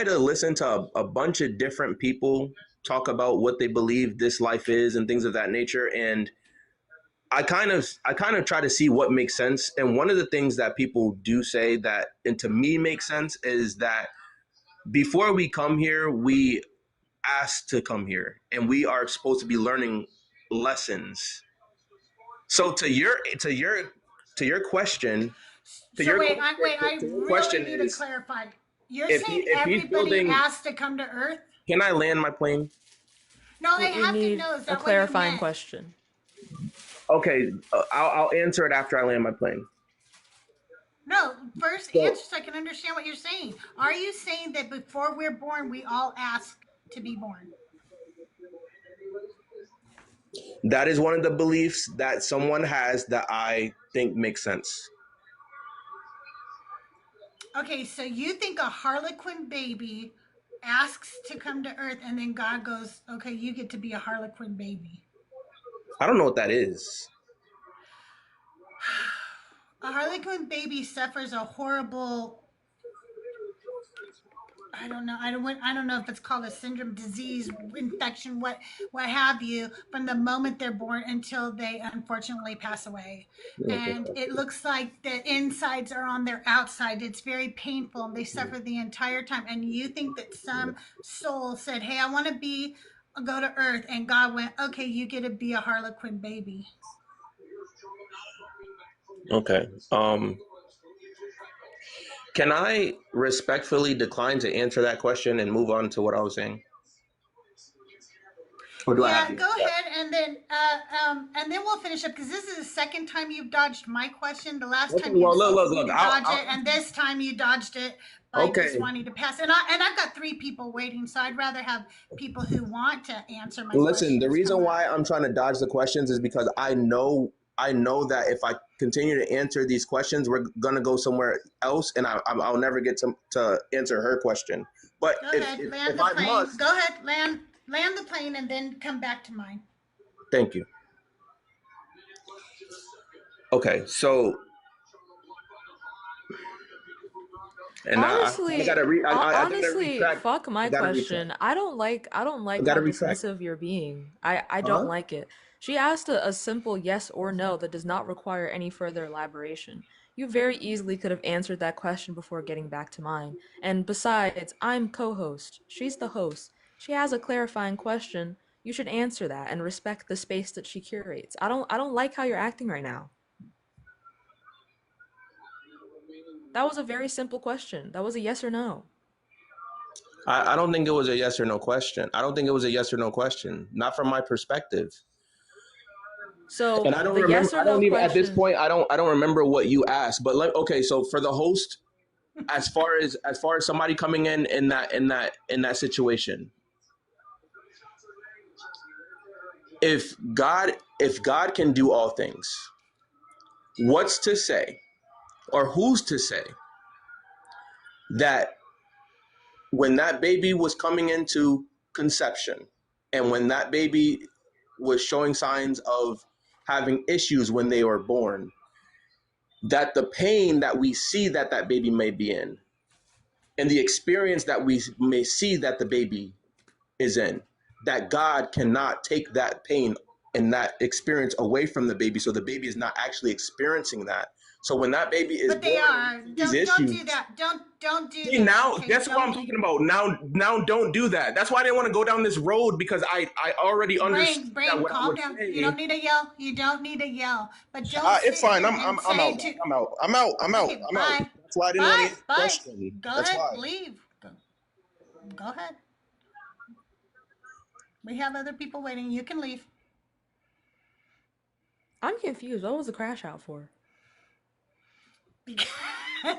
to listen to a bunch of different people talk about what they believe this life is and things of that nature, and I kind of try to see what makes sense. And one of the things that people do say that, and to me makes sense, is that before we come here, we asked to come here, and we are supposed to be learning lessons. So to your question, I really question need to is, clarify. You're if saying he's everybody building, asked to come to Earth? can I land my plane? No, I We have to need know. Is a that what you clarifying meant? question. Okay, I'll answer it after I land my plane. No, first So answer so I can understand what you're saying. Are you saying that before we're born, we all ask to be born? that is one of the beliefs that someone has that I think makes sense. Okay, so you think a Harlequin baby asks to come to Earth and then God goes, okay, you get to be a Harlequin baby. I don't know what that is. A Harlequin baby suffers a horrible, I don't know. I don't know if it's called a syndrome, disease, infection, what have you, from the moment they're born until they unfortunately pass away. And it looks like the insides are on their outside. It's very painful and they suffer the entire time. And you think that some soul said, hey, I want to go to Earth, and God went, okay, you get to be a Harlequin baby. Okay. Can I respectfully decline to answer that question and move on to what I was saying? Or do I have Yeah, to? go ahead, and then we'll finish up because this is the second time you've dodged my question. The last Okay, time you well, told look, me look. to dodge it, and this time you dodged it by just Okay. wanting to pass. And I've got 3 people waiting, so I'd rather have people who want to answer my Listen, the questions reason come up. why I'm trying to dodge the questions is because I know that if I continue to answer these questions, we're gonna go somewhere else, and I'll never get to answer her question. But Go ahead, land the plane. Go ahead, land the plane, and then come back to mine. Thank you. Okay, so. And Honestly, I gotta honestly, retract. fuck my question. I don't like how dismissive you're being. I don't like it. She asked a simple yes or no that does not require any further elaboration. You very easily could have answered that question before getting back to mine. And besides, I'm co-host. She's the host. She has a clarifying question. You should answer that and respect the space that she curates. I don't like how you're acting right now. That was a very simple question. That was a yes or no. I don't think it was a yes or no question. I don't think it was a yes or no question. Not from my perspective. So and I don't the remember. yes or I no don't even question, at this point. I don't remember what you asked. But okay. So for the host, as far as somebody coming in that situation, if God can do all things, what's to say, or who's to say that when that baby was coming into conception, and when that baby was showing signs of having issues when they were born, that the pain that we see that baby may be in, and the experience that we may see that the baby is in, that God cannot take that pain and that experience away from the baby, so the baby is not actually experiencing that. So when that baby is But they born, are. Don't do that. Don't do see, that. now Okay, that's what I'm talking about. Now don't do that. That's why I didn't want to go down this road, because I already understood that what calm down. You don't need to yell. You don't need to yell. But don't it's sit fine. here I'm and I'm say out. to. I'm out. I'm out. I'm out. Okay, I'm out. bye. That's why I didn't want to answer the Bye. question. Go That's ahead. why. Leave. Go ahead. We have other people waiting. You can leave. I'm confused. What was the crash out for? Because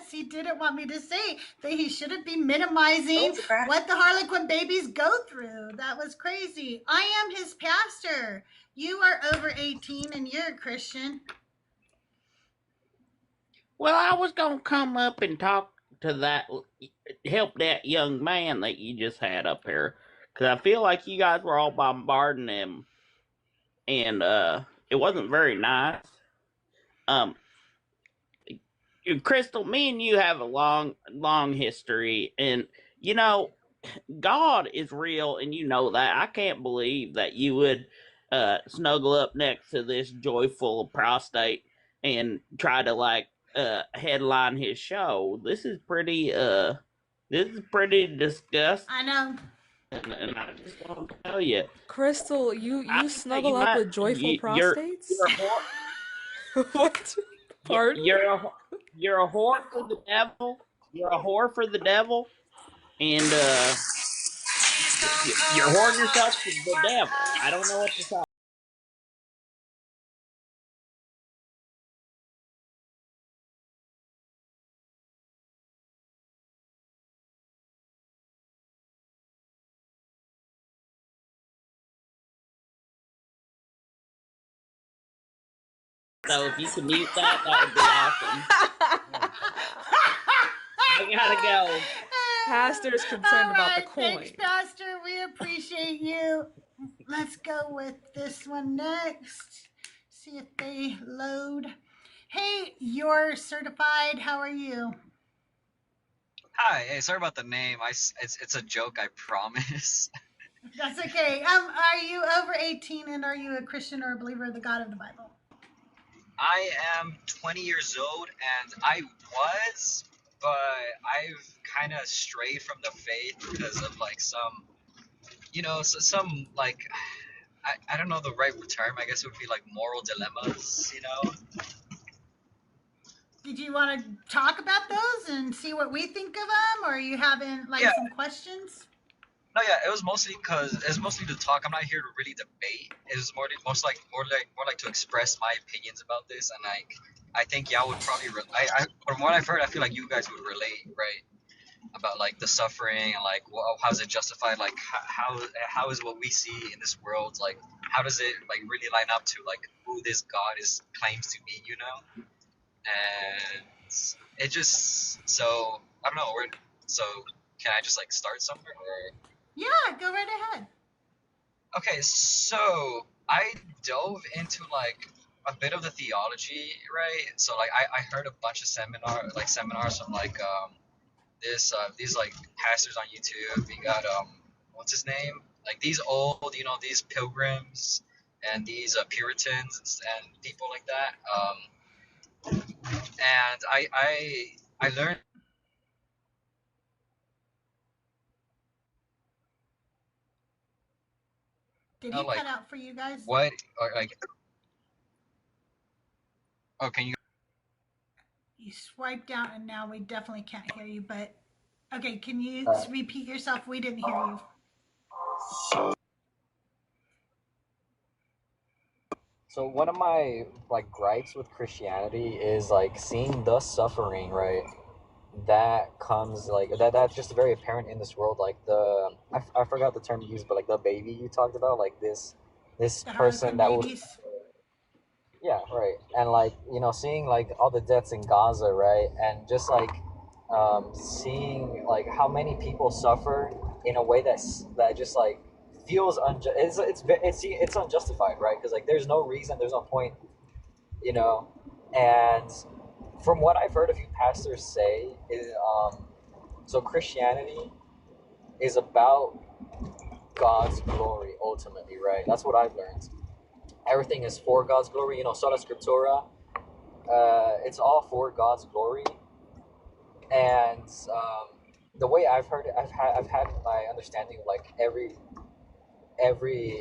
he didn't want me to say that he shouldn't be minimizing what the Harlequin babies go through. That was crazy. I am his pastor. You are over 18 and you're a Christian. Well, I was going to come up and talk to help that young man that you just had up here. Because I feel like you guys were all bombarding him. And it wasn't very nice. Crystal, me and you have a long history. And, God is real, and you know that. I can't believe that you would snuggle up next to this joyful prostate and try to headline his show. This is pretty disgusting. I know. And I just want to tell you, Crystal, you snuggle up with joyful prostates? What? Pardon? You're a whore for the devil. You're a whore for the devil, and you're whoring yourself to the devil. I don't know what to say. So if you could mute that would be awesome. I gotta go. Pastor's concerned about the coin. Thanks, Pastor. We appreciate you. Let's go with this one next. See if they load. Hey, you're certified. How are you? Hi. Hey, sorry about the name. It's a joke, I promise. That's okay. Are you over 18 and are you a Christian or a believer of the God of the Bible? I am 20 years old, and I was, but I've kind of strayed from the faith because of some I don't know the right term. I guess it would be like moral dilemmas. Did you want to talk about those and see what we think of them, or are you having some questions? No, yeah, it was mostly because it's mostly to talk. I'm not here to really debate. It was more like to express my opinions about this, and like I think y'all would probably from what I've heard, I feel like you guys would relate, right? About like the suffering and like how is it justified? Like how is what we see in this world, like how does it like really line up to like who this God is claims to be, you know? And it just so I don't know. So can I just like start somewhere or? Yeah, go right ahead. Okay, so I dove into like a bit of the theology, right? So like I heard a bunch of seminars from like these like pastors on YouTube. We got what's his name? Like these old, you know, these pilgrims and these Puritans and people like that. And I learned Did he like cut out for you guys? what or like oh can you You swiped out and now we definitely can't hear you, but okay, can you repeat yourself? We didn't hear you. So one of my like gripes with Christianity is like seeing the suffering, right? That comes like that's just very apparent in this world. Like I forgot the term you used, but like the baby you talked about, like this The person Harlequin that would, babies. yeah, right. And like, you know, seeing like all the deaths in Gaza, right? And just like seeing like how many people suffer in a way that just like feels it's unjustified, right? Because like there's no reason, there's no point, you know. And from what I've heard a few pastors say is so Christianity is about God's glory ultimately, right? That's what I've learned. Everything is for God's glory, you know, sola scriptura. It's all for God's glory. And the way I've heard it, I've had my understanding of like every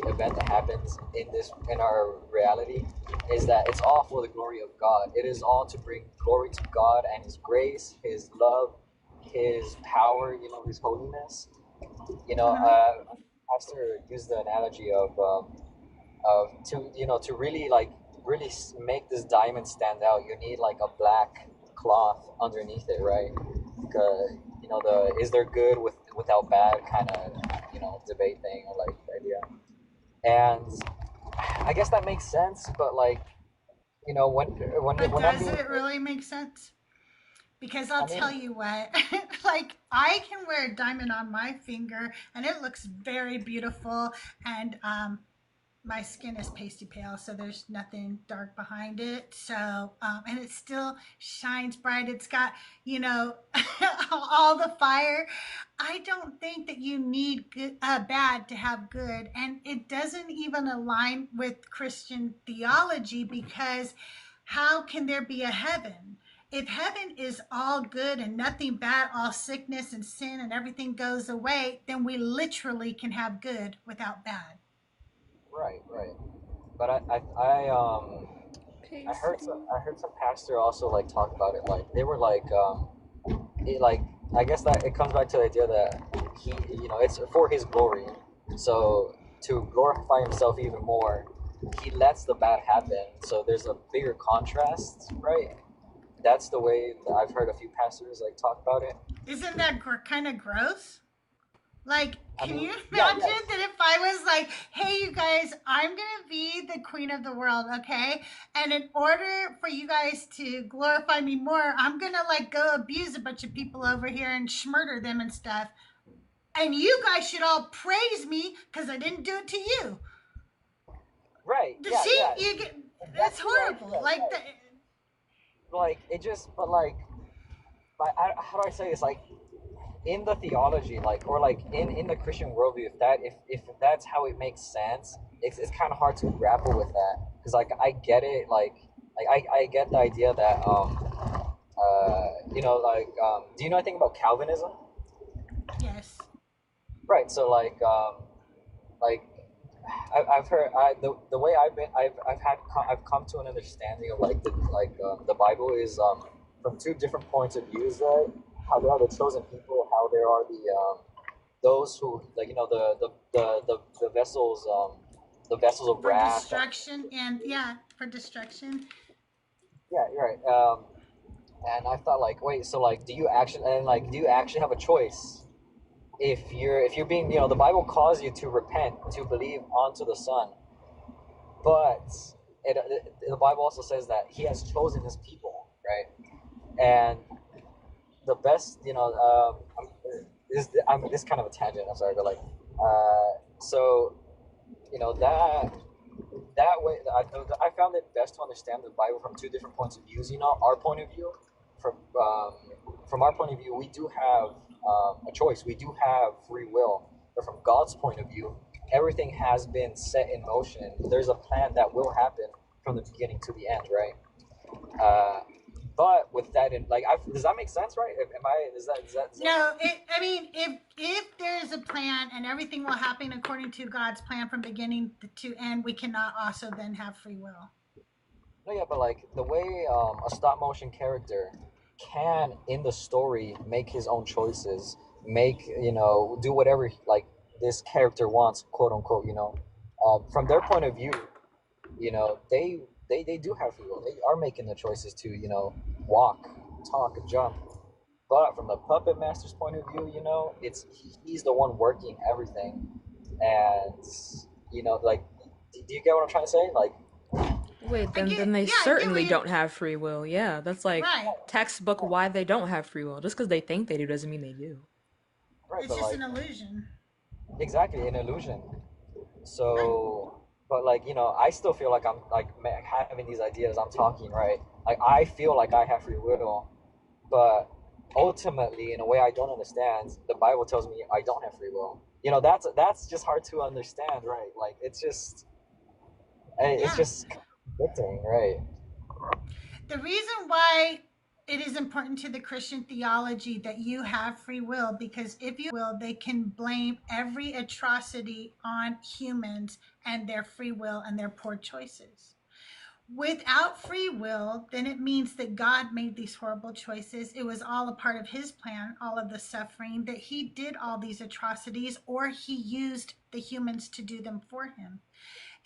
event that happens in our reality is that it's all for the glory of God. It is all to bring glory to God and His grace, His love, His power, you know, His holiness. You know, Pastor used the analogy of to, you know, to really make this diamond stand out, you need like a black cloth underneath it, right? You know, the is there good without bad kind of, you know, debate thing or like idea. And I guess that makes sense, but like, you know, when does it really make sense? Because I'll tell you what, like I can wear a diamond on my finger and it looks very beautiful, and my skin is pasty pale, so there's nothing dark behind it. So, and it still shines bright. It's got, you know, all the fire. I don't think that you need bad to have good. And it doesn't even align with Christian theology, because how can there be a heaven? If heaven is all good and nothing bad, all sickness and sin and everything goes away, then we literally can have good without bad. Right. But I heard some pastor also like talk about it. Like they were like I guess that it comes back to the idea that he, you know, it's for His glory. So to glorify Himself even more, He lets the bad happen. So there's a bigger contrast, right? That's the way that I've heard a few pastors like talk about it. Isn't that kind of gross? Like, can you imagine that if I was like, hey, you guys, I'm going to be the queen of the world, okay? And in order for you guys to glorify me more, I'm going to like go abuse a bunch of people over here and murder them and stuff. And you guys should all praise me because I didn't do it to you. Right. You get, that's horrible. Right. Like, it just, but like, how do I say this? Like, in the theology, like, or like in the Christian worldview, if that's how it makes sense, it's kind of hard to grapple with that, because like I get it, like I get the idea that you know, like do you know anything about Calvinism? Yes. Right. So like I've heard the way I've come to an understanding of like the Bible is from two different points of views, right? How there are the chosen people, how there are those who like the vessels of For wrath. destruction and for destruction. Yeah, you're right. And I thought like, wait, so like, do you actually have a choice? If you're being, the Bible calls you to repent, to believe onto the Son, but the Bible also says that He has chosen His people, right? And the best, this is kind of a tangent. I'm sorry, but like, so that way, I found it best to understand the Bible from two different points of views. Our point of view, from our point of view, we do have a choice. We do have free will. But from God's point of view, everything has been set in motion. There's a plan that will happen from the beginning to the end, right? But with that, does that make sense, right? Is that? No, if there's a plan and everything will happen according to God's plan from beginning to end, we cannot also then have free will. No, yeah, but like the way a stop motion character can in the story make his own choices, do whatever like this character wants, quote unquote. From their point of view, they do have free will. They are making the choices to walk, talk, jump. But from the puppet master's point of view, he's the one working everything, and like, do you get what I'm trying to say? Like, wait, then they certainly don't have free will. Yeah, that's like textbook why they don't have free will. Just because they think they do doesn't mean they do. Right, it's just an illusion. Exactly, an illusion. So, but like, I still feel like I'm like having these ideas. I'm talking, right? Like, I feel like I have free will, but ultimately, in a way I don't understand, the Bible tells me I don't have free will. That's just hard to understand, right? Like, it's just conflicting, right? The reason why it is important to the Christian theology that you have free will, because if you will, they can blame every atrocity on humans and their free will and their poor choices. Without free will, then it means that God made these horrible choices. It was all a part of His plan, all of the suffering, that He did all these atrocities, or He used the humans to do them for Him.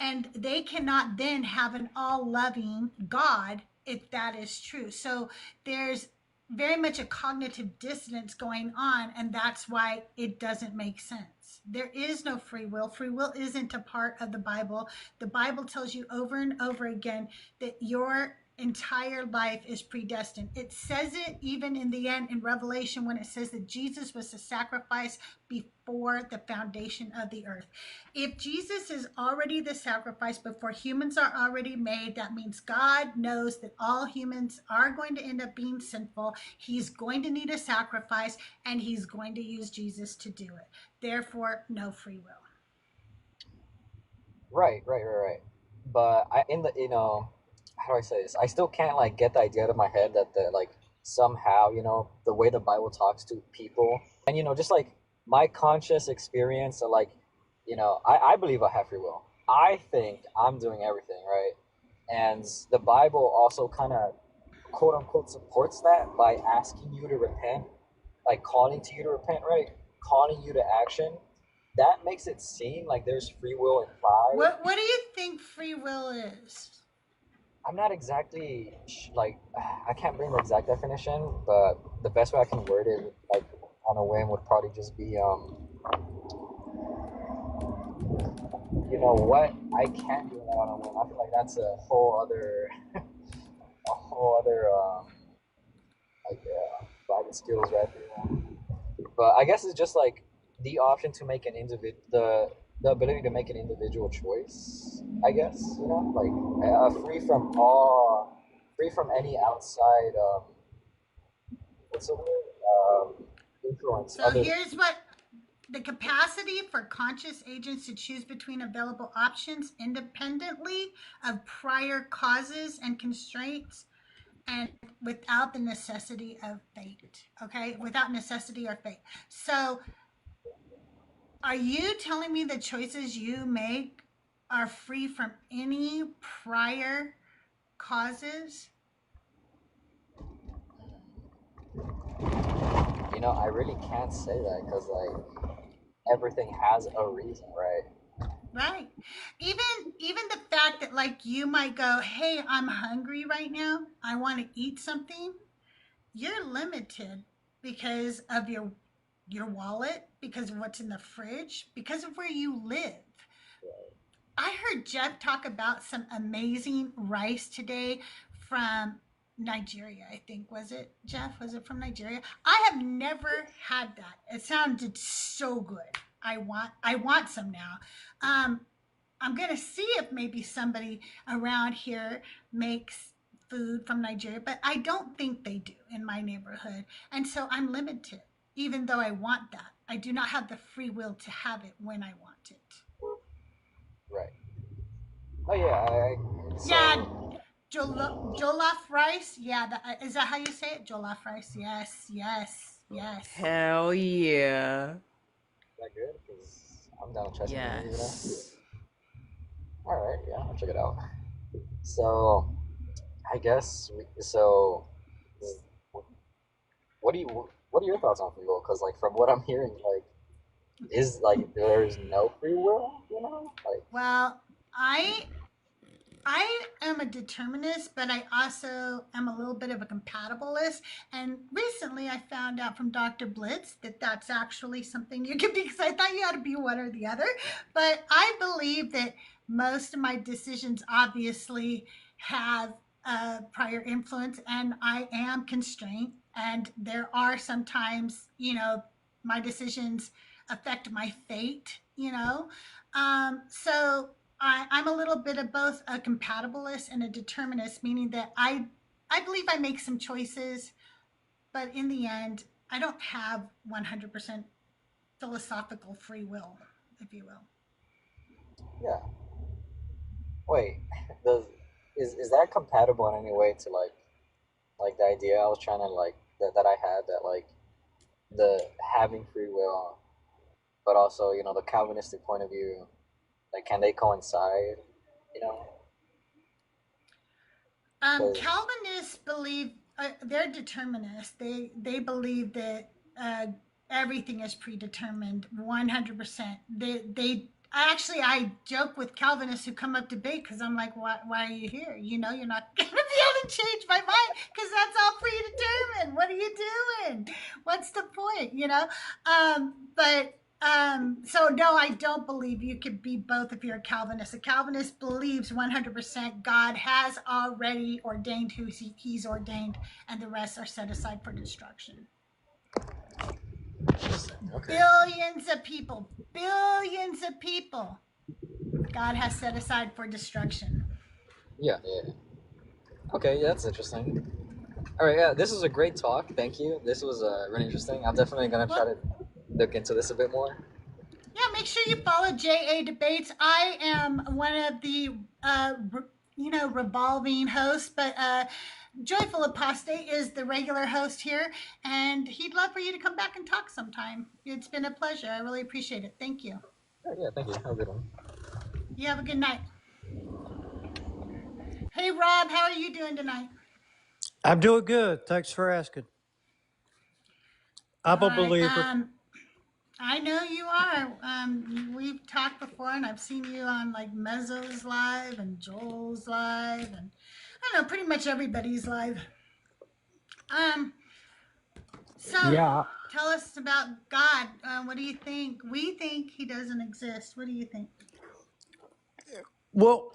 And they cannot then have an all-loving God if that is true. So there's very much a cognitive dissonance going on, and that's why it doesn't make sense. There is no free will. Free will isn't a part of the Bible. The Bible tells you over and over again that your entire life is predestined. It says it even in the end in Revelation when it says that Jesus was the sacrifice before the foundation of the earth. If Jesus is already the sacrifice before humans are already made, that means God knows that all humans are going to end up being sinful. He's going to need a sacrifice, and He's going to use Jesus to do it. Therefore, no free will. Right. But how do I say this? I still can't like get the idea out of my head that somehow, the way the Bible talks to people, and just like my conscious experience of like, I believe I have free will. I think I'm doing everything right, and the Bible also kind of quote unquote supports that by asking you to repent, like calling to you to repent, right? Calling you to action. That makes it seem like there's free will implied. What do you think free will is? I'm not exactly I can't bring the exact definition, but the best way I can word it, like on a whim, would probably just be what I can't do that on a whim. I feel like that's a whole other private skills right there. But I guess it's just like the option to make an the ability to make an individual choice, I guess, free from any outside influence. So here's what the capacity for conscious agents to choose between available options independently of prior causes and constraints, and without the necessity of fate. Okay, without necessity or fate. So are you telling me the choices you make are free from any prior causes? I really can't say that because everything has a reason, right? Right. Even the fact that like you might go, hey, I'm hungry right now. I want to eat something. You're limited because of your wallet, because of what's in the fridge, because of where you live. I heard Jeff talk about some amazing rice today from Nigeria, I think. Was it, Jeff? Was it from Nigeria? I have never had that. It sounded so good. I want some now. I'm going to see if maybe somebody around here makes food from Nigeria, but I don't think they do in my neighborhood. And so I'm limited, even though I want that. I do not have the free will to have it when I want it. Right. Oh yeah, Yeah, jollof rice. Yeah, is that how you say it? Jollof rice. Yes, yes, yes. Hell yeah. Is that good? Because I'm down to try something new, you know? Yes. All right, yeah, I'll check it out. So, I guess what are your thoughts on free will? Because like from what I'm hearing, like is like there's no free will, you know? Like, well, I am a determinist, but I also am a little bit of a compatibilist. And recently I found out from Dr. Blitz that that's actually something you can be, because I thought you had to be one or the other. But I believe that most of my decisions obviously have prior influence, and I am constrained. And there are sometimes, my decisions affect my fate, So I'm a little bit of both a compatibilist and a determinist, meaning that I believe I make some choices, but in the end, I don't have 100% philosophical free will, if you will. yeah. Wait, is that compatible in any way to like the idea I was trying to like that I had, that like the having free will, but also the Calvinistic point of view, like can they coincide? You know, Calvinists believe they're determinists. They believe that everything is predetermined 100%. I joke with Calvinists who come up to debate because I'm like, why are you here? You're not going to be able to change my mind because that's all predetermined. What are you doing? What's the point? So no, I don't believe you could be both if you're a Calvinist. A Calvinist believes 100% God has already ordained who he's ordained, and the rest are set aside for destruction. okay. Billions of people God has set aside for destruction. Yeah. Okay, yeah, that's interesting. All right, yeah, this was a great talk. Thank you. This was really interesting. I'm definitely gonna try to look into this a bit more. Yeah, make sure you follow JA Debates. I am one of the revolving hosts, but Joyful Apostate is the regular host here, and he'd love for you to come back and talk sometime. It's been a pleasure. I really appreciate it. Thank you. Yeah, thank you. Have a good one. You have a good night. Hey, Rob, how are you doing tonight? I'm doing good. Thanks for asking. I'm a believer. I know you are. We've talked before, and I've seen you on like Mezzo's live and Joel's live, and I don't know, pretty much everybody's live. So Yeah. tell us about God. What do you think? We think he doesn't exist. What do you think? Well,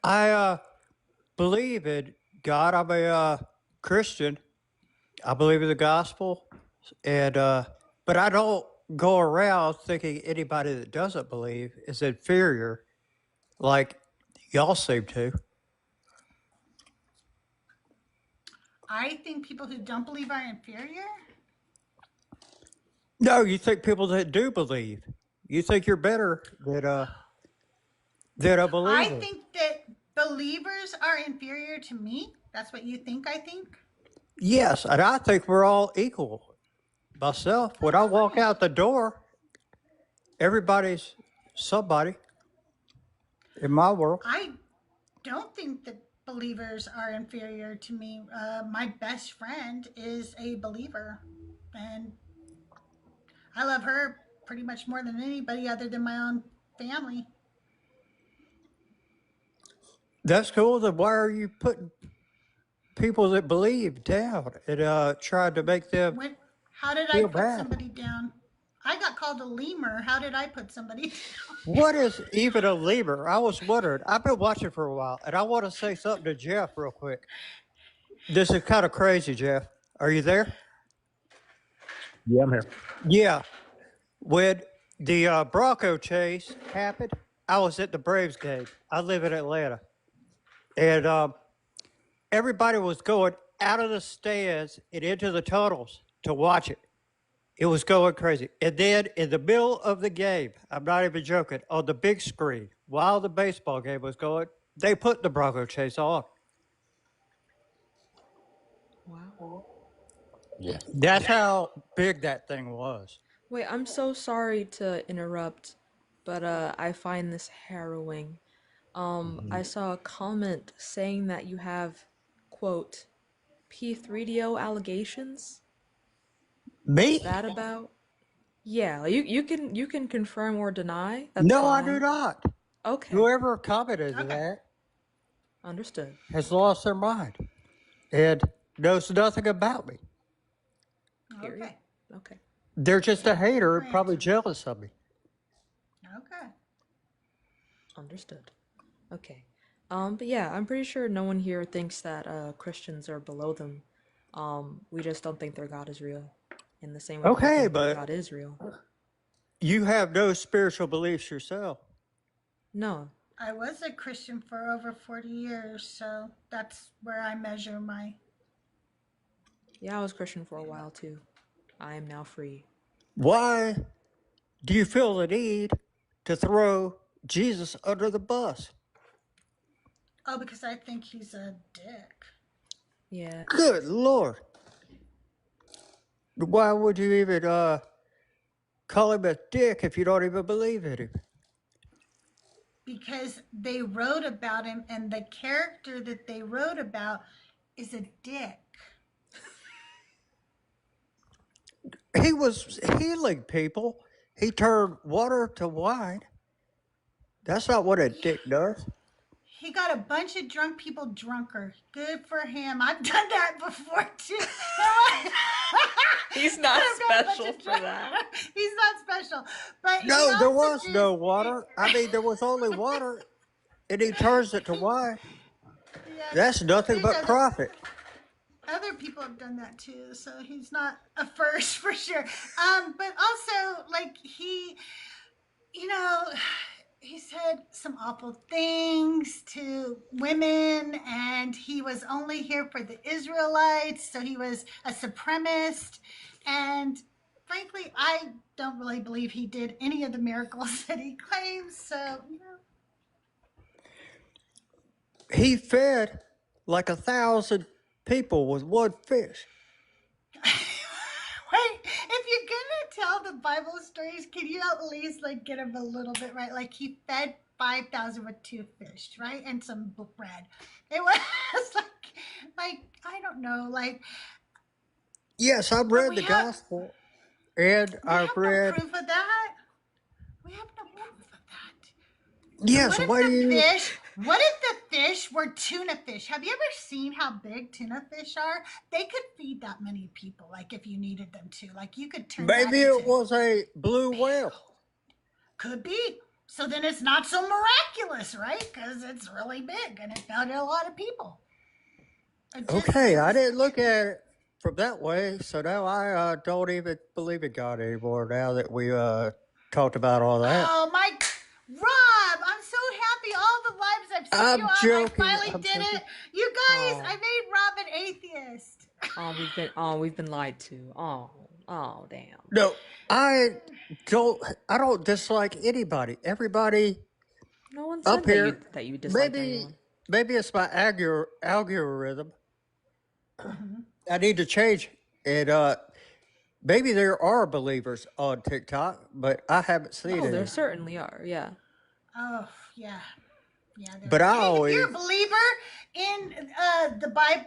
I believe in God. I'm a Christian. I believe in the gospel, and but I don't go around thinking anybody that doesn't believe is inferior, like y'all seem to. I think people who don't believe are inferior. No, you think people that do believe. You think you're better than a believer. I think that believers are inferior to me. That's what you think, I think. Yes, and I think we're all equal. Myself, when I walk out the door, everybody's somebody in my world. I don't think that believers are inferior to me. My best friend is a believer, and I love her pretty much more than anybody other than my own family. That's cool. Then why are you putting people that believe down and trying to make them How did I feel put bad? somebody down? I got called a lemur. How did I put somebody down? What is even a lemur? I was wondering. I've been watching for a while, and I want to say something to Jeff real quick. This is kind of crazy, Jeff. Are you there? Yeah, I'm here. Yeah. When the Bronco chase happened, I was at the Braves game. I live in Atlanta. And everybody was going out of the stands and into the tunnels to watch it. It was going crazy. And then in the middle of the game, I'm not even joking, on the big screen, while the baseball game was going, they put the Bronco chase on. Wow. Yeah. That's how big that thing was. Wait, I'm so sorry to interrupt, but I find this harrowing. I saw a comment saying that you have, quote, P3DO allegations. Me? What's that about? Yeah, you can confirm or deny. That's No, I do fine. not. Okay. Whoever commented that Understood. has lost their mind and knows nothing about me. Period. Okay. They're just a hater, probably jealous of me. Okay. Understood. Okay. But yeah, I'm pretty sure no one here thinks that Christians are below them. We just don't think their God is real. In the same way that we Okay, think their but God is real. you have no spiritual beliefs yourself. No. I was a Christian for over 40 years, so that's where I measure my... Yeah, I was Christian for a while too. I am now free. Why do you feel the need to throw Jesus under the bus? Oh, because I think he's a dick. Yeah. Good Lord. Why would you even call him a dick if you don't even believe in him? Because they wrote about him, and the character that they wrote about is a dick. He was healing people. He turned water to wine. That's not what a dick does. He got a bunch of drunk people drunker. Good for him. I've done that before too. He's not special for that. He's not special. But No, there was no water. I mean, there was only water, and he turns it to wine. Yeah, That's nothing but profit. Other people have done that too, so he's not a first for sure. But also, like, he, you know, he said some awful things to women, and he was only here for the Israelites, so he was a supremacist. And frankly, I don't really believe he did any of the miracles that he claims, so, you know. He fed like 1,000 people with one fish. Wait, if you're gonna tell the Bible stories, can you at least like get them a little bit right? Like he fed 5,000 with 2 fish, right, and some bread. It was like I don't know, like. Yes, I've read the gospel, and I've read. No proof of that. We have no proof of that. Yes, why do you? What if the fish were tuna fish? Have you ever seen how big tuna fish are? They could feed that many people, like if you needed them to. Like you could turn. Maybe it was a blue whale. Could be. So then it's not so miraculous, right? Because it's really big and it fed a lot of people. Okay, I didn't look at it from that way, so now I don't even believe in God anymore. Now that we talked about all that. Oh my, Rob! I'm so happy. All the lives I've seen you on, joking. I finally did it. You guys, I made Rob an atheist. We've been lied to. Oh, damn. No, I don't dislike anybody. Everybody. No one up said here, that you dislike anyone. Maybe it's my algorithm. I need to change it. Maybe there are believers on TikTok, but I haven't seen Oh, any. there certainly are. Yeah. Oh yeah. Yeah, But I hey, if you're always, a believer in the Bible,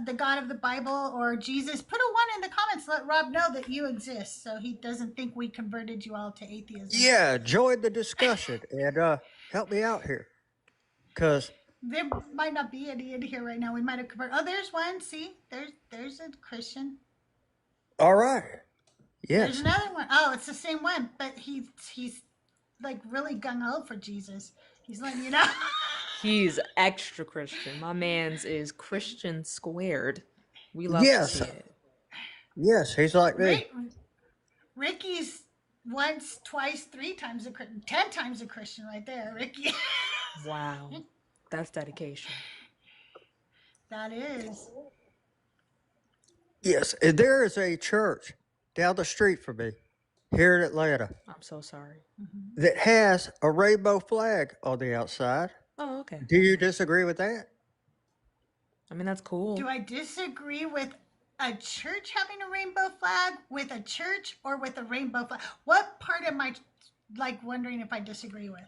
the God of the Bible, or Jesus, put a 1 in the comments. Let Rob know that you exist, so he doesn't think we converted you all to atheism. yeah, join the discussion and help me out here. Because, There might not be any in here right now. We might have converted. Oh, there's one. See, there's a Christian. all right, There's yes. another one. Oh, it's the same one, but he's like really gung ho for Jesus. He's letting you know. He's extra Christian. My man's is Christian squared. We love to Yes, see it. yes, he's like me. Ricky's once, twice, 3 times 10 times a Christian right there, Ricky. Wow. That's dedication. That is. Yes, and there is a church down the street from me here in Atlanta I'm so sorry. that has a rainbow flag on the outside. Oh, okay. Do you disagree with that? I mean, that's cool. Do I disagree with a church having a rainbow flag, with a church, or with a rainbow flag? What part am I like wondering if I disagree with?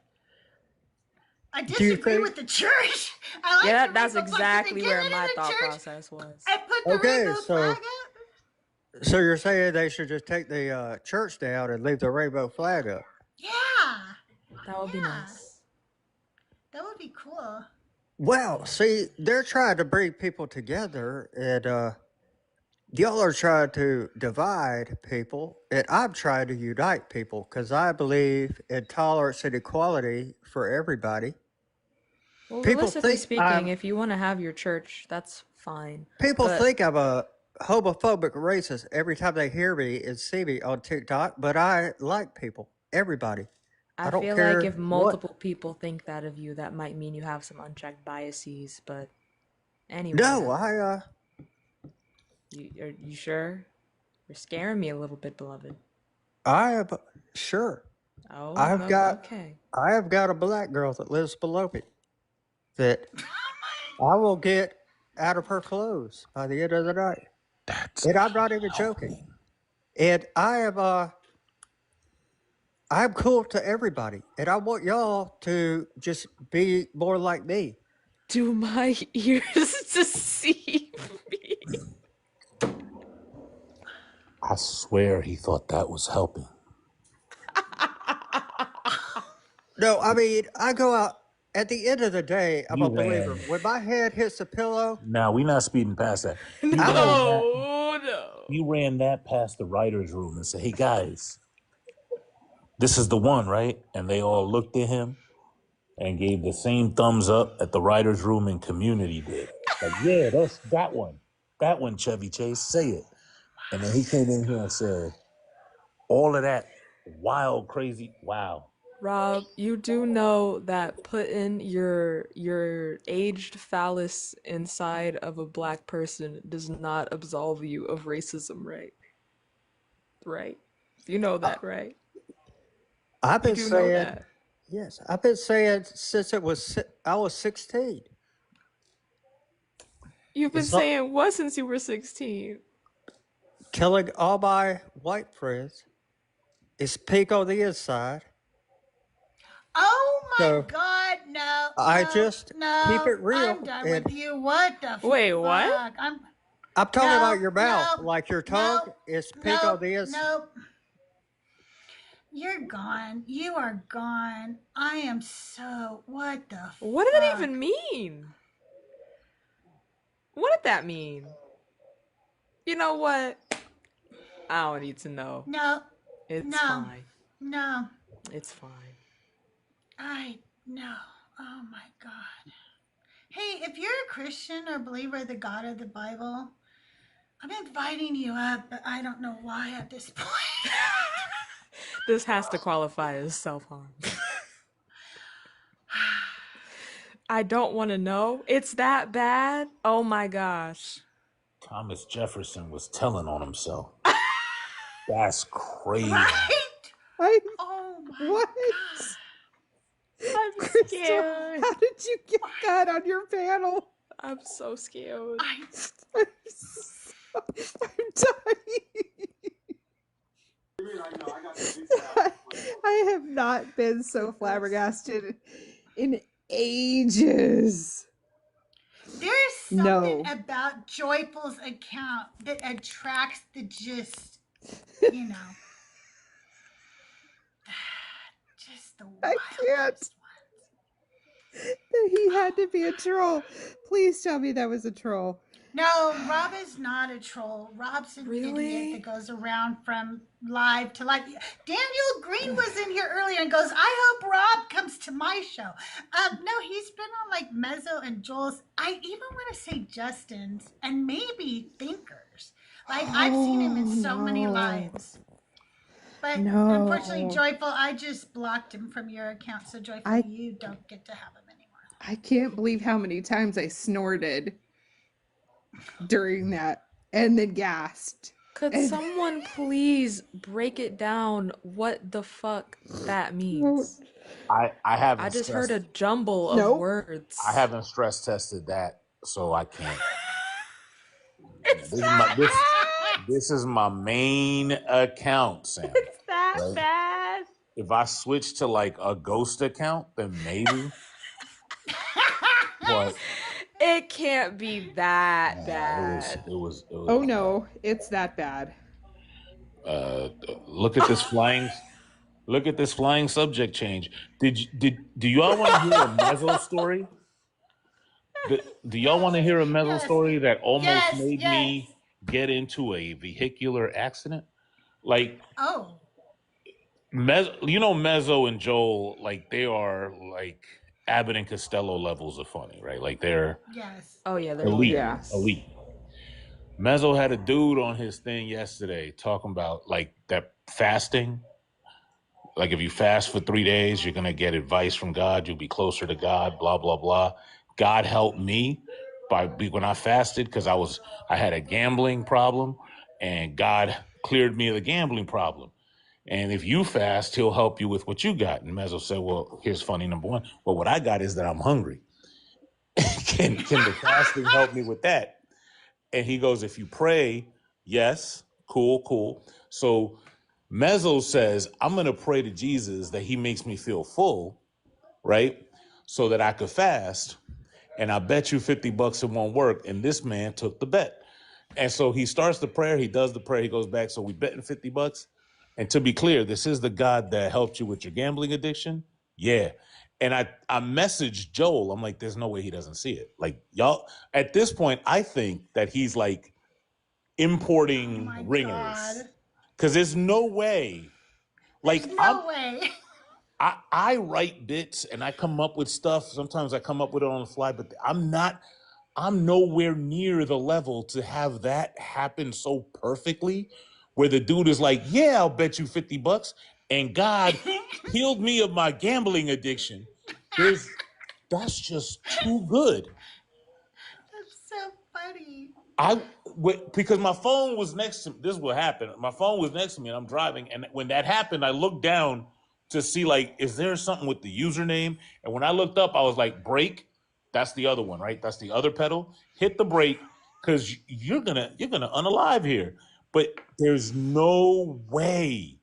I disagree with the church. I like Yeah, the that's rainbow flag. exactly Get where rid of my the thought church process was. and put the Okay, rainbow so flag up. so you're saying they should just take the church down and leave the rainbow flag up? Yeah, That would be nice. that would be cool. Well, see, they're trying to bring people together, and y'all are trying to divide people, and I'm trying to unite people because I believe in tolerance and equality for everybody. Well, People realistically think speaking, I'm if you want to have your church, that's fine. people But think I'm a homophobic racist every time they hear me and see me on TikTok, but I like people, everybody. I don't feel like care if multiple people think that of you, that might mean you have some unchecked biases. But anyway, No, are you sure? You're scaring me a little bit, beloved. I am sure. Oh, I have got okay. a black girl that lives below me that I will get out of her clothes by the end of the night. And I'm not even joking. And I'm cool to everybody. And I want y'all to just be more like me. Do my ears deceive me? I swear he thought that was helping. No, I mean, I go out at the end of the day, I'm You a believer. ran. When my head hits the pillow, Now we're not speeding past that. No. You ran that past the writer's room and said, "Hey guys, this is the one, right?" And they all looked at him and gave the same thumbs up that the writer's room and community did. Like, yeah, that's that one. That one, Chevy Chase, say it. And then he came in here and said, all of that wild, crazy, wow. Rob, you do know that putting your aged phallus inside of a black person does not absolve you of racism, right? Right? You know that, right? I've been You do know saying, that. yes, I've been saying since I was 16. You've been It's like saying what since you were 16? killing all my white friends. It's pink on the inside. Oh my So God! No, I no, just no! keep it real. I'm done And with you. What the Wait, fuck? what? I'm talking No, about your mouth, no, like your tongue no, is pink on the inside. nope. You're gone. You are gone. I am so. What the What did that fuck? even mean? What did that mean? You know what? I don't need to know. No. It's No. fine. No. It's fine. No. Oh my God. Hey, if you're a Christian or believer of the God of the Bible, I'm inviting you up, but I don't know why at this point. This has to qualify as self-harm. I don't want to know. It's that bad? Oh my gosh. Thomas Jefferson was telling on himself. That's crazy. Right? Oh my What? God. I'm Crystal, scared. how did you get that on your panel? I'm so scared. I'm dying. I have not been so flabbergasted in ages. There's No. something about Joyful's account that attracts the just, you know, just the I can't. He had to be a troll. Please tell me that was a troll. No, Rob is not a troll. Rob's an idiot that goes around from live to live. Daniel Green was in here earlier and goes, I hope Rob comes to my show. No, he's been on like Mezzo and Joel's. I even want to say Justin's and maybe Thinkers. Like I've seen him in so many lives. But unfortunately, Joyful, I just blocked him from your account. So Joyful, you don't get to have him anymore. I can't believe how many times I snorted during that and then gasped. Could someone please break it down what the fuck that means? I haven't. I just heard a jumble of words. I haven't stress tested that, so I can't. This is my main account, Sam. It's that right? bad. If I switch to like a ghost account, then maybe. But it can't be that bad. It was. Oh no, it's that bad. Look at this flying. Look at this flying subject change. Do y'all want to hear a mezzo story? Do y'all want to hear a mezzo story that almost made me get into a vehicular accident? Like, Mezzo and Joel, like they are like Abbott and Costello levels of funny, right? Like they're they're elite. Mezzo had a dude on his thing yesterday talking about like that fasting. Like if you fast for 3 days, you're gonna get advice from God. You'll be closer to God. Blah blah blah. God helped me when I fasted because I had a gambling problem, and God cleared me of the gambling problem. And if you fast, he'll help you with what you got. And Mezzo said, well, here's funny number one. Well, what I got is that I'm hungry. Can the fasting help me with that? And he goes, if you pray, yes, cool. So Mezzo says, I'm going to pray to Jesus that he makes me feel full, right? So that I could fast. And I bet you $50 it won't work. And this man took the bet. And so he starts the prayer. He does the prayer. He goes back. So we betting $50. And to be clear, this is the God that helped you with your gambling addiction. Yeah. And I messaged Joel. I'm like, there's no way he doesn't see it. Like, y'all, at this point, I think that he's like importing ringers. Because there's no way. Like, no way. I write bits and I come up with stuff. Sometimes I come up with it on the fly, but I'm nowhere near the level to have that happen so perfectly where the dude is like, yeah, I'll bet you $50 and God healed me of my gambling addiction. That's just too good. That's so funny. Because my phone was next to me. This is what happened. My phone was next to me and I'm driving. And when that happened, I looked down to see like, is there something with the username? And when I looked up, I was like, brake. That's the other one, right? That's the other pedal. Hit the brake because you're gonna unalive here. But there's no way.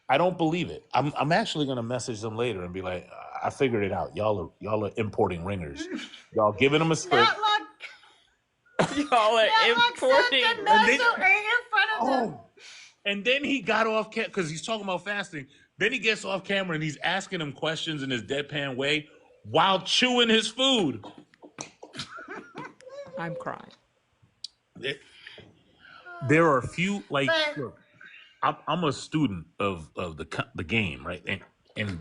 I don't believe it. I'm actually gonna message them later and be like, I figured it out. Y'all are importing ringers. Y'all giving them a script. Y'all are importing. And then he got off because he's talking about fasting. Then he gets off camera and he's asking him questions in his deadpan way while chewing his food. I'm crying. There are a few look, I'm a student of the game, right? And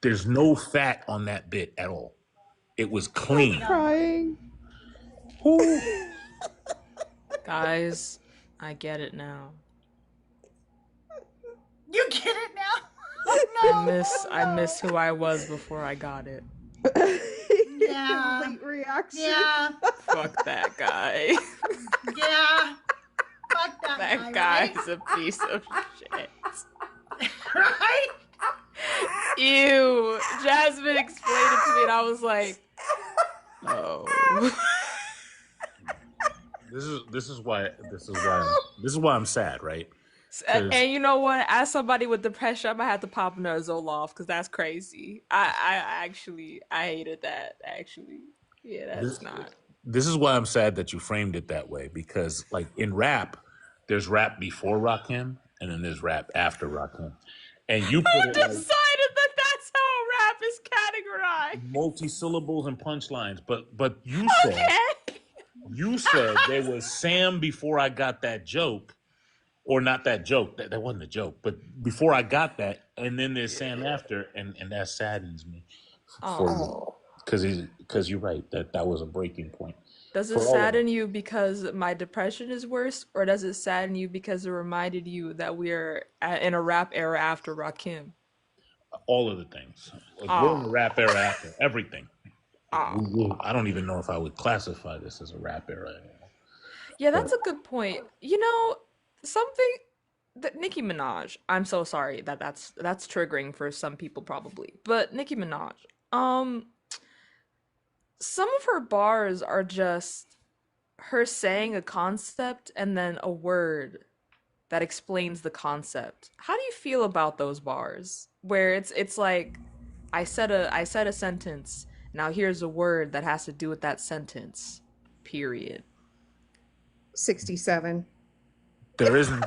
there's no fat on that bit at all. It was clean. I'm crying. Guys, I get it now. You get it now? I miss who I was before I got it. Yeah. Late reaction. Yeah. Fuck that guy. Yeah. Fuck that guy's right? a piece of shit. Right? Ew. Jasmine explained it to me and I was like, oh. This is why I'm sad, right? And you know what? As somebody with depression, I might have to pop another Zoloft because that's crazy. I hated that. Actually, yeah, that's not. This is why I'm sad that you framed it that way, because like in rap, there's rap before Rakim and then there's rap after Rakim. And you put Who it like decided that that's how rap is categorized? multi-syllables and punchlines, but you said there was Sam before I got that joke, or not that joke. That wasn't a joke, but before I got that, and then there's Sam after, and that saddens me for you. Because you're right, that was a breaking point. Does it sadden you because my depression is worse, or does it sadden you because it reminded you that we're in a rap era after Rakim? All of the things. Like, we're in the rap era after everything. I don't even know if I would classify this as a rap era anymore. Yeah, that's a good point. You know, something that Nicki Minaj. I'm so sorry that's triggering for some people probably, but Nicki Minaj. Some of her bars are just her saying a concept and then a word that explains the concept. How do you feel about those bars where it's like I said a sentence, now here's a word that has to do with that sentence. Period. 67. There isn't.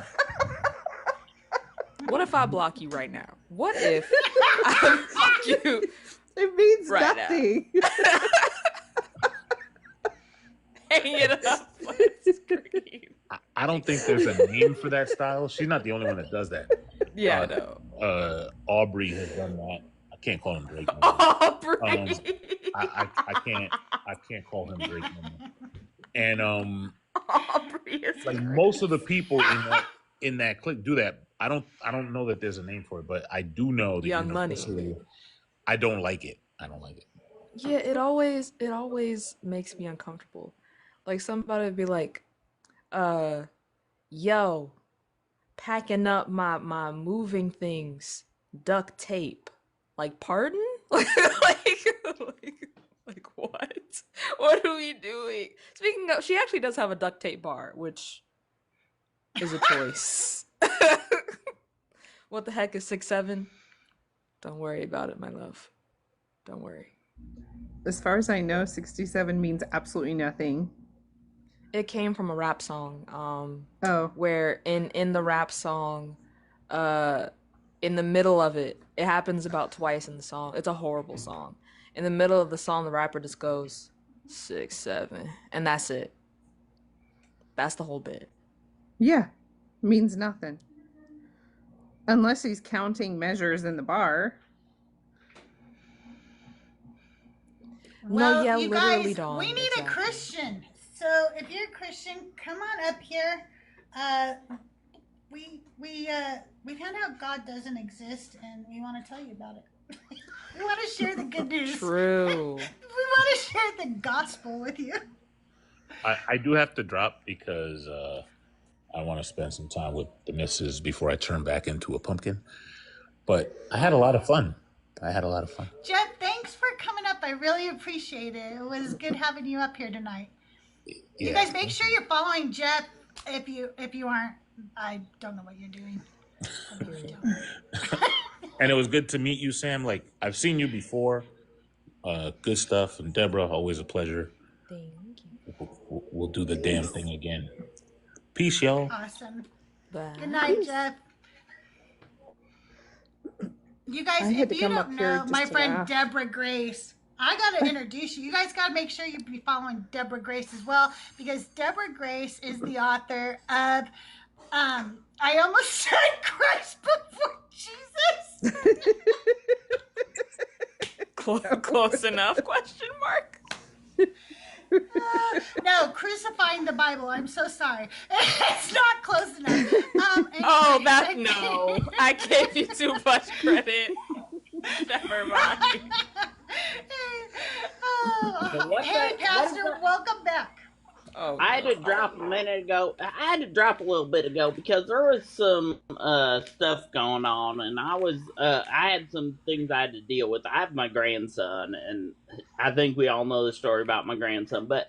What if I block you right now? What if I block you? It means right nothing. Hang it up on the screen. I don't think there's a name for that style. She's not the only one that does that. Yeah, I know. Aubrey has done that. I can't call him Drake. Aubrey. I can't call him Drake anymore. And Aubrey is like great. most of the people in that clique do that. I don't know that there's a name for it, but I do know that Young Money. I don't like it. I don't like it. Yeah, it always makes me uncomfortable. Like somebody would be like, yo, packing up my moving things, duct tape. Like, pardon? like what? What are we doing? Speaking of, she actually does have a duct tape bar, which is a choice. What the heck is 6'7"? Don't worry about it, my love. Don't worry. As far as I know, 67 means absolutely nothing. It came from a rap song. Oh. Where in the rap song, in the middle of it, it happens about twice in the song. It's a horrible song. In the middle of the song, the rapper just goes 6'7", and that's it. That's the whole bit. Yeah, means nothing. Unless he's counting measures in the bar. Well, no, yeah, you literally guys, don't. we need a Christian. So if you're a Christian, come on up here. We found out God doesn't exist, and we want to tell you about it. We want to share the good news. True. We want to share the gospel with you. I do have to drop because I want to spend some time with the missus before I turn back into a pumpkin. But I had a lot of fun. Jeff, thanks for coming up. I really appreciate it. It was good having you up here tonight. Yeah. You guys make sure you're following Jeff. If you aren't, I don't know what you're doing. And it was good to meet you, Sam. Like, I've seen you before. Good stuff. And Deborah, always a pleasure. Thank you. We'll do the damn thing again. Peace, y'all. Awesome. Bye. Good night, Jeff. You guys, if you don't know my friend Deborah Grace, I got to introduce you. You guys got to make sure you be following Deborah Grace as well, because Deborah Grace is the author of, I almost said Christ before Jesus. Close enough, question mark? No, crucifying the Bible. I'm so sorry. It's not close enough. Anyway. No. I gave you too much credit. Never mind. Hey, Pastor, welcome back. Oh, I had to drop a minute ago. I had to drop a little bit ago because there was some stuff going on, and I had some things I had to deal with. I have my grandson, and I think we all know the story about my grandson. But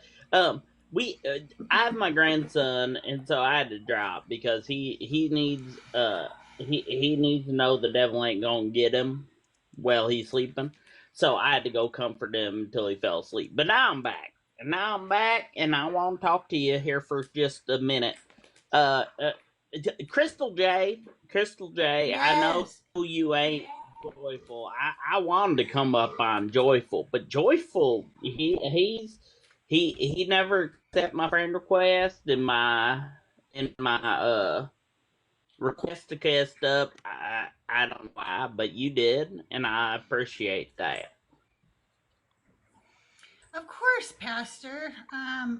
I have my grandson, and so I had to drop because he needs he needs to know the devil ain't gonna get him while he's sleeping. So I had to go comfort him until he fell asleep. But now I'm back, and I want to talk to you here for just a minute. CrystalJae, I know Yes. you ain't joyful. I wanted to come up on joyful, but joyful he never accept my friend request in my request to cast up. I don't know why, but you did, and I appreciate that. Of course, Pastor. I've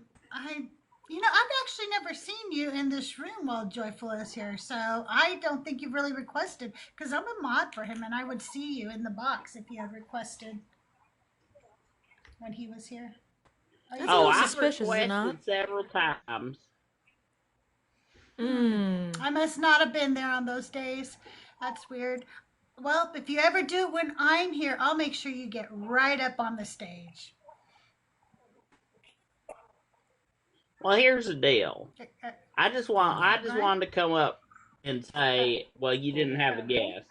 actually never seen you in this room while Joyful is here, so I don't think you've really requested, because I'm a mod for him, and I would see you in the box if you had requested when he was here. That's I've requested several times. I must not have been there on those days. That's weird. Well, if you ever do it when I'm here, I'll make sure you get right up on the stage. Well, here's the deal. I just wanted to come up and say, well, you didn't have a guest.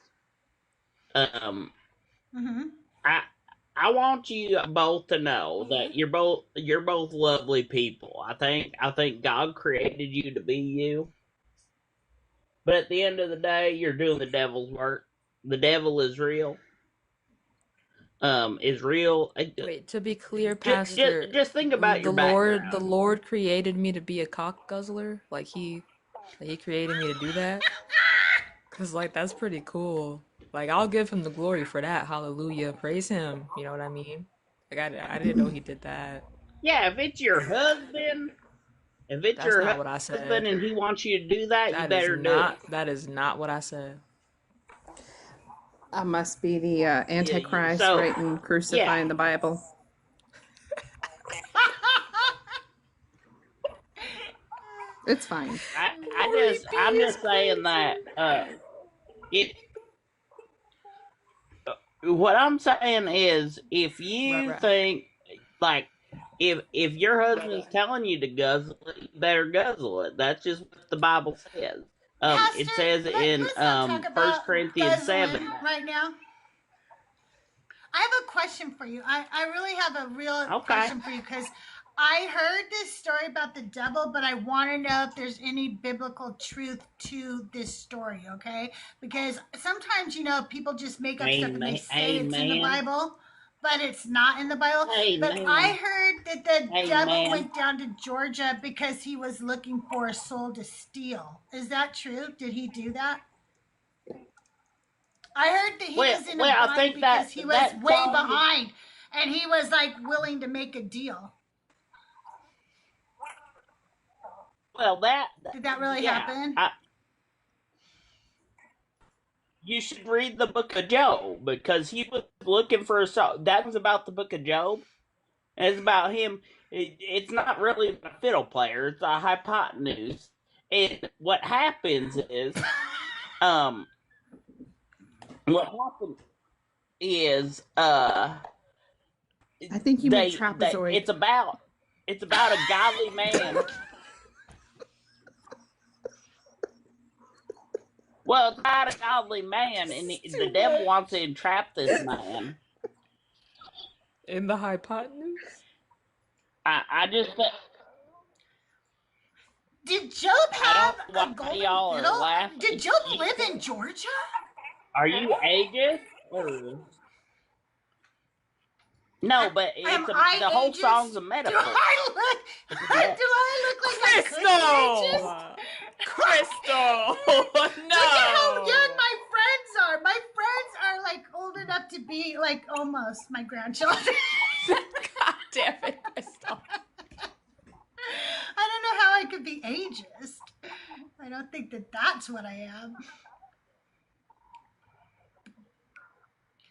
I want you both to know that you're both lovely people. I think God created you to be you. But at the end of the day, you're doing the devil's work. The devil is real. Is real. Wait, to be clear, Pastor, just think about your background. The Lord created me to be a cock guzzler. Like he created me to do that. Cause like that's pretty cool. Like I'll give him the glory for that. Hallelujah, praise him. You know what I mean? Like I didn't know he did that. Yeah, if it's your husband, what I said. And he wants you to do that, you better do it. That is not what I said. I must be the Antichrist writing crucifying the Bible. It's fine. I'm just saying that what I'm saying is if you think like if your husband is telling you to guzzle it, you better guzzle it. That's just what the Bible says. It says in 1 Corinthians 7 right now. I have a question for you. I really have a real question for you, because I heard this story about the devil, but I want to know if there's any biblical truth to this story, okay? Because sometimes, people just make up stuff and they say it's in the Bible, but it's not in the Bible. But I heard that the devil went down to Georgia because he was looking for a soul to steal. Is that true? Did he do that? I heard that he was in a bind because he was way behind, and he was like willing to make a deal. Well, did that really happen? You should read the book of Job, because he was looking for a soul. That was about the book of Job. It's about him. It's not really a fiddle player. It's a hypotenuse. And what happens is, what happened is, I think you meant trapezoid. It's about a godly man. Well, it's not a godly man, and the devil wants to entrap this man. In the hypotenuse? I just... Did Job have a golden fiddle? Did Job live in Georgia? Are you ageist? Or... No, but the whole song's a metaphor. Do I look like Crystal? Crystal! No! Look at how young my friends are. My friends are like old enough to be like almost my grandchildren. God damn it, Crystal. I don't know how I could be ageist. I don't think that's what I am.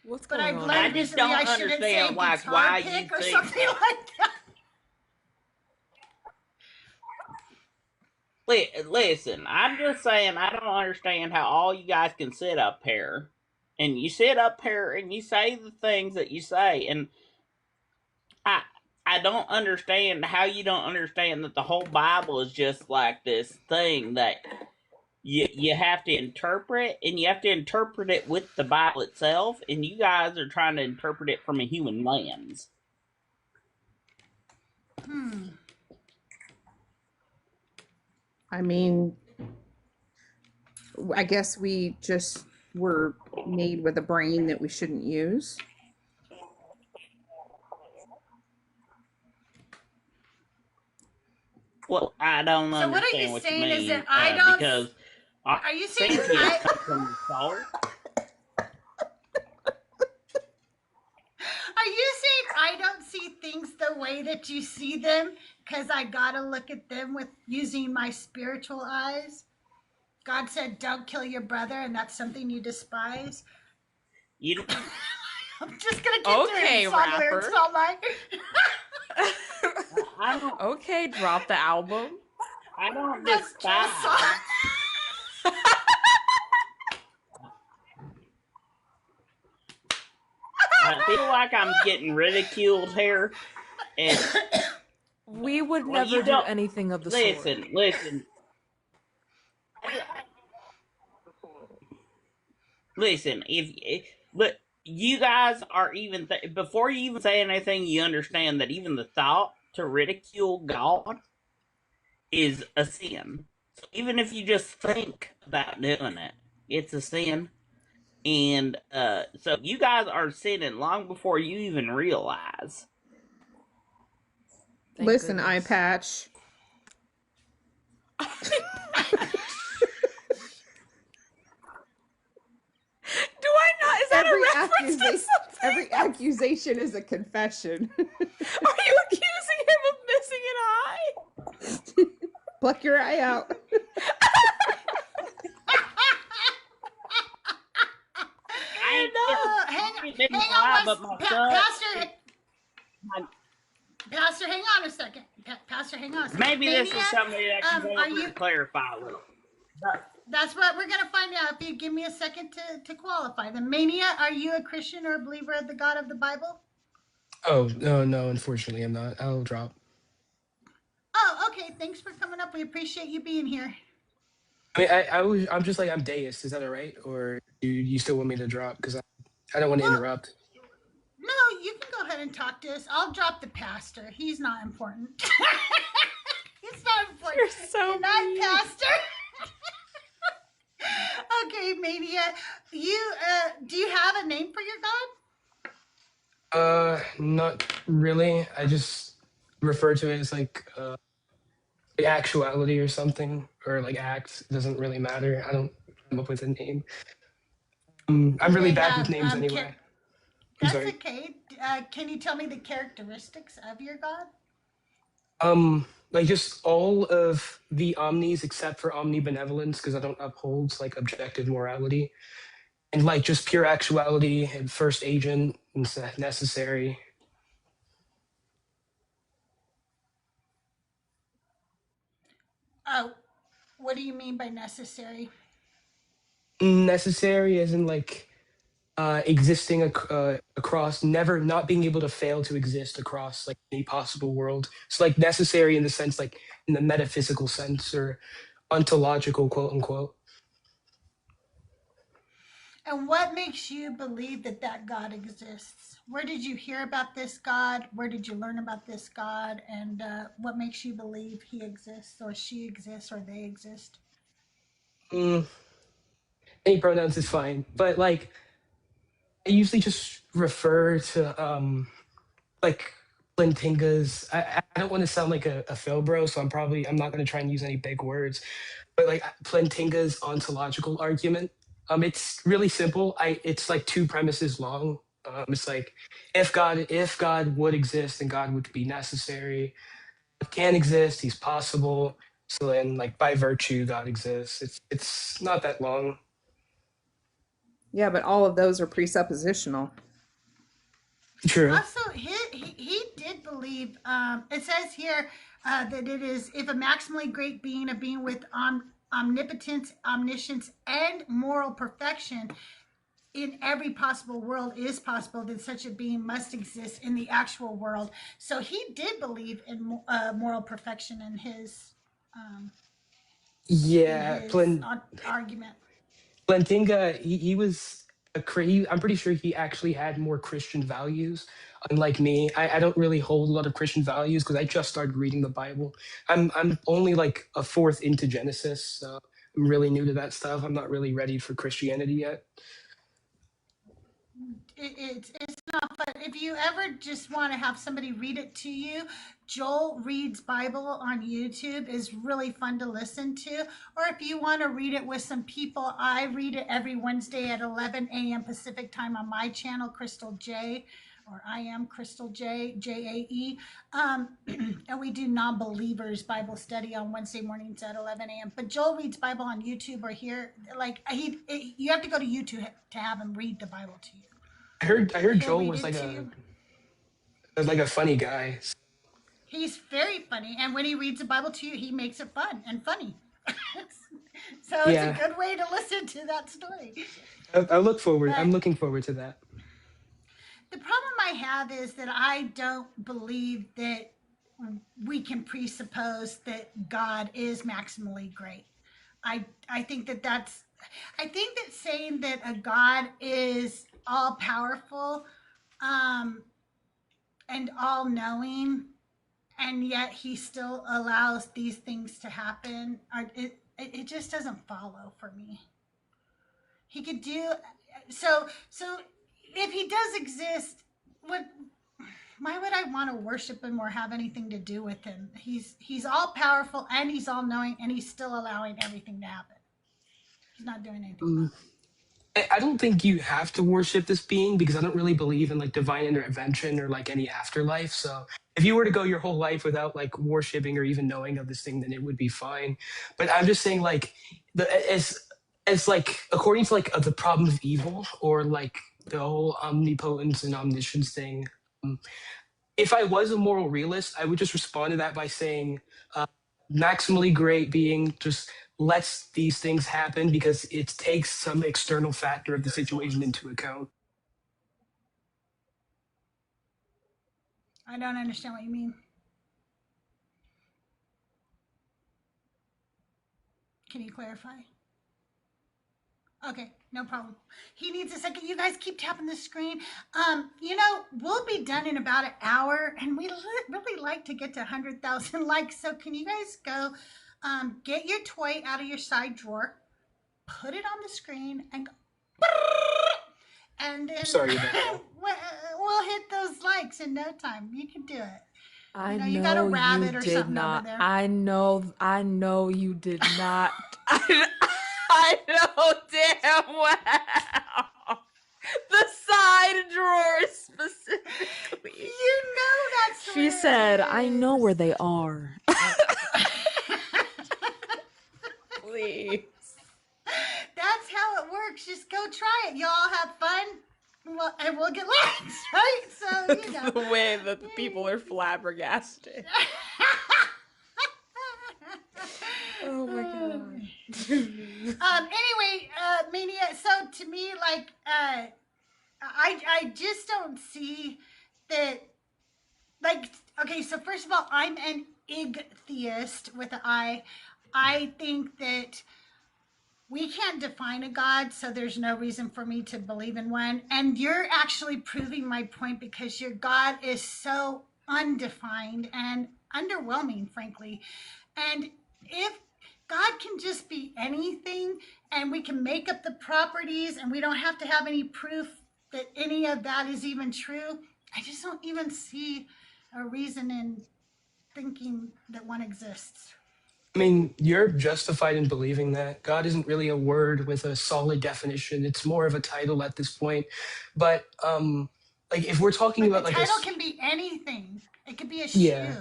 What's but going I've on? learned I just don't understand why you think or something like that. Listen, I'm just saying I don't understand how all you guys can sit up here and you sit up here and you say the things that you say, and I I don't understand how you don't understand that the whole Bible is just like this thing that you have to interpret, and you have to interpret it with the Bible itself, and you guys are trying to interpret it from a human lens. I mean, I guess we just were made with a brain that we shouldn't use. Well, I don't So what are understand you what saying you mean. is that I don't? Because Are you saying sentience I? comes from the soul. Are you saying I don't see things the way that you see them because I gotta look at them with using my spiritual eyes? God said, "Don't kill your brother," and that's something you despise. You don't. I'm just gonna get Okay, to song rapper. lyrics all night. I don't. Okay, drop the album. I don't That's despise. I feel like I'm getting ridiculed here, and We would well, never you do don't anything of the sort. Listen. But you guys are even before you even say anything, you understand that even the thought to ridicule God is a sin. So even if you just think about doing it, it's a sin. And so you guys are sinning long before you even realize. Listen, eye patch. Do I not? Is that a reference to something? Every accusation is a confession. Are you accusing him of missing an eye? Pluck your eye out. Hang on, Pastor, hang on a second. Pastor, hang on a second. Maybe Mania, this is something that I can clarify a little. That's what we're going to find out if you give me a second to qualify. The Mania, are you a Christian or a believer of the God of the Bible? Oh, no, unfortunately, I'm not. I'll drop. Oh, okay. Thanks for coming up. We appreciate you being here. I mean, I'm just like, I'm deist. Is that all right? Or do you still want me to drop? Because I don't want to interrupt. No, you can go ahead and talk to us. I'll drop the pastor. He's not important. He's not important. You're so not pastor. Okay, Mania. You do you have a name for your God? Not really. I just refer to it as like actuality or something, or like acts. It doesn't really matter. I don't come up with a name. I'm really bad with names anyway. That's okay. Can you tell me the characteristics of your God? Like just all of the omnis except for omnibenevolence, because I don't uphold like objective morality, and like just pure actuality and first agent and necessary. Oh, what do you mean by necessary? Necessary as in like existing across, never not being able to fail to exist across like any possible world. So like necessary in the sense like in the metaphysical sense or ontological, quote unquote. And what makes you believe that that God exists? Where did you hear about this God? Where did you learn about this God? And what makes you believe he exists or she exists or they exist? Any pronouns is fine, but like I usually just refer to like Plantinga's. I don't want to sound like a Phil bro, so I'm not going to try and use any big words, but like Plantinga's ontological argument. It's really simple. It's like two premises long. It's like if God would exist, then God would be necessary. God can exist, he's possible. So then like by virtue, God exists. It's not that long. Yeah, but all of those are presuppositional. True. Also, he did believe, it says here that it is, if a maximally great being, a being with omnipotence, omniscience, and moral perfection, in every possible world is possible, then such a being must exist in the actual world. So he did believe in moral perfection in his Yeah, argument. Plantinga, he was I'm pretty sure he actually had more Christian values. Unlike me, I don't really hold a lot of Christian values because I just started reading the Bible. I'm only like a fourth into Genesis, so I'm really new to that stuff. I'm not really ready for Christianity yet. It's not fun. If you ever just want to have somebody read it to you, Joel Reads Bible on YouTube is really fun to listen to. Or if you want to read it with some people, I read it every Wednesday at 11 a.m. Pacific time on my channel, CrystalJae, or I am CrystalJae, Jae. And we do non-believers Bible study on Wednesday mornings at 11 a.m. But Joel Reads Bible on YouTube or here, like you have to go to YouTube to have him read the Bible to you. I heard He'll Joel read was it like to you. a funny guy. He's very funny, and when he reads the Bible to you, he makes it fun and funny. So it's Yeah. a good way to listen to that story. I'm looking forward to that. The problem I have is that I don't believe that we can presuppose that God is maximally great. I think I think that saying that a God is all powerful and all knowing, and yet he still allows these things to happen, it just doesn't follow for me. He could do so if he does exist, why would I want to worship him or have anything to do with him? He's all powerful and he's all knowing, and he's still allowing everything to happen. He's not doing anything. I don't think you have to worship this being because I don't really believe in like divine intervention or like any afterlife. So if you were to go your whole life without like worshiping or even knowing of this thing, then it would be fine. But I'm just saying like as like according to like the problem of evil or like the whole omnipotence and omniscience thing. If I was a moral realist, I would just respond to that by saying maximally great being just lets these things happen because it takes some external factor of the situation into account. I don't understand what you mean. Can you clarify? Okay, no problem. He needs a second. You guys keep tapping the screen. We'll be done in about an hour, and we really like to get to 100,000 likes. So can you guys go get your toy out of your side drawer, put it on the screen, and go, and then Sorry about that. we'll hit those likes in no time. You can do it. I know you got a rabbit you or did something not. over there. I know you did not. I know damn well. The side drawer specifically. You know that's She said, I know where they are. Please. That's how it works. Just go try it. Y'all have fun. Well, and we'll get likes, right? So, you know. The way that the people are flabbergasted. Oh my god. Anyway, Mania, so to me, like, I just don't see that, like, okay, so first of all, I'm an ig-theist with an I. I think that we can't define a God, so there's no reason for me to believe in one. And you're actually proving my point because your God is so undefined and underwhelming, frankly. And if God can just be anything and we can make up the properties and we don't have to have any proof that any of that is even true, I just don't even see a reason in thinking that one exists. I mean, you're justified in believing that. God isn't really a word with a solid definition. It's more of a title at this point. But like if we're talking about the like title can be anything. It could be a shoe. Yeah.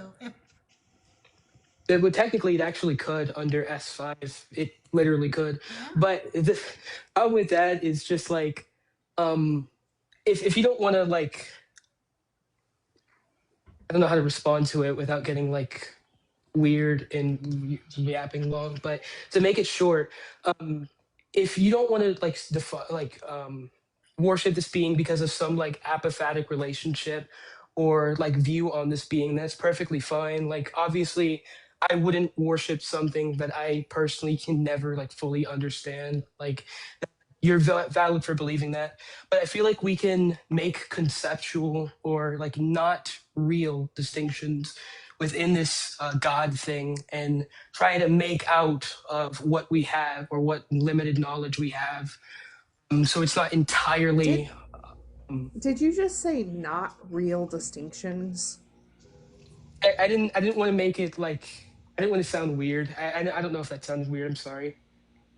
Well, technically, it actually could under S5. It literally could. Yeah. But the problem with that is just like, if you don't want to like, I don't know how to respond to it without getting like weird and yapping long. But to make it short, if you don't want to like define like worship this being because of some like apophatic relationship or like view on this being, that's perfectly fine. Like obviously I wouldn't worship something that I personally can never like fully understand. Like you're valid for believing that, but I feel like we can make conceptual or like not real distinctions within this God thing and try to make out of what we have or what limited knowledge we have. So it's not entirely. Did you just say not real distinctions? I didn't want to make it like, I didn't want to sound weird. I don't know if that sounds weird. I'm sorry.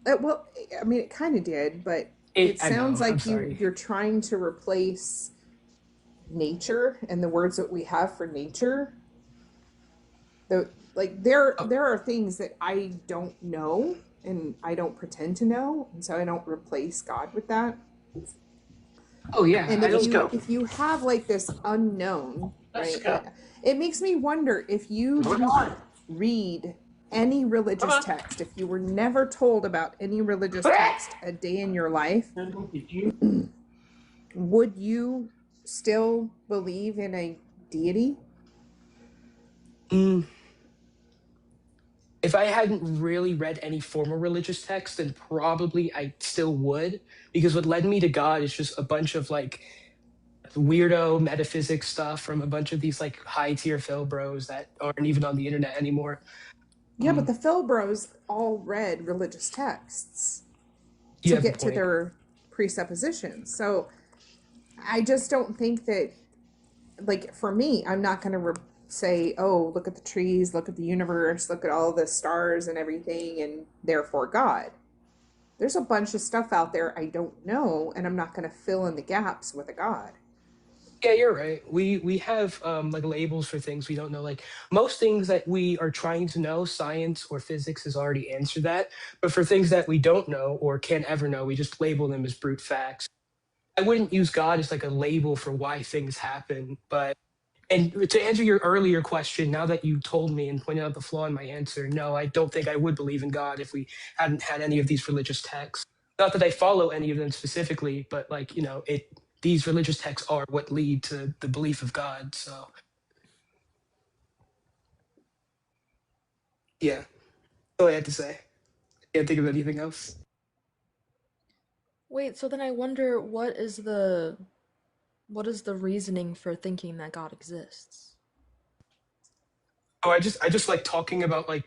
Well, I mean, it kind of did, but it I know. sounds I'm like sorry. you're trying to replace nature and the words that we have for nature. There are things that I don't know and I don't pretend to know, and so I don't replace God with that. Oh yeah, and if you have like this unknown, right? It makes me wonder if you didn't read any religious text, if you were never told about any religious text a day in your life, would you still believe in a deity? If I hadn't really read any formal religious text, then probably I still would, because what led me to God is just a bunch of like weirdo metaphysics stuff from a bunch of these like high tier Phil bros that aren't even on the internet anymore. Yeah, but the Phil bros all read religious texts You to have a get to point. their presuppositions. So I just don't think that, like, for me, I'm not going to say, oh, look at the trees, look at the universe, look at all the stars and everything, and therefore God. There's a bunch of stuff out there I don't know, and I'm not going to fill in the gaps with a God. Yeah, you're right. We have like labels for things we don't know. Like most things that we are trying to know, science or physics has already answered that. But for things that we don't know or can't ever know, we just label them as brute facts. I wouldn't use God as like a label for why things happen. But and to answer your earlier question, now that you told me and pointed out the flaw in my answer, no, I don't think I would believe in God if we hadn't had any of these religious texts. Not that I follow any of them specifically, but like, you know, these religious texts are what lead to the belief of God. So yeah, that's all I had to say. Can't think of anything else. Wait, so then I wonder what is the reasoning for thinking that God exists? Oh, I just like talking about like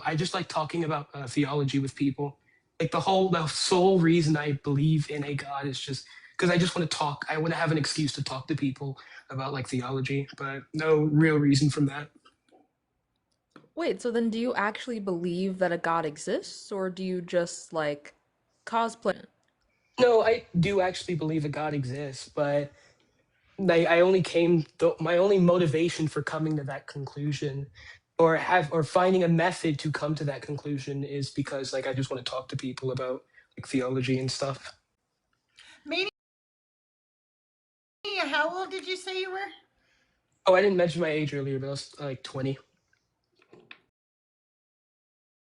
I just like talking about theology with people. Like the sole reason I believe in a God is just because I just want to talk. I want to have an excuse to talk to people about like theology, but no real reason from that. Wait, so then do you actually believe that a God exists, or do you just like cosplay? No, I do actually believe a God exists, but I only my only motivation for coming to that conclusion or finding a method to come to that conclusion is because like I just want to talk to people about like theology and stuff. Maybe. How old did you say you were? Oh, I didn't mention my age earlier, but I was like 20.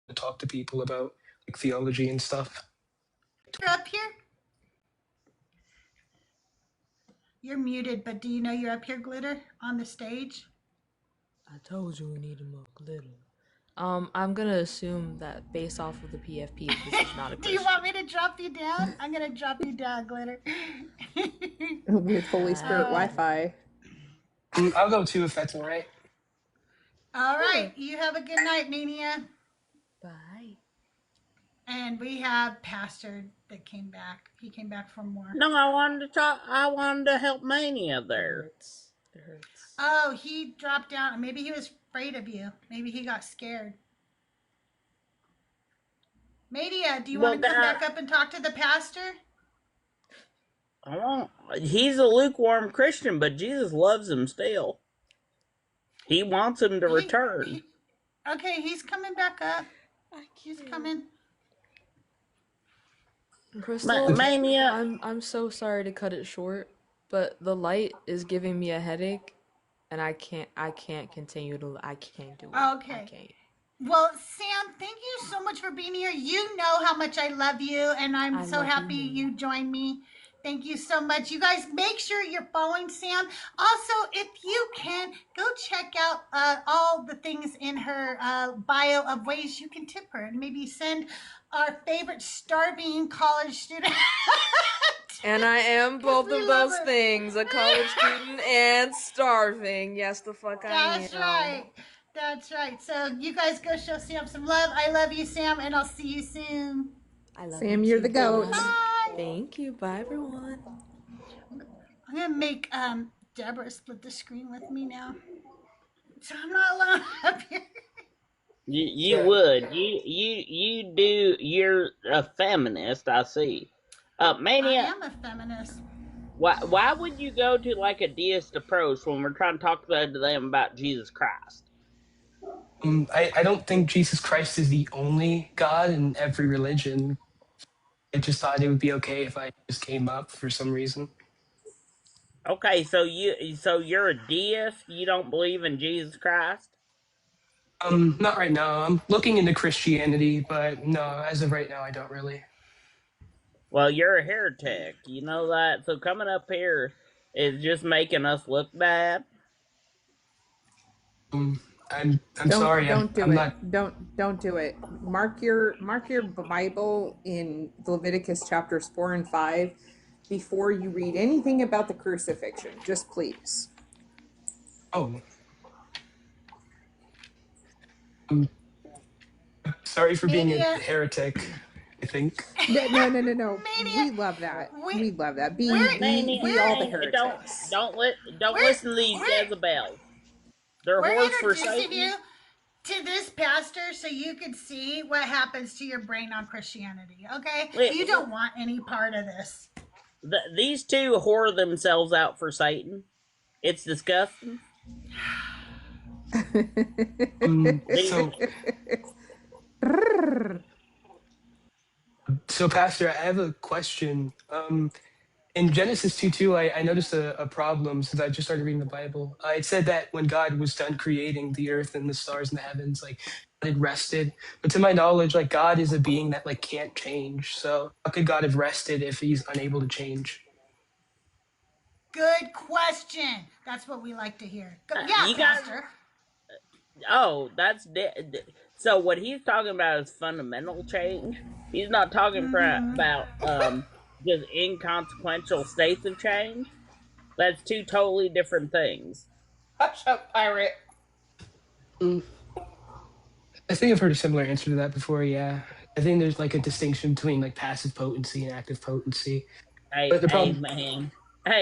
To talk to people about like theology and stuff. You're up here? You're muted, but do you know you're up here, Glitter, on the stage? I told you we needed more glitter. I'm gonna assume that based off of the PFP, this is not a Do you want me to drop you down? I'm gonna drop you down, Glitter. With Holy Spirit Wi-Fi. I'll go too if that's all right. All right, you have a good night, Mania. Bye. And we have Pastor that came back. He came back for more. No, I wanted to talk. I wanted to help Mania there. It hurts. Oh, he dropped down. Maybe he was afraid of you. Maybe he got scared. Mania, do you want to come back up and talk to the pastor? He's a lukewarm Christian, but Jesus loves him still. He wants him to return. Okay, he's coming back up. He's coming. Crystal, Mania. I'm so sorry to cut it short, but the light is giving me a headache, and I can't continue to. I can't do it. Okay. I can't. Well, Sam, thank you so much for being here. You know how much I love you, and I'm so happy you joined me. Thank you so much. You guys make sure you're following Sam. Also, if you can, go check out all the things in her bio of ways you can tip her and maybe send our favorite starving college student. And I am both of those things, a college student and starving. Yes, the fuck I am. That's right. That's right. So you guys go show Sam some love. I love you, Sam, and I'll see you soon. I love Sam, you you're too, the goat. Bella. Bye. Thank you. Bye, everyone. I'm gonna make Deborah split the screen with me now, so I'm not alone up here. You would. You do. You're a feminist, I see. Mania. I am a feminist. Why would you go to like a deist approach when we're trying to talk to them about Jesus Christ? I don't think Jesus Christ is the only God in every religion. I just thought it would be okay if I just came up for some reason. Okay, so you're a deist. You don't believe in Jesus Christ? Not right now. I'm looking into Christianity, but no, as of right now, I don't really. Well, you're a heretic. You know that. So coming up here is just making us look bad. I'm sorry. Don't do I'm it. not. Don't do it. Mark your Bible in Leviticus chapters 4 and 5 before you read anything about the crucifixion. Just please. Oh. Sorry for being a heretic, I think. No. We love that. We love that. Be all the heretics. Don't listen to these Jezebels. They're We're whores for introducing Satan. you to this pastor so you could see what happens to your brain on Christianity. Okay, you don't want any part of this. These two whore themselves out for Satan. It's disgusting. So, Pastor, I have a question. In Genesis 2:2, I noticed a problem since I just started reading the Bible. It said that when God was done creating the earth and the stars and the heavens, like, God had rested. But to my knowledge, like, God is a being that, like, can't change. So how could God have rested if he's unable to change? Good question. That's what we like to hear. Yeah, Pastor. So what he's talking about is fundamental change. He's not talking about just inconsequential states of change. That's two totally different things. Hush up, pirate. I think I've heard a similar answer to that before, yeah. I think there's like a distinction between like passive potency and active potency. Hey,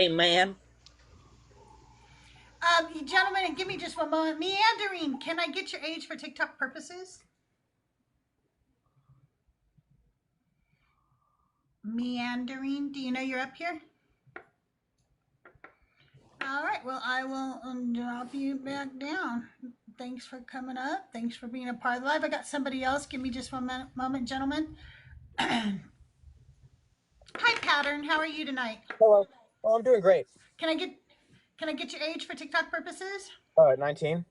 man. You gentlemen, give me just one moment. Meandering, can I get your age for TikTok purposes? Meandering, do you know you're up here? All right, well, I will drop you back down. Thanks for coming up. Thanks for being a part of the live. I got somebody else. Give me just one moment, gentlemen. Hi, Pattern. How are you tonight? Hello. Well, I'm doing great. Can I get your age for TikTok purposes? 19.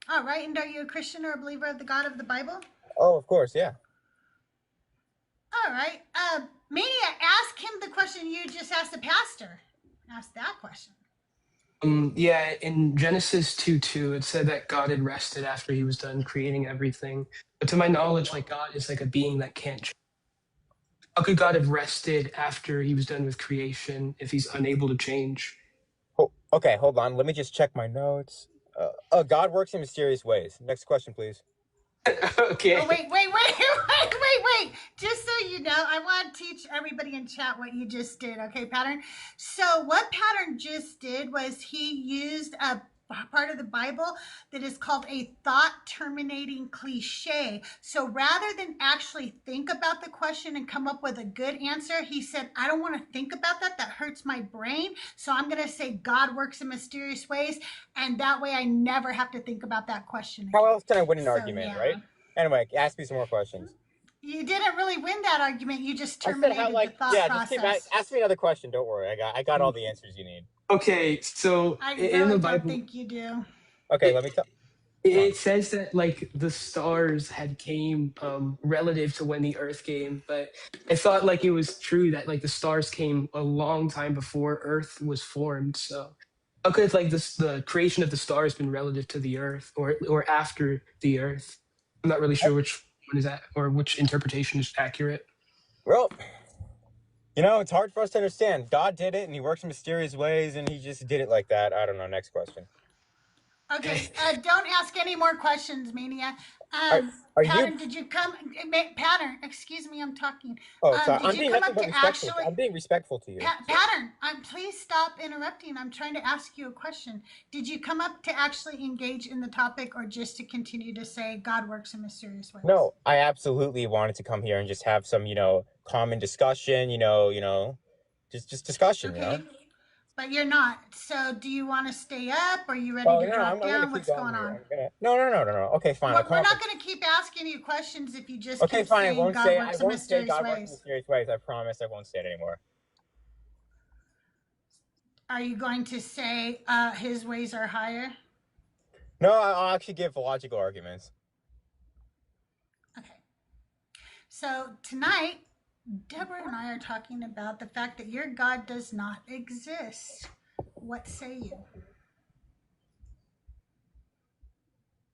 All right, and are you a Christian or a believer of the God of the Bible? Oh, of course, yeah. All right. Mania, ask him the question you just asked the pastor. Ask that question. Yeah, in Genesis 2:2, it said that God had rested after he was done creating everything. But to my knowledge, like God is like a being that can't change. How could God have rested after he was done with creation if he's unable to change? Oh, okay, hold on. Let me just check my notes. God works in mysterious ways. Next question, please. Okay. Oh, wait. Just so you know, I want to teach everybody in chat what you just did, okay, Pattern? So what Pattern just did was he used a part of the Bible that is called a thought-terminating cliche. So rather than actually think about the question and come up with a good answer, he said, I don't want to think about that. That hurts my brain. So I'm going to say God works in mysterious ways. And that way I never have to think about that question again. How else can I win an argument, right? Anyway, ask me some more questions. You didn't really win that argument. You just terminated the thought process. Just ask me another question. Don't worry. I got all the answers you need. Okay, so I in really the don't Bible, think you do. Okay, let me tell. It says that like the stars had came relative to when the Earth came, but I thought like it was true that like the stars came a long time before Earth was formed. So how could like this the creation of the stars been relative to the Earth or after the Earth? I'm not really sure which one is that or which interpretation is accurate. Well, you know, it's hard for us to understand. God did it, and he works in mysterious ways, and he just did it like that. I don't know. Next question. Okay, don't ask any more questions, Mania. Are you? Pattern, did you come? Pattern, excuse me, I'm talking. Oh, sorry. Did I'm you being come nothing up but to respectful. actually? I'm being respectful to you. Pattern, please stop interrupting. I'm trying to ask you a question. Did you come up to actually engage in the topic, or just to continue to say God works in mysterious ways? No, I absolutely wanted to come here and just have some, common discussion. Just discussion. Okay, but you're not. So, do you want to stay up? Are you ready Oh to no, drop I'm gonna down? keep What's going going here. on? No. Okay, fine. We're not going to keep asking you questions if you just Okay, keep fine. saying God I works in won't say mysterious God works in ways. mysterious ways. I promise I won't say it anymore. Are you going to say his ways are higher? No, I'll actually give logical arguments. Okay. So tonight, Deborah and I are talking about the fact that your God does not exist. What say you?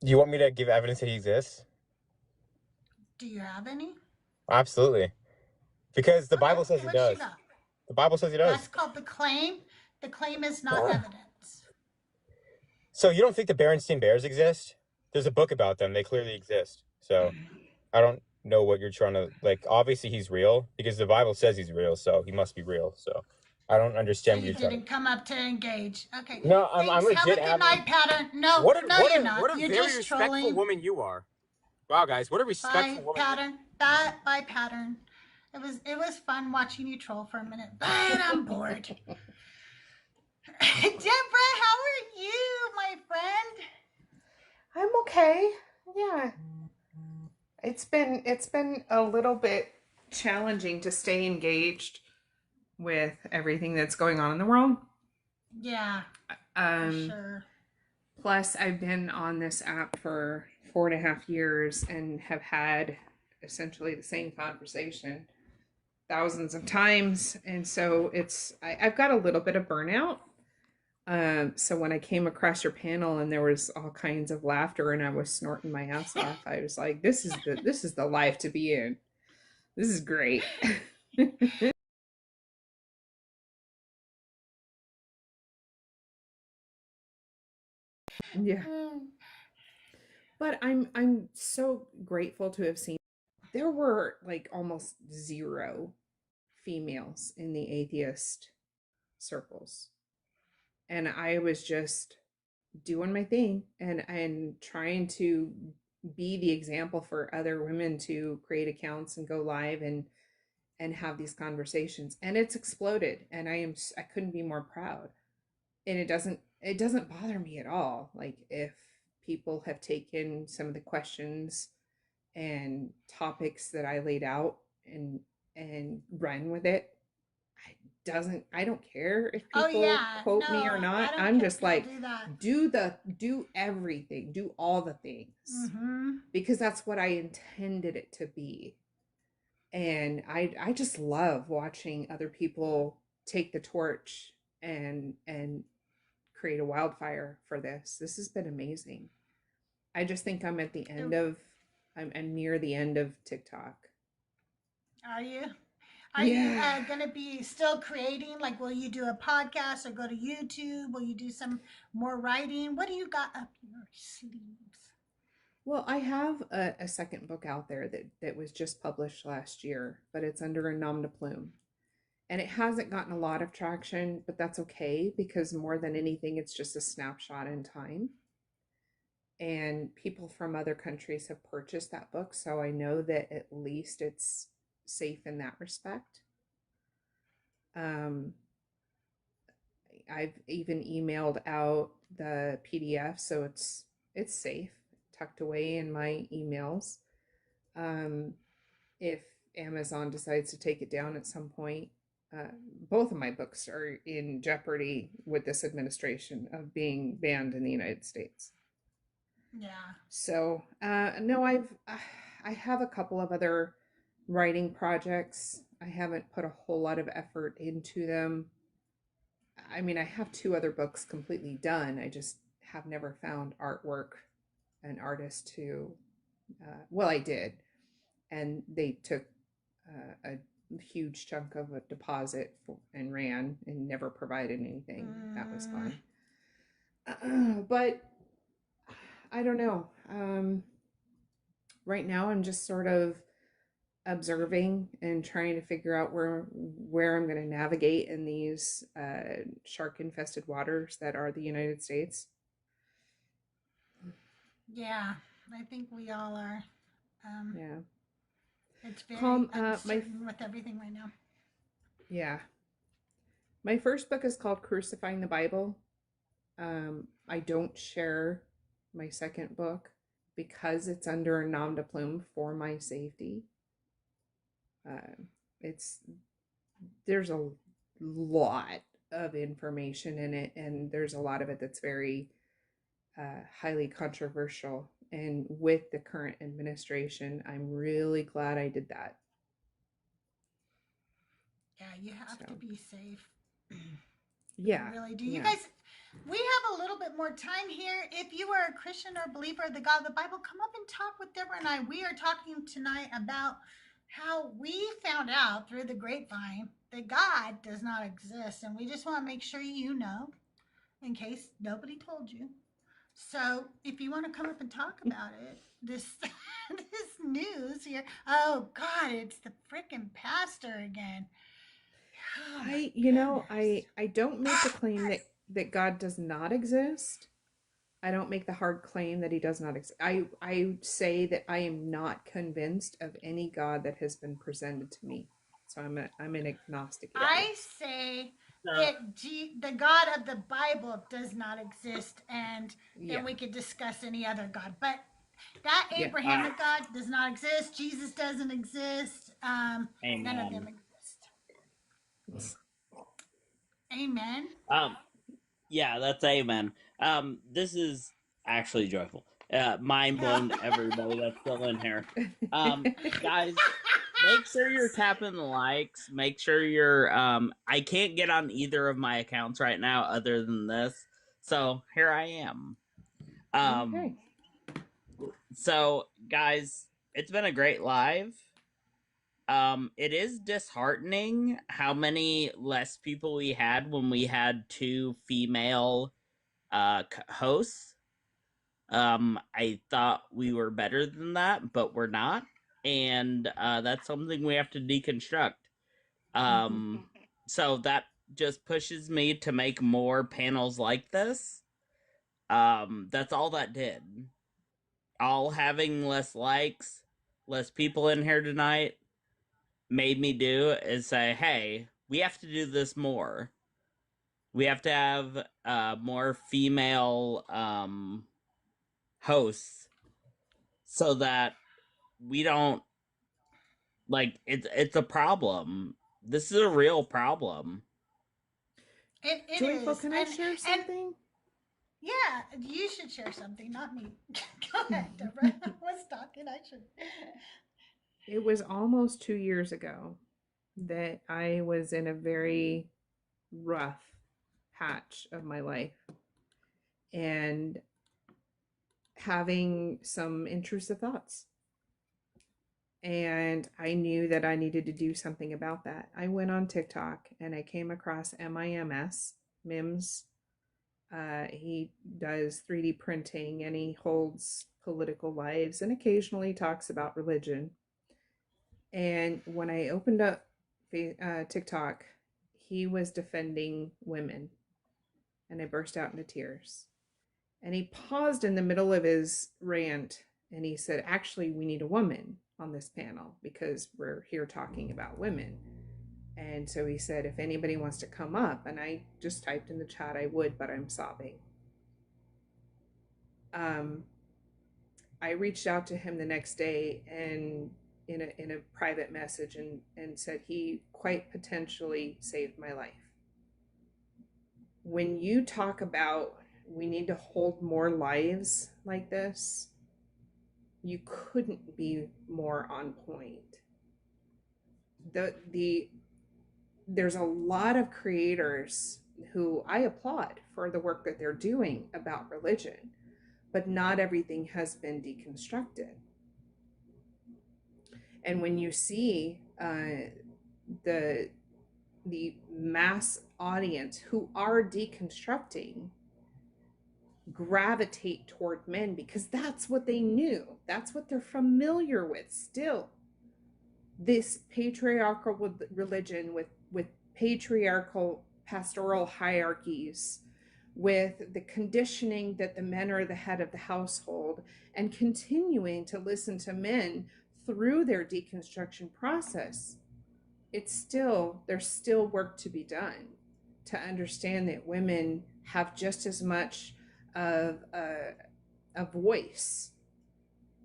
Do you want me to give evidence that he exists? Do you have any? Absolutely. Because the Bible says he What does. you got? The Bible says he does. That's called the claim. The claim is not evidence. So you don't think the Berenstain Bears exist? There's a book about them. They clearly exist. So I don't know what you're trying to, obviously he's real because the Bible says he's real, so he must be real. So I don't understand what You you're trying to. didn't come up to engage. Okay. No, I'm legit. Have a good night, Pattern. No, you're not. What a You're very just respectful trolling. woman you are. Wow, guys, what a respectful woman. Pattern. Bye, Pattern. It was fun watching you troll for a minute, but I'm bored. Deborah, how are you, my friend? I'm okay. Yeah. It's been a little bit challenging to stay engaged with everything that's going on in the world. Yeah. For sure. Plus, I've been on this app for 4.5 years and have had essentially the same conversation thousands of times, and so I've got a little bit of burnout. So when I came across your panel and there was all kinds of laughter and I was snorting my ass off, I was like, this is the life to be in. This is great. Yeah. But I'm so grateful to have seen there were like almost zero females in the atheist circles. And I was just doing my thing and trying to be the example for other women to create accounts and go live and have these conversations, and it's exploded, and I couldn't be more proud. And it doesn't bother me at all, like if people have taken some of the questions and topics that I laid out and run with it. I don't care if people quote me or not. I'm just like, do everything, do all the things, because that's what I intended it to be. And I just love watching other people take the torch and create a wildfire for this. This has been amazing. I just think I'm at the end of I'm near the end of TikTok. Are you? Are you going to be still creating? Like, will you do a podcast or go to YouTube? Will you do some more writing? What do you got up your sleeves? Well, I have a second book out there that was just published last year, but it's under a nom de plume. And it hasn't gotten a lot of traction, but that's okay because more than anything, it's just a snapshot in time. And people from other countries have purchased that book, so I know that at least it's safe in that respect. I've even emailed out the PDF, so it's safe, tucked away in my emails. If Amazon decides to take it down at some point, both of my books are in jeopardy with this administration of being banned in the United States. Yeah. So, no, I have a couple of other writing projects. I haven't put a whole lot of effort into them. I mean, I have 2 other books completely done. I just have never found artwork, an artist to, well, I did. And they took a huge chunk of a deposit and ran and never provided anything. That was fun. But I don't know. Right now, I'm just sort of observing and trying to figure out where I'm going to navigate in these shark infested waters that are the United States. Yeah, I think we all are. Yeah. It's very Calm, uncertain with everything right now. Yeah. My first book is called Crucifying the Bible. I don't share my second book because it's under a nom de plume for my safety. There's a lot of information in it, and there's a lot of it that's very highly controversial. And with the current administration, I'm really glad I did that. Yeah, you have to be safe. Yeah. You really do. You guys, we have a little bit more time here. If you are a Christian or believer of the God of the Bible, come up and talk with Deborah and I. We are talking tonight about how we found out through the grapevine that God does not exist. And we just want to make sure you know, in case nobody told you. So if you want to come up and talk about it, this this news here. Oh God, it's the freaking pastor again. Oh, I don't make the claim that God does not exist. I don't make the hard claim that he does not exist. I say that I am not convinced of any God that has been presented to me. So I'm an agnostic. I say that the God of the Bible does not exist, and then we could discuss any other God. But that Abrahamic God does not exist. Jesus doesn't exist. None of them exist. Amen. Yeah, that's amen. This is actually joyful. Mind blown to everybody that's still in here. Guys, make sure you're tapping the likes. Make sure you're I can't get on either of my accounts right now other than this. So here I am. Okay. So guys, it's been a great live. It is disheartening how many less people we had when we had 2 female hosts. I thought we were better than that, but we're not, and that's something we have to deconstruct. So that just pushes me to make more panels like this. That's all that did. All having less likes, less people in here tonight made me do is say, hey, we have to do this more. We have to have more female hosts so that we don't it's a problem. This is a real problem. It Joyful, is. can I share something? Yeah, you should share something, not me. Go ahead, Deborah. I was talking. I should. It was almost 2 years ago that I was in a very rough patch of my life and having some intrusive thoughts. And I knew that I needed to do something about that. I went on TikTok and I came across Mims. He does 3D printing and he holds political lives and occasionally talks about religion. And when I opened up TikTok, he was defending women, and I burst out into tears. And he paused in the middle of his rant and he said, actually, we need a woman on this panel because we're here talking about women. And so he said, if anybody wants to come up, and I just typed in the chat, I would, but I'm sobbing. I reached out to him the next day and in a private message and said he quite potentially saved my life. When you talk about we need to hold more lives like this, you couldn't be more on point. There's a lot of creators who I applaud for the work that they're doing about religion, but not everything has been deconstructed. And when you see the mass audience who are deconstructing gravitate toward men because that's what they knew, that's what they're familiar with still, this patriarchal religion with patriarchal pastoral hierarchies, with the conditioning that the men are the head of the household, and continuing to listen to men through their deconstruction process. There's still work to be done to understand that women have just as much of a voice,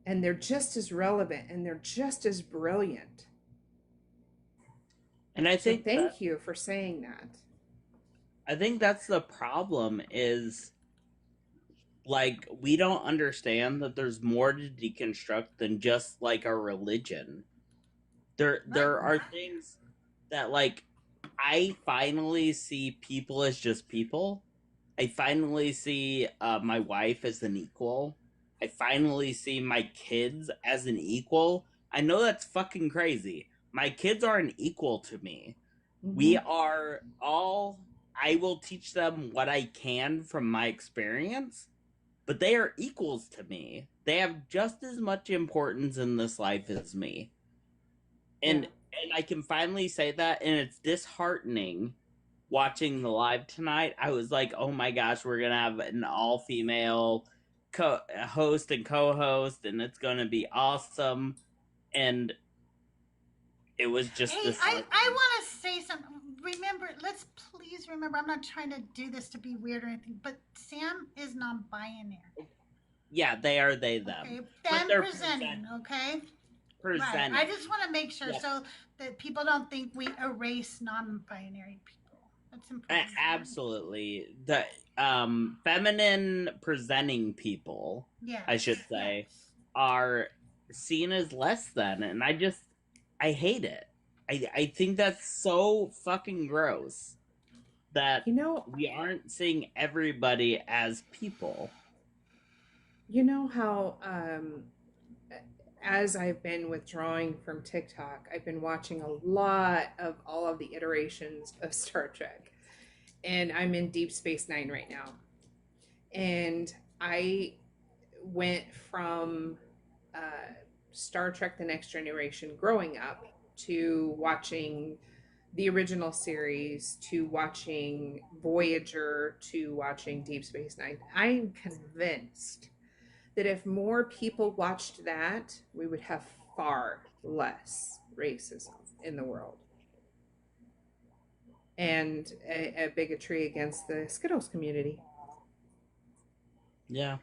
and they're just as relevant, and they're just as brilliant. And I think thank you for saying that. I think that's the problem, is like, we don't understand that there's more to deconstruct than just like a religion. There are things that, like, I finally see people as just people. I finally see my wife as an equal. I finally see my kids as an equal. I know that's fucking crazy. My kids are an equal to me. We are all, I will teach them what I can from my experience, but they are equals to me. They have just as much importance in this life as me. And I can finally say that, and it's disheartening watching the live tonight. I was like, oh my gosh, we're gonna have an all-female host and co-host, and it's gonna be awesome. And it was just I want to say something. Let's please remember, I'm not trying to do this to be weird or anything, but Sam is non-binary. Yeah, they are they, them. Okay, them presenting, okay? Presenting. Right. I just want to make sure so that people don't think we erase non-binary people. That's important. Absolutely. The feminine presenting people, I should say, are seen as less than, and I hate it. I think that's so fucking gross that we aren't seeing everybody as people. You know how as I've been withdrawing from TikTok, I've been watching a lot of all of the iterations of Star Trek. And I'm in Deep Space Nine right now. And I went from Star Trek The Next Generation growing up to watching the original series, to watching Voyager, to watching Deep Space Nine. I'm convinced that if more people watched that, we would have far less racism in the world and a bigotry against the Skittles community. Yeah.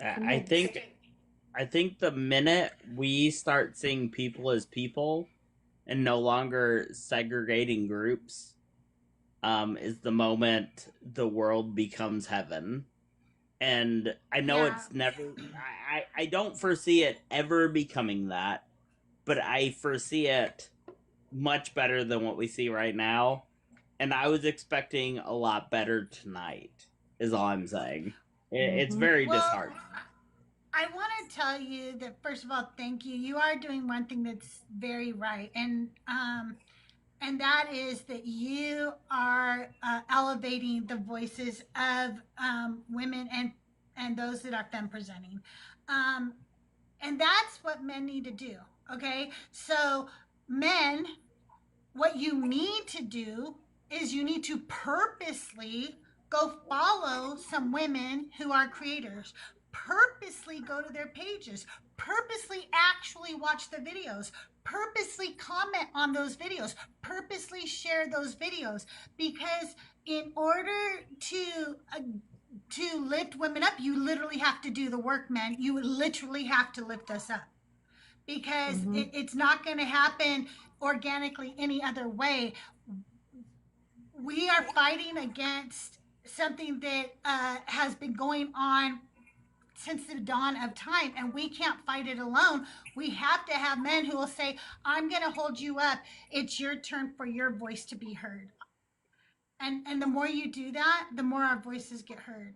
I think the minute we start seeing people as people and no longer segregating groups, is the moment the world becomes heaven. And I know it's never, I don't foresee it ever becoming that, but I foresee it much better than what we see right now. And I was expecting a lot better tonight, is all I'm saying. It's very disheartening. I want to tell you that, first of all, thank you. You are doing one thing that's very right. And that is that you are elevating the voices of women and those that are femme presenting. And that's what men need to do. Okay. So men, what you need to do is you need to purposely go follow some women who are creators, purposely go to their pages, purposely actually watch the videos, purposely comment on those videos, purposely share those videos, because in order to lift women up, you literally have to do the work, man. You literally have to lift us up, because it's not going to happen organically any other way. We are fighting against something that has been going on since the dawn of time, and we can't fight it alone. We have to have men who will say, I'm going to hold you up. It's your turn for your voice to be heard. And the more you do that, the more our voices get heard.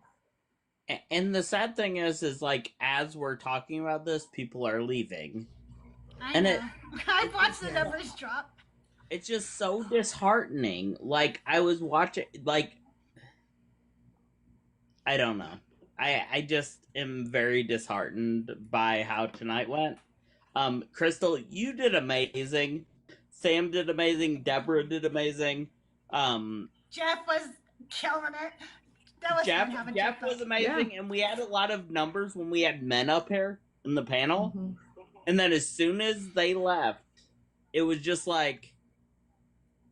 And the sad thing is like, as we're talking about this, people are leaving. I know. I've watched the numbers drop. It's just so disheartening. Like, I was watching, like, I don't know. I just am very disheartened by how tonight went. Crystal, you did amazing. Sam did amazing. Deborah did amazing. Jeff was killing it. That was fun having Jeff was amazing, and we had a lot of numbers when we had men up here in the panel. And then as soon as they left, it was just like,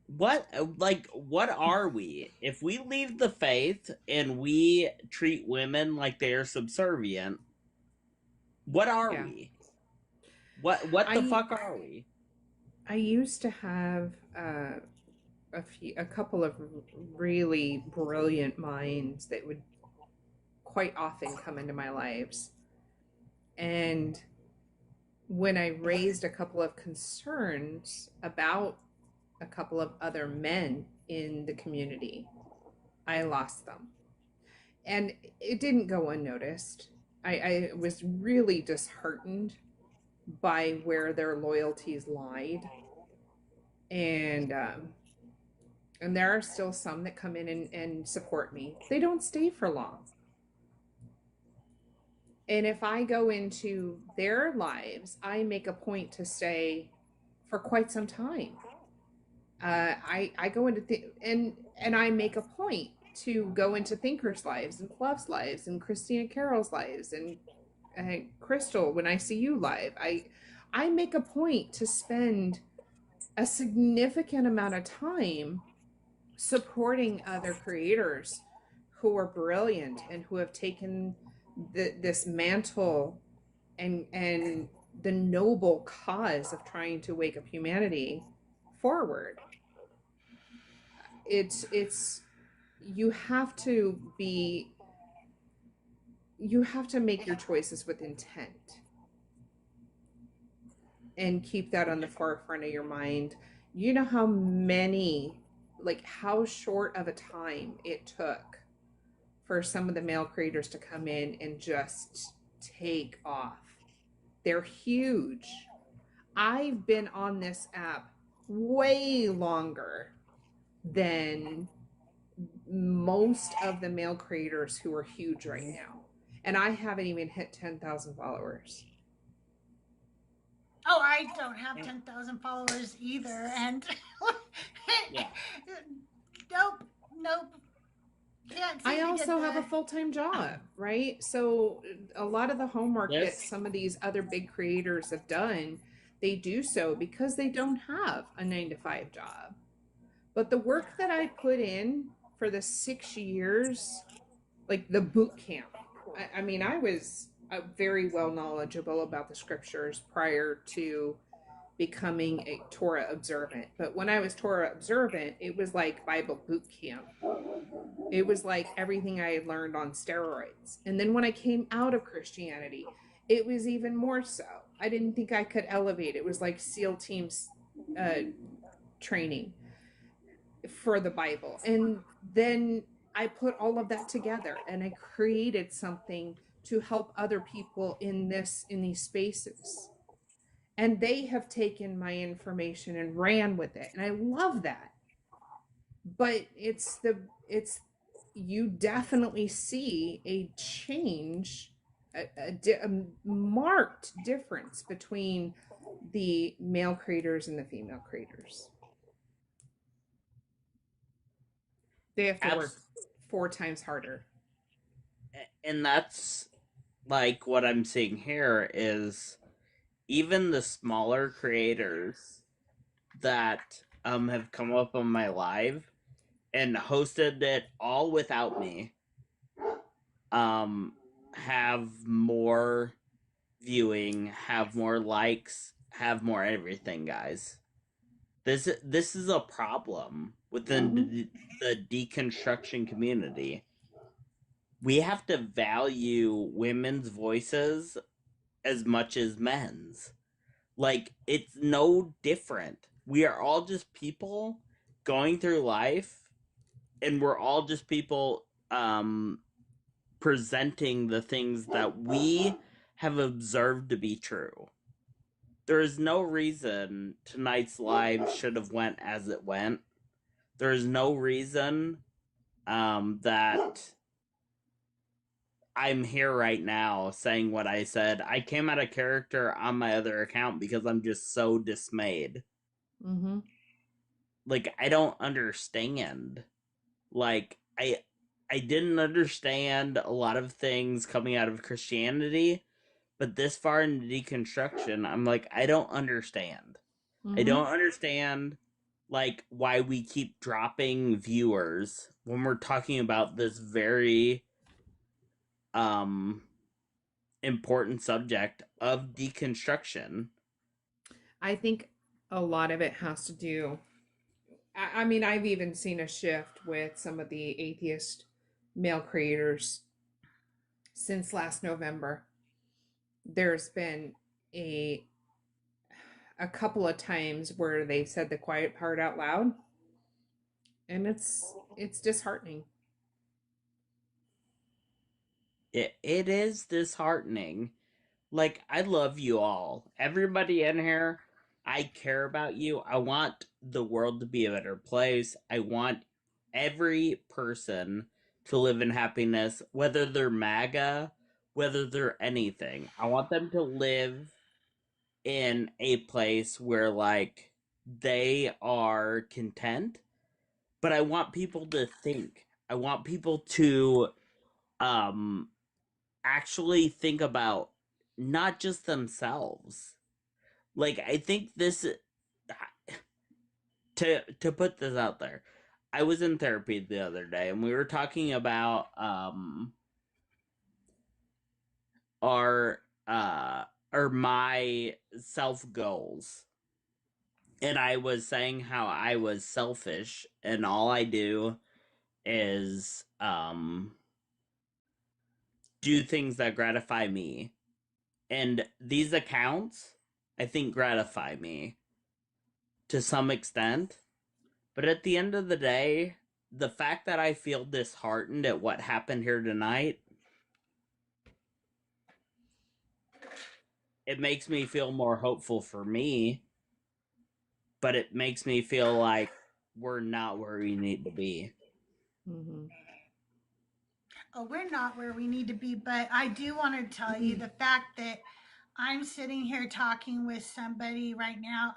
what are we? If we leave the faith and we treat women like they are subservient, what are we? What the fuck are we? I used to have a couple of really brilliant minds that would quite often come into my lives. And when I raised a couple of concerns about a couple of other men in the community, I lost them. And it didn't go unnoticed. I was really disheartened by where their loyalties lied. And there are still some that come in and support me. They don't stay for long. And if I go into their lives, I make a point to stay for quite some time. I go into and I make a point to go into thinkers' lives and Fluff's lives and Christina Carroll's lives and Crystal, when I see you live, I make a point to spend a significant amount of time supporting other creators who are brilliant and who have taken this mantle and the noble cause of trying to wake up humanity forward. It's you have to make your choices with intent and keep that on the forefront of your mind. You know how short of a time it took for some of the male creators to come in and just take off. They're huge. I've been on this app way longer than most of the male creators who are huge right now. And I haven't even hit 10,000 followers. Oh, I don't have 10,000 followers either. And nope. I also have a full-time job, right? So a lot of the homework that some of these other big creators have done, they do so because they don't have a 9-to-5 job. But the work that I put in for the 6 years, like the boot camp, I mean, I was very well knowledgeable about the scriptures prior to becoming a Torah observant. But when I was Torah observant, it was like Bible boot camp. It was like everything I had learned on steroids. And then when I came out of Christianity, it was even more so. I didn't think I could elevate. It was like SEAL teams training for the Bible. And then I put all of that together and I created something to help other people in these spaces. And they have taken my information and ran with it. And I love that. But you definitely see a change, a marked difference between the male creators and the female creators. They have to work 4 times harder. And that's like what I'm seeing here is even the smaller creators that have come up on my live and hosted it all without me have more viewing, have more likes, have more everything, guys. This is a problem within the deconstruction community. we have to value women's voices as much as men's. Like, it's no different. We are all just people going through life, and we're all just people presenting the things that we have observed to be true. There is no reason tonight's live should have went as it went. There is no reason that I'm here right now saying what I said. I came out of character on my other account because I'm just so dismayed. Mm-hmm. Like, I don't understand. Like, I didn't understand a lot of things coming out of Christianity, but this far into deconstruction, I'm like, I don't understand. I Mm-hmm. don't understand, like, why we keep dropping viewers when we're talking about this very important subject of deconstruction. I think a lot of it has to do. I mean, I've even seen a shift with some of the atheist male creators since last November. There's been a couple of times where they said the quiet part out loud, and it's disheartening. It is disheartening. Like, I love you all. Everybody in here, I care about you. I want the world to be a better place. I want every person to live in happiness, whether they're MAGA, whether they're anything. I want them to live in a place where, like, they are content, but I want people to think. I want people to actually think about not just themselves. Like, I think this, to put this out there, I was in therapy the other day and we were talking about our or my self goals, and I was saying how I was selfish and all I do is do things that gratify me. And these accounts, I think, gratify me to some extent. But at the end of the day, the fact that I feel disheartened at what happened here tonight, it makes me feel more hopeful for me, but it makes me feel like we're not where we need to be. Mm-hmm. Oh, we're not where we need to be, but I do want to tell you the fact that I'm sitting here talking with somebody right now.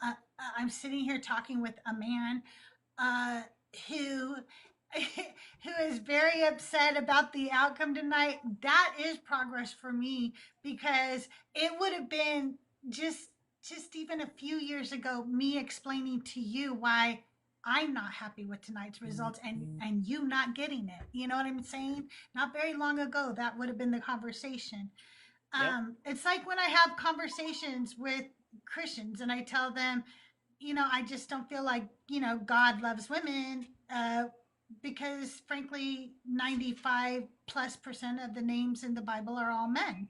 I'm sitting here talking with a man uh, who who is very upset about the outcome tonight. That is progress for me, because it would have been just even a few years ago me explaining to you why I'm not happy with tonight's results, and you not getting it. You know what I'm saying? Not very long ago, that would have been the conversation. It's like when I have conversations with Christians and I tell them, I just don't feel like, God loves women, because frankly, 95+% of the names in the Bible are all men.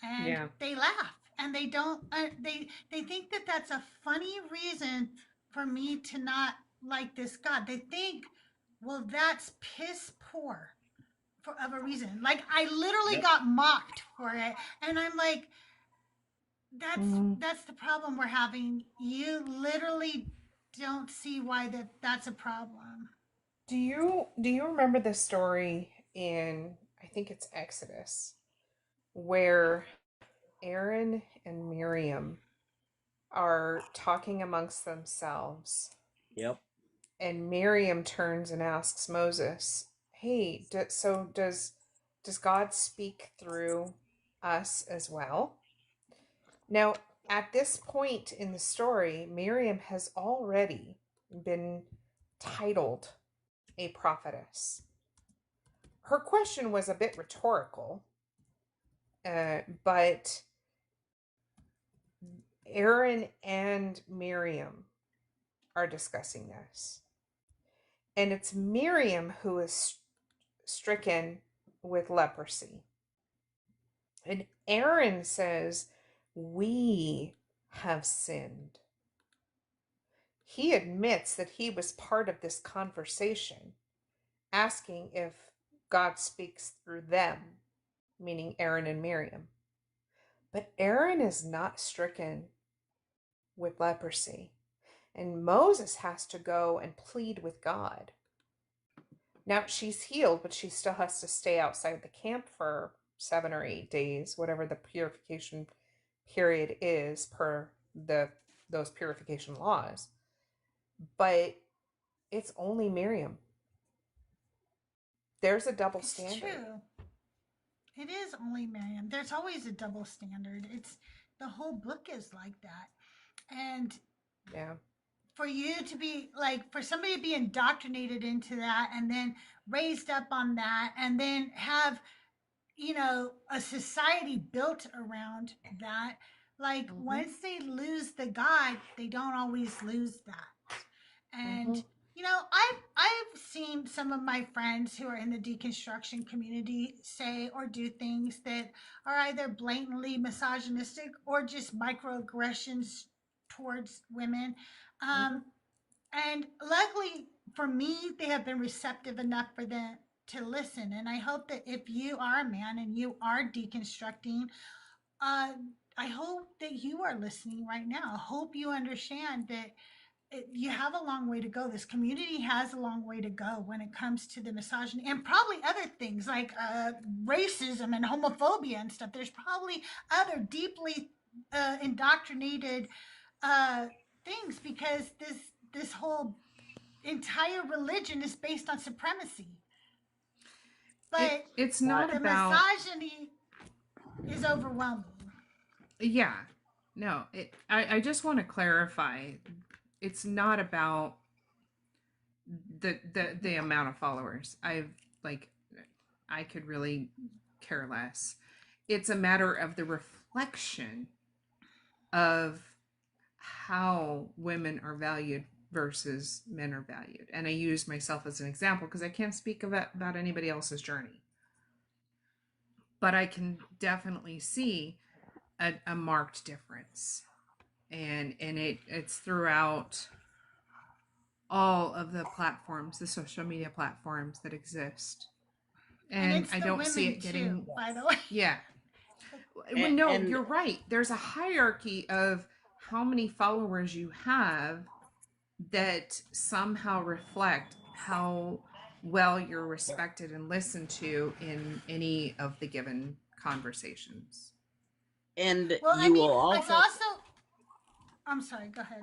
And Yeah. they laugh and they don't, they think that that's a funny reason for me to not like this God. They think, well, that's piss poor of a reason. Like, I literally got mocked for it. And I'm like, that's the problem we're having. You literally don't see why that's a problem. Do you remember the story in, I think it's Exodus, where Aaron and Miriam are talking amongst themselves? Yep. And Miriam turns and asks Moses, "Hey, does God speak through us as well?" Now, at this point in the story, Miriam has already been titled a prophetess. Her question was a bit rhetorical, but Aaron and Miriam are discussing this. And it's Miriam who is stricken with leprosy. And Aaron says, we have sinned. He admits that he was part of this conversation, asking if God speaks through them, meaning Aaron and Miriam. But Aaron is not stricken with leprosy, and Moses has to go and plead with God. Now she's healed, but she still has to stay outside the camp for 7 or 8 days, whatever the purification period is per those purification laws. But it's only Miriam. There's a double standard. True. It is only Miriam. There's always a double standard. It's the whole book is like that. And yeah, for you to be like, for somebody to be indoctrinated into that and then raised up on that and then have, you know, a society built around that, like once they lose the God, they don't always lose that. And you know, I've seen some of my friends who are in the deconstruction community say or do things that are either blatantly misogynistic or just microaggressions towards women. And luckily for me, they have been receptive enough for them to listen. And I hope that if you are a man and you are deconstructing, I hope that you are listening right now. I hope you understand that you have a long way to go. This community has a long way to go when it comes to the misogyny and probably other things like racism and homophobia and stuff. There's probably other deeply indoctrinated things because this whole entire religion is based on supremacy. But it's not the about misogyny is overwhelming. Yeah. No, I just want to clarify. It's not about the amount of followers. I could really care less. It's a matter of the reflection of how women are valued versus men are valued. And I use myself as an example because I can't speak about anybody else's journey. But I can definitely see a marked difference. And it's throughout all of the platforms, the social media platforms that exist. And I don't see it getting, by the way. Yeah. Well, no, you're right. There's a hierarchy of how many followers you have that somehow reflect how well you're respected and listened to in any of the given conversations. And well, you will also, I'm sorry, go ahead.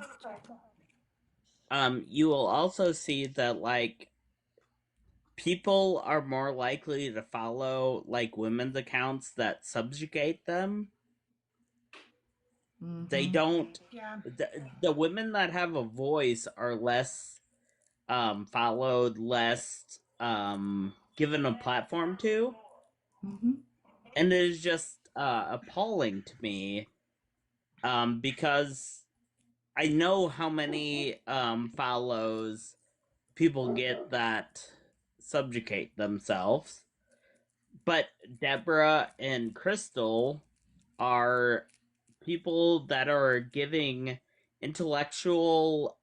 You will also see that like people are more likely to follow like women's accounts that subjugate them. They don't. Yeah. The women that have a voice are less followed, less given a platform to. And it is just appalling to me because I know how many follows people get that subjugate themselves. But Deborah and Crystal are people that are giving intellectual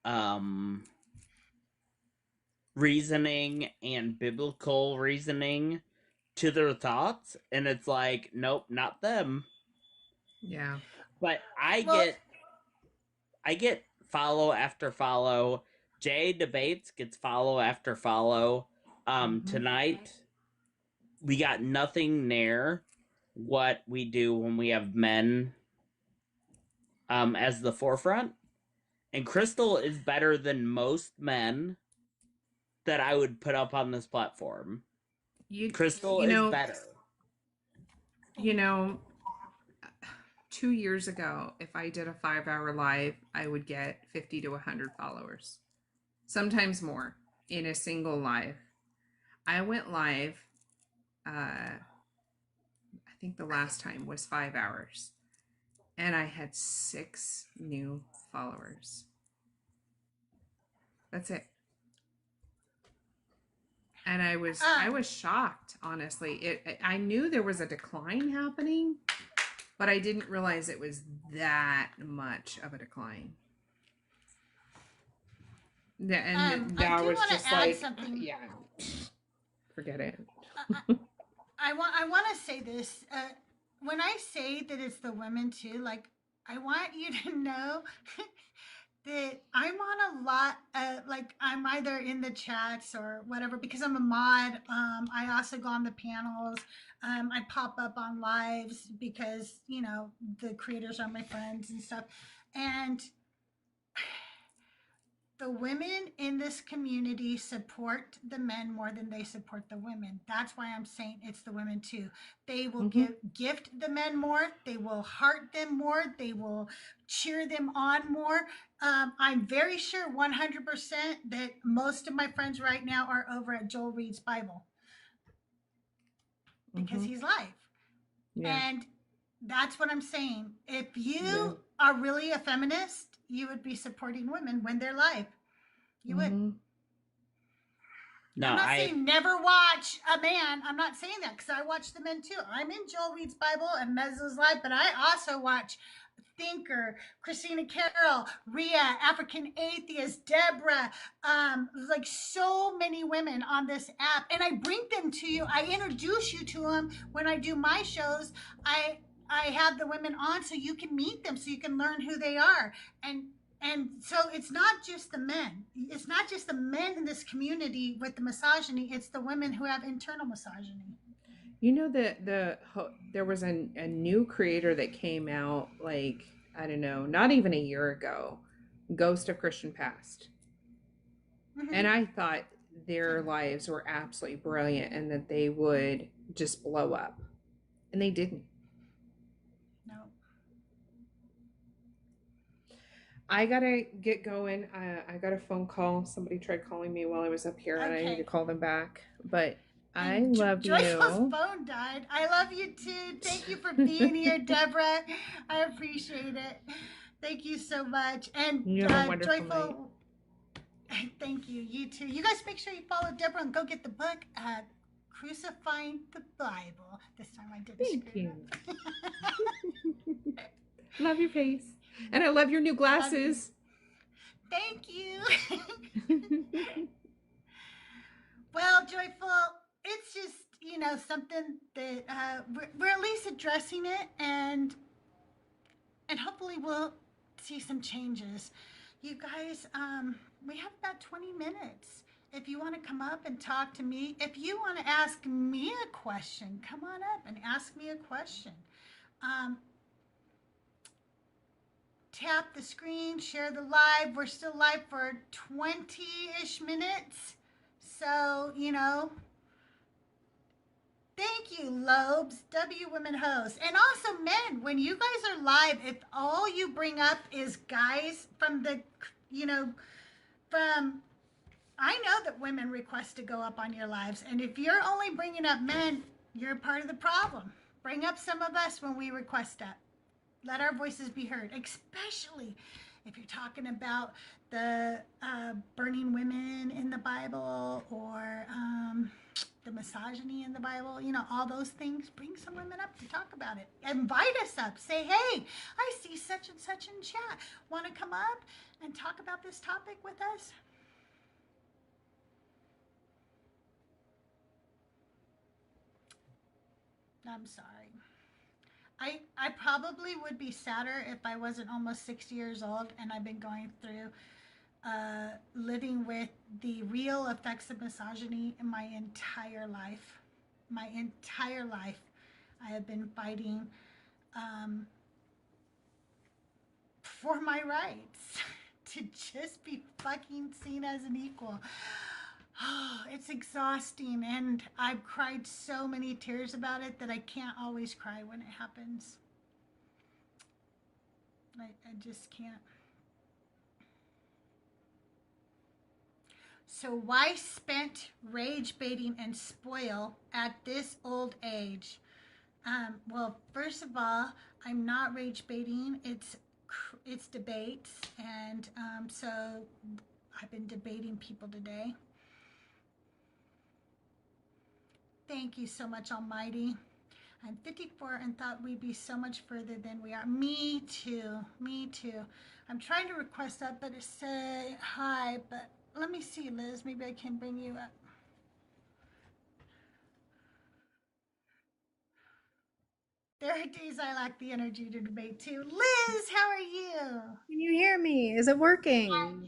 reasoning and biblical reasoning to their thoughts, and it's like, nope, not them. Yeah. But I get follow after follow. Jay Debates gets follow after follow. Tonight we got nothing near what we do when we have men as the forefront. And Crystal is better than most men that I would put up on this platform. Crystal is better. 2 years ago, if I did a 5-hour live, I would get 50 to 100 followers, sometimes more in a single live. I went live, I think the last time was 5 hours, and I had 6 new followers. That's it. And I was shocked, honestly. I knew there was a decline happening, but I didn't realize it was that much of a decline. Yeah, and that was just like, something. yeah, forget it. I want to say this. When I say that it's the women too, like I want you to know that I'm on a lot. Like I'm either in the chats or whatever because I'm a mod. I also go on the panels. I pop up on lives because the creators are my friends and stuff, and the women in this community support the men more than they support the women. That's why I'm saying it's the women too. They will gift the men more. They will heart them more. They will cheer them on more. I'm very sure 100% that most of my friends right now are over at Joel Reed's Bible because he's live. Yeah. And that's what I'm saying. If you are really a feminist, you would be supporting women when they're live. You would. No, I'm not saying never watch a man. I'm not saying that because I watch the men too. I'm in Joel Reed's Bible and Mezzo's Live, but I also watch Thinker, Christina Carroll, Rhea, African Atheist, Deborah, like so many women on this app. And I bring them to you. I introduce you to them when I do my shows. I have the women on so you can meet them, so you can learn who they are. And so it's not just the men. It's not just the men in this community with the misogyny. It's the women who have internal misogyny. You know that there was a new creator that came out like, I don't know, not even a year ago, Ghost of Christian Past. And I thought their lives were absolutely brilliant and that they would just blow up. And they didn't. No. I gotta get going. I got a phone call. Somebody tried calling me while I was up here, and I need to call them back. But I love you. Joyful's phone died. I love you too. Thank you for being here, Deborah. I appreciate it. Thank you so much. And You have a wonderful Joyful, thank you. You too. You guys make sure you follow Deborah and go get the book, Crucifying the Bible. This time I didn't screw it up. Love your face. And I love your new glasses. Thank you. Well, Joyful, it's just, something that we're at least addressing it, and hopefully we'll see some changes. You guys, we have about 20 minutes. If you want to come up and talk to me, if you want to ask me a question, come on up and ask me a question. Tap the screen, share the live. We're still live for 20-ish minutes. So, thank you, Lobes, W Women Hosts. And also men, when you guys are live, if all you bring up is guys from the, I know that women request to go up on your lives. And if you're only bringing up men, you're part of the problem. Bring up some of us when we request that. Let our voices be heard, especially if you're talking about the burning women in the Bible or the misogyny in the Bible, all those things. Bring some women up to talk about it. Invite us up. Say, hey, I see such and such in chat. Want to come up and talk about this topic with us? I'm sorry. I probably would be sadder if I wasn't almost 60 years old and I've been going through living with the real effects of misogyny in my entire life. My entire life, I have been fighting for my rights to just be fucking seen as an equal. Oh, it's exhausting, and I've cried so many tears about it that I can't always cry when it happens. I just can't. So why spent rage baiting and spoil at this old age? Well, first of all, I'm not rage baiting. It's debates, and so I've been debating people today. Thank you so much, Almighty. I'm 54 and thought we'd be so much further than we are. Me too. Me too. I'm trying to request that, but it say hi. But let me see, Liz. Maybe I can bring you up. There are days I lack the energy to debate too. Liz, how are you? Can you hear me? Is it working?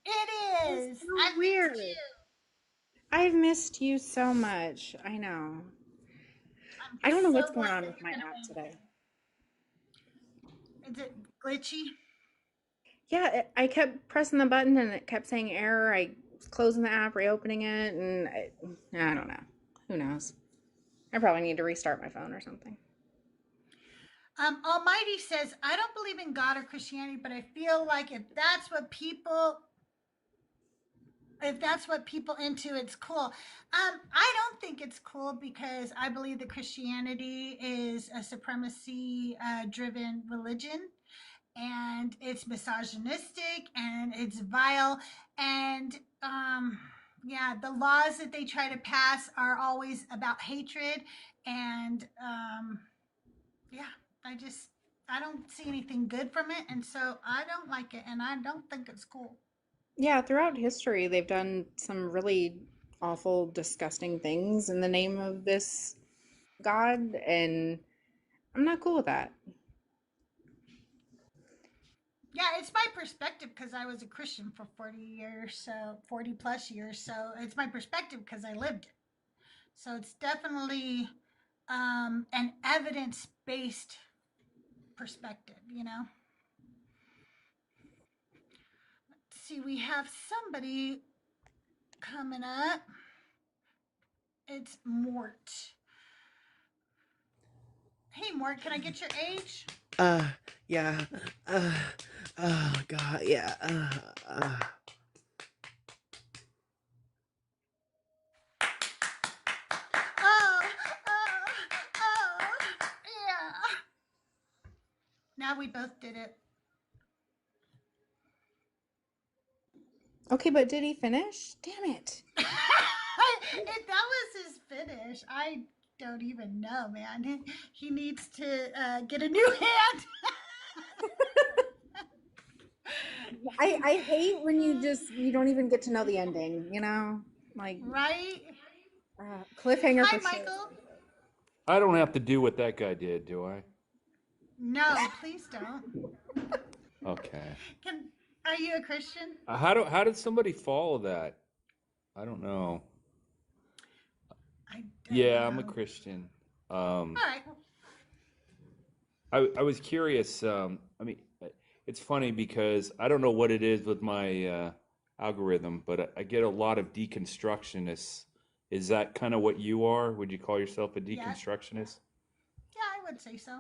It is. So I weird. missed you. I've missed you so much. I know. I don't know what's going on with my app today. Is it glitchy? Yeah, I kept pressing the button and it kept saying error. I was closing the app, reopening it, and I don't know. Who knows? I probably need to restart my phone or something. Almighty says, I don't believe in God or Christianity, but I feel like if that's what people into, it's cool. I don't think it's cool because I believe that Christianity is a supremacy driven religion, and it's misogynistic and it's vile, and yeah, the laws that they try to pass are always about hatred, and yeah, I don't see anything good from it, and so I don't like it, and I don't think it's cool. Yeah, throughout history, they've done some really awful, disgusting things in the name of this God, and I'm not cool with that. Yeah, it's my perspective because I was a Christian for 40 years, so 40 plus years. So it's my perspective because I lived it. So it's definitely an evidence based perspective, you know? Let's see, we have somebody coming up. It's Mort. Hey, Mort, can I get your age? Yeah. Oh, God, yeah. Yeah. Now we both did it. Okay, but did he finish? Damn it. That was his finish. I don't even know, man. He needs to get a new hand. I hate when you don't even get to know the ending, you know? Like, right? Cliffhanger Hi, for sure. Michael. I don't have to do what that guy did, do I? No, please don't. Okay. Are you a Christian? How did somebody follow that? I don't know. Yeah, I'm a Christian. All right. I was curious. I mean, it's funny because I don't know what it is with my algorithm, but I get a lot of deconstructionists. Is that kind of what you are? Would you call yourself a deconstructionist? Yeah, I would say so.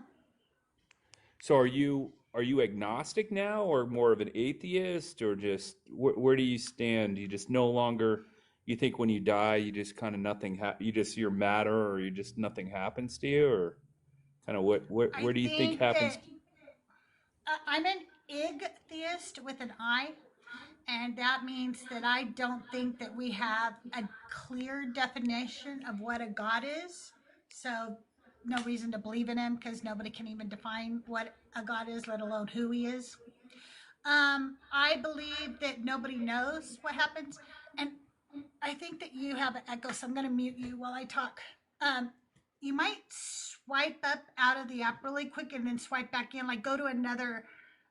So are you agnostic now, or more of an atheist, or just where do you stand? You just no longer, you think when you die you just kind of nothing you're matter, or you just nothing happens to you, or kind of where do you think happens? I'm an ig-theist with an I, and that means that I don't think that we have a clear definition of what a God is. So no reason to believe in him because nobody can even define what a God is, let alone who he is. I believe that nobody knows what happens, and I think that you have an echo, so I'm going to mute you while I talk. You might swipe up out of the app really quick and then swipe back in, like go to another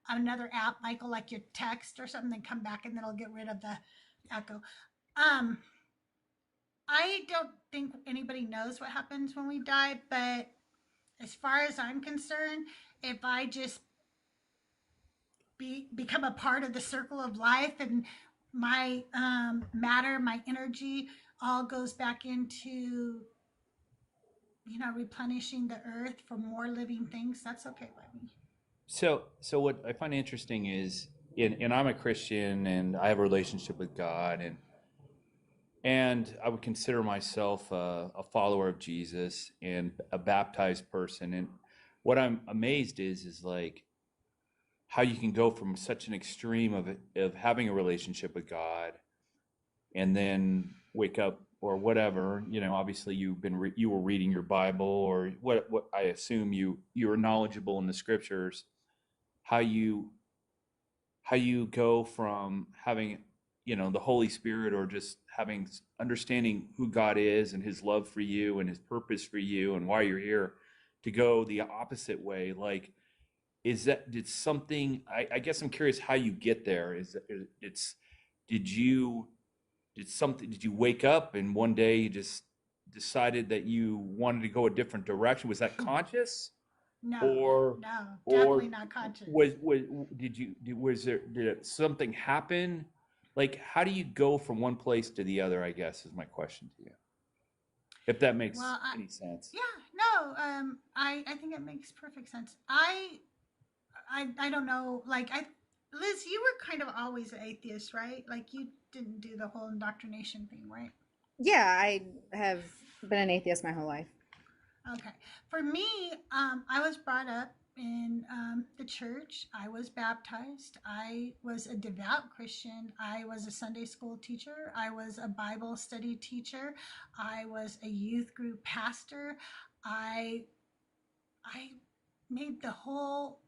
app, Michael, like your text or something, then come back and then it'll get rid of the echo. I don't think anybody knows what happens when we die, but as far as I'm concerned, if I just become a part of the circle of life and my matter, my energy all goes back into, replenishing the earth for more living things, that's okay by me. So what I find interesting is, and I'm a Christian and I have a relationship with God, and I would consider myself a follower of Jesus and a baptized person. And what I'm amazed is like how you can go from such an extreme of having a relationship with God and then wake up or whatever, obviously you were reading your Bible, or what I assume you're knowledgeable in the scriptures, how you go from having, the Holy Spirit, or just understanding who God is and his love for you and his purpose for you and why you're here, to go the opposite way. Like, did something, I guess I'm curious how you get there. Did you wake up and one day you just decided that you wanted to go a different direction? Was that conscious? No, or definitely not conscious. Did something happen? Like, how do you go from one place to the other, I guess, is my question to you, if that makes any sense. Yeah, no, I think it makes perfect sense. I don't know, like, Liz, you were kind of always an atheist, right? Like, you didn't do the whole indoctrination thing, right? Yeah, I have been an atheist my whole life. Okay. For me, I was brought up in the church. I was baptized. I was a devout Christian. I was a Sunday school teacher. I was a Bible study teacher. I was a youth group pastor. I made the whole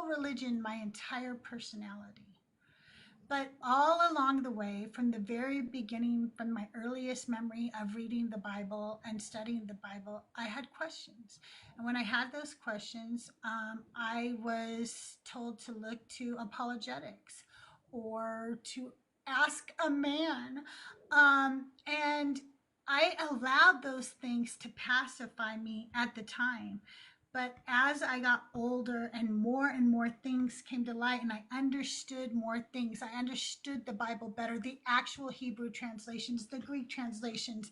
religion my entire personality. But all along the way, from the very beginning, from my earliest memory of reading the Bible and studying the Bible, I had questions. And when I had those questions, I was told to look to apologetics or to ask a man. And I allowed those things to pacify me at the time. But as I got older and more things came to light and I understood more things, I understood the Bible better, the actual Hebrew translations, the Greek translations,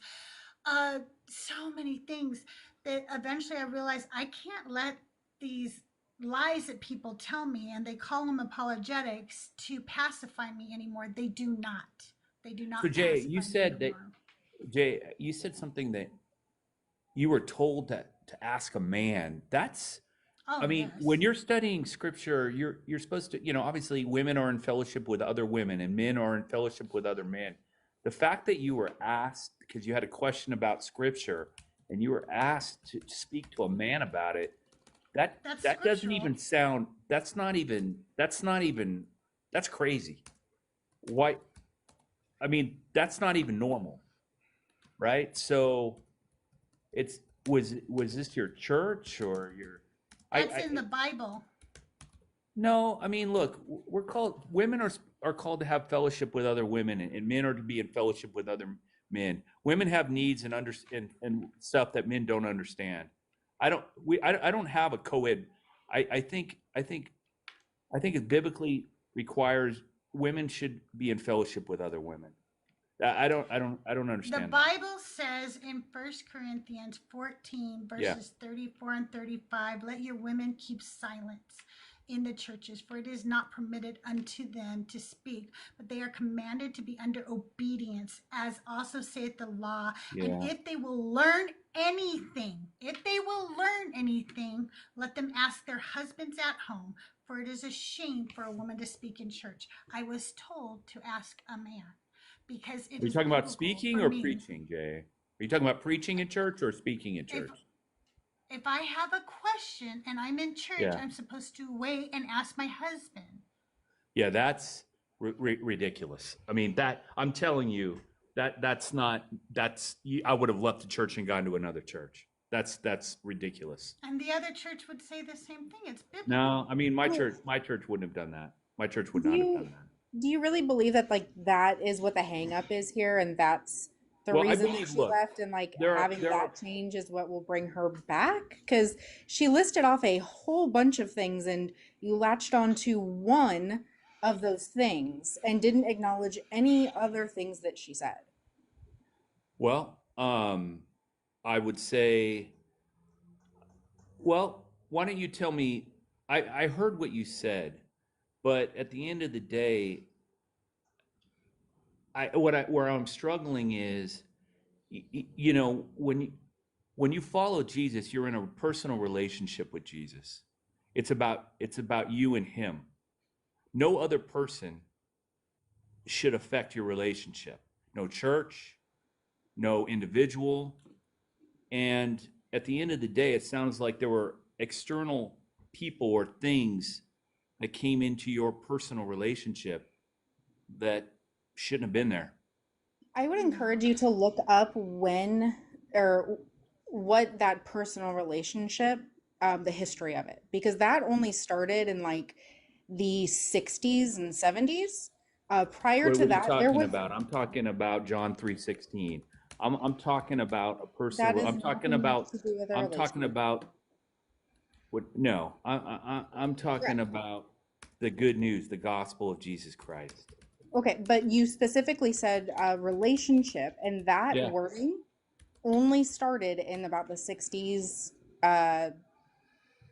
so many things, that eventually I realized I can't let these lies that people tell me, and they call them apologetics, to pacify me anymore. They do not. They do not. So Jay, you said something that you were told to ask a man. That's, when you're studying scripture, you're supposed to, obviously women are in fellowship with other women and men are in fellowship with other men. The fact that you were asked because you had a question about scripture and you were asked to speak to a man about it, that doesn't even sound, that's crazy. Why? That's not even normal, right? So was this your church or your? That's in the Bible. No, look, women are called to have fellowship with other women, and men are to be in fellowship with other men. Women have needs and stuff that men don't understand. I don't have a co-ed. I think it biblically requires women should be in fellowship with other women. I don't understand. The Bible says in 1 Corinthians 14, verses 34 and 35, let your women keep silence in the churches, for it is not permitted unto them to speak, but they are commanded to be under obedience, as also saith the law. And if they will learn anything, let them ask their husbands at home, for it is a shame for a woman to speak in church. I was told to ask a man. Because are you talking about speaking or preaching, Jay? Are you talking about preaching in church or speaking in church? If I have a question and I'm in church, I'm supposed to wait and ask my husband. Yeah, that's ridiculous. I'm telling you, that's not. I would have left the church and gone to another church. That's ridiculous. And the other church would say the same thing. It's biblical. No, my church wouldn't have done that. My church would not have done that. Do you really believe that that is what the hang up is here, and that's the reason that she left, and having that change is what will bring her back? Because she listed off a whole bunch of things and you latched on to one of those things and didn't acknowledge any other things that she said. Well, I would say, why don't you tell me, I heard what you said, but at the end of the day, where I'm struggling is, when you follow Jesus, you're in a personal relationship with Jesus. It's about you and him. No other person should affect your relationship. No church, no individual. And at the end of the day, it sounds like there were external people or things that came into your personal relationship that shouldn't have been there. I would encourage you to look up when or what that personal relationship, the history of it, because that only started in like the 60s and 70s. Prior What to are you that, there talking was about? I'm talking about John 3:16. I'm talking about a that personal. is I'm talking nothing about. to do with a I'm talking relationship. about. What? No, I'm talking Correct. about the good news, the gospel of Jesus Christ. Okay, but you specifically said relationship, and that Yeah. wording only started in about the 60s.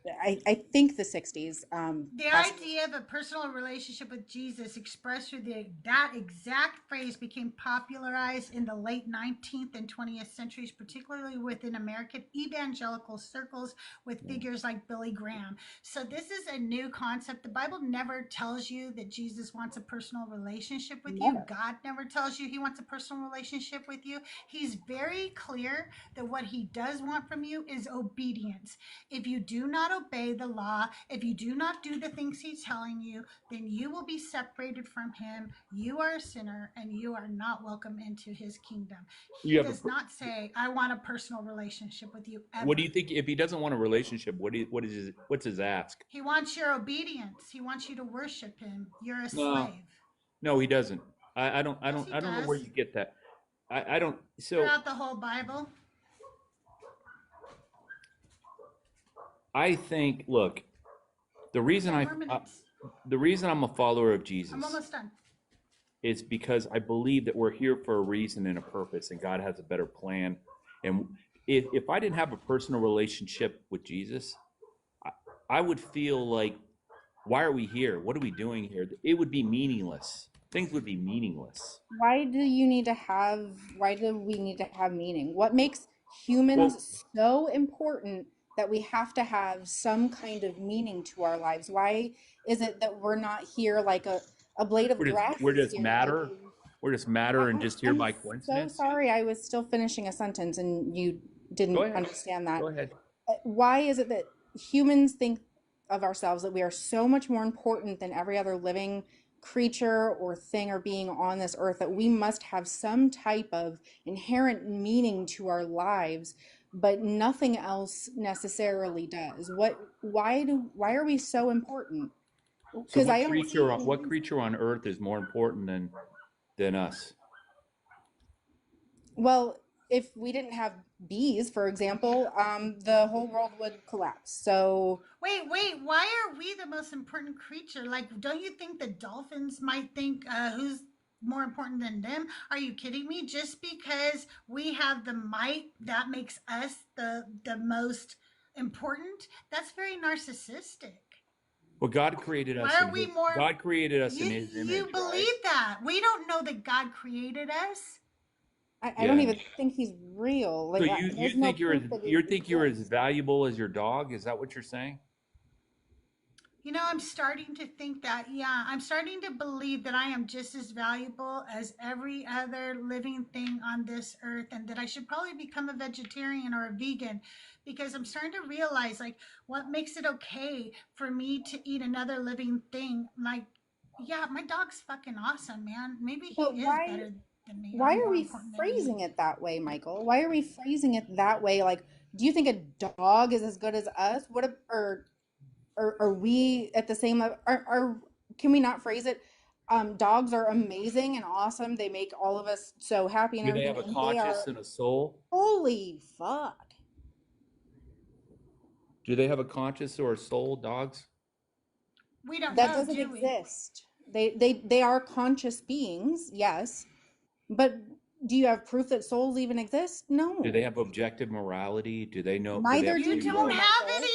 I think the 60s. The Possibly. idea of a personal relationship with Jesus expressed through that exact phrase became popularized in the late 19th and 20th centuries, particularly within American evangelical circles with figures like Billy Graham. So this is a new concept. The Bible never tells you that Jesus wants a personal relationship with you. Never. God never tells you he wants a personal relationship with you. He's very clear that what he does want from you is obedience. If you do not obey the law, if you do not do the things he's telling you, then you will be separated from him. You are a sinner and you are not welcome into his kingdom. He does not say, I want a personal relationship with you ever. What do you think? If he doesn't want a relationship, what's his ask? He wants your obedience. He wants you to worship him. You're a No, slave. no, he doesn't. I don't he know where does. you get that. I don't. So Throughout the whole Bible. I think. Look, the reason I'm a follower of Jesus I'm almost done. is because I believe that we're here for a reason and a purpose, and God has a better plan. And if I didn't have a personal relationship with Jesus, I would feel like, why are we here? What are we doing here? It would be meaningless. Things would be meaningless. Why do we need to have meaning? What makes humans so important that we have to have some kind of meaning to our lives? Why is it that we're not here like a blade of grass We're is just here? matter. We're just matter and just here by I'm so coincidence. sorry. I was still finishing a sentence and you didn't understand that. Go ahead. Why is it that humans think of ourselves that we are so much more important than every other living creature or thing or being on this earth, that we must have some type of inherent meaning to our lives, but nothing else necessarily does? Why are we so important? So Because I don't see what creature on earth is more important than us? Well, if we didn't have bees, for example, the whole world would collapse. So Wait, why are we the most important creature? Like, don't you think the dolphins might think who's more important than them? Are you kidding me? Just because we have the might, that makes us the most important? That's very narcissistic. Well, God created us. Why are we more? God created us in His image. You believe that? We don't know that God created us. I don't even think he's real. Like, So you think you're as valuable as your dog? Is that what you're saying? You know, I'm starting to think that, yeah, I'm starting to believe that I am just as valuable as every other living thing on this earth, and that I should probably become a vegetarian or a vegan, because I'm starting to realize, like, what makes it okay for me to eat another living thing. Like, yeah, my dog's fucking awesome, man. Maybe he is better than me. Why are we phrasing it that way, Michael? Why are we phrasing it that way? Like, do you think a dog is as good as us? Are we at the same level? Can we not phrase it? Dogs are amazing and awesome. They make all of us so happy and Do they everything. have a conscience and a soul? Holy fuck. Do they have a conscience or a soul, dogs? We don't that know, doesn't do we? exist. They are conscious beings, yes. But do you have proof that souls even exist? No. Do they have objective morality? Do they know? Neither You don't have any,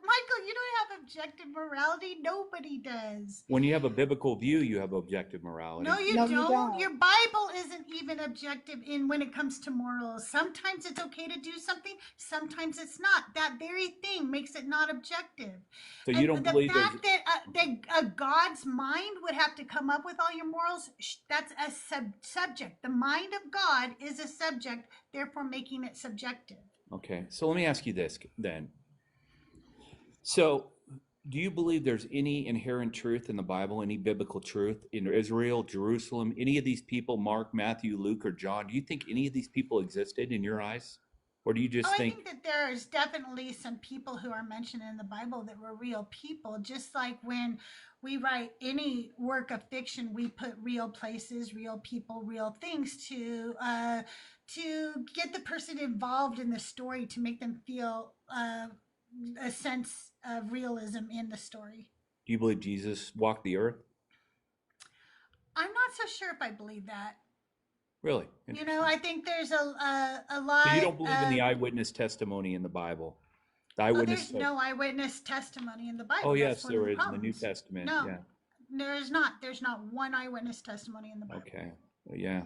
Michael. You don't have objective morality? Nobody does. When you have a biblical view, you have objective morality. No, you don't. Your Bible isn't even objective in when it comes to morals. Sometimes it's okay to do something, sometimes it's not. That very thing makes it not objective. So you don't believe the fact that God's mind would have to come up with all your morals, that's a subject. The mind of God is a subject, therefore making it subjective. Okay, so let me ask you this then. So, do you believe there's any inherent truth in the Bible, any biblical truth in Israel, Jerusalem, any of these people, Mark, Matthew, Luke, or John? Do you think any of these people existed in your eyes? Or do you just I think that there's definitely some people who are mentioned in the Bible that were real people, just like when we write any work of fiction, we put real places, real people, real things to get the person involved in the story, to make them feel a sense of realism in the story. Do you believe Jesus walked the earth? I'm not so sure if I believe that. Really? You know, I think there's a lot. So you don't believe in the eyewitness testimony in the Bible? The eyewitness. There's no eyewitness testimony in the Bible. Oh yes, That's there is in the New Testament. No, yeah. there's not. There's not one eyewitness testimony in the Bible. Okay. Yeah.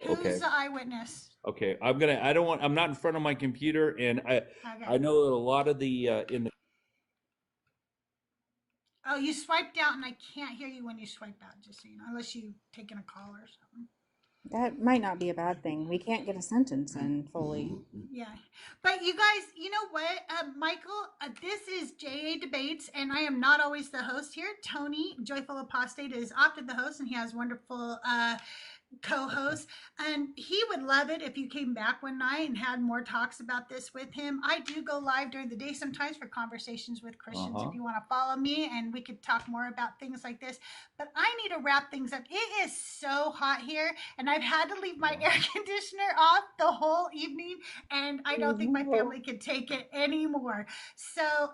Who's the eyewitness? Okay. I'm not in front of my computer, and I know that a lot of the in the. Oh, you swiped out, and I can't hear you when you swipe out. Just so you know, unless you've taken a call or something. That might not be a bad thing. We can't get a sentence in fully. Yeah. But you guys, you know what, Michael, this is JA Debates, and I am not always the host here. Tony, Joyful Apostate, is often the host, and he has wonderful co-host, and he would love it if you came back one night and had more talks about this with him. I do go live during the day sometimes for conversations with Christians. If you want to follow me, and we could talk more about things like this, but I need to wrap things up. It is so hot here, and I've had to leave my air conditioner off the whole evening, and I don't think my family can take it anymore. So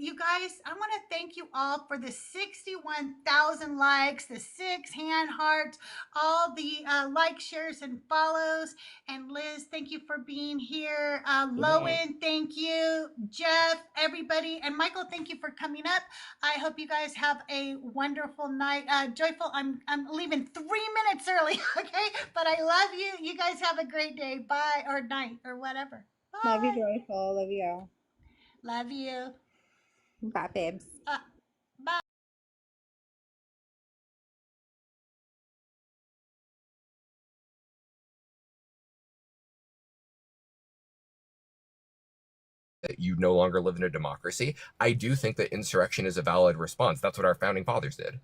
you guys, I want to thank you all for the 61,000 likes, the 6 hand hearts, all the likes, shares, and follows. And Liz, thank you for being here. Lowen, thank you. Jeff, everybody. And Michael, thank you for coming up. I hope you guys have a wonderful night. Joyful, I'm leaving 3 minutes early, okay? But I love you. You guys have a great day. Bye, or night, or whatever. Bye. Love you, Joyful. Love you all. Love you. Bye, babes. Bye. That you no longer live in a democracy. I do think that insurrection is a valid response. That's what our founding fathers did.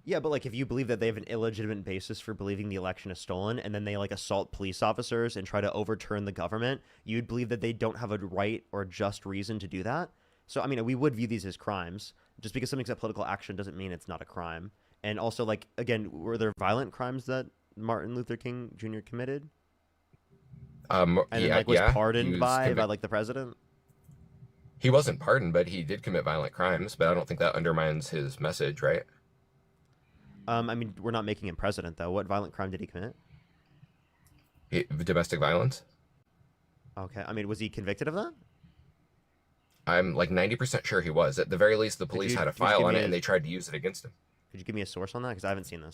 Yeah, but like if you believe that they have an illegitimate basis for believing the election is stolen, and then they like assault police officers and try to overturn the government, you'd believe that they don't have a right or just reason to do that. So, I mean, we would view these as crimes. Just because something's a political action doesn't mean it's not a crime. And also, like, again, were there violent crimes that Martin Luther King Jr. committed? And then, like, was pardoned by like, the president? He wasn't pardoned, but he did commit violent crimes. But I don't think that undermines his message, right? I mean, we're not making him president, though. What violent crime did he commit? Domestic violence. Okay. I mean, was he convicted of that? I'm like 90% sure he was. At the very least, the police had a file on it, and they tried to use it against him. Could you give me a source on that? Because I haven't seen this.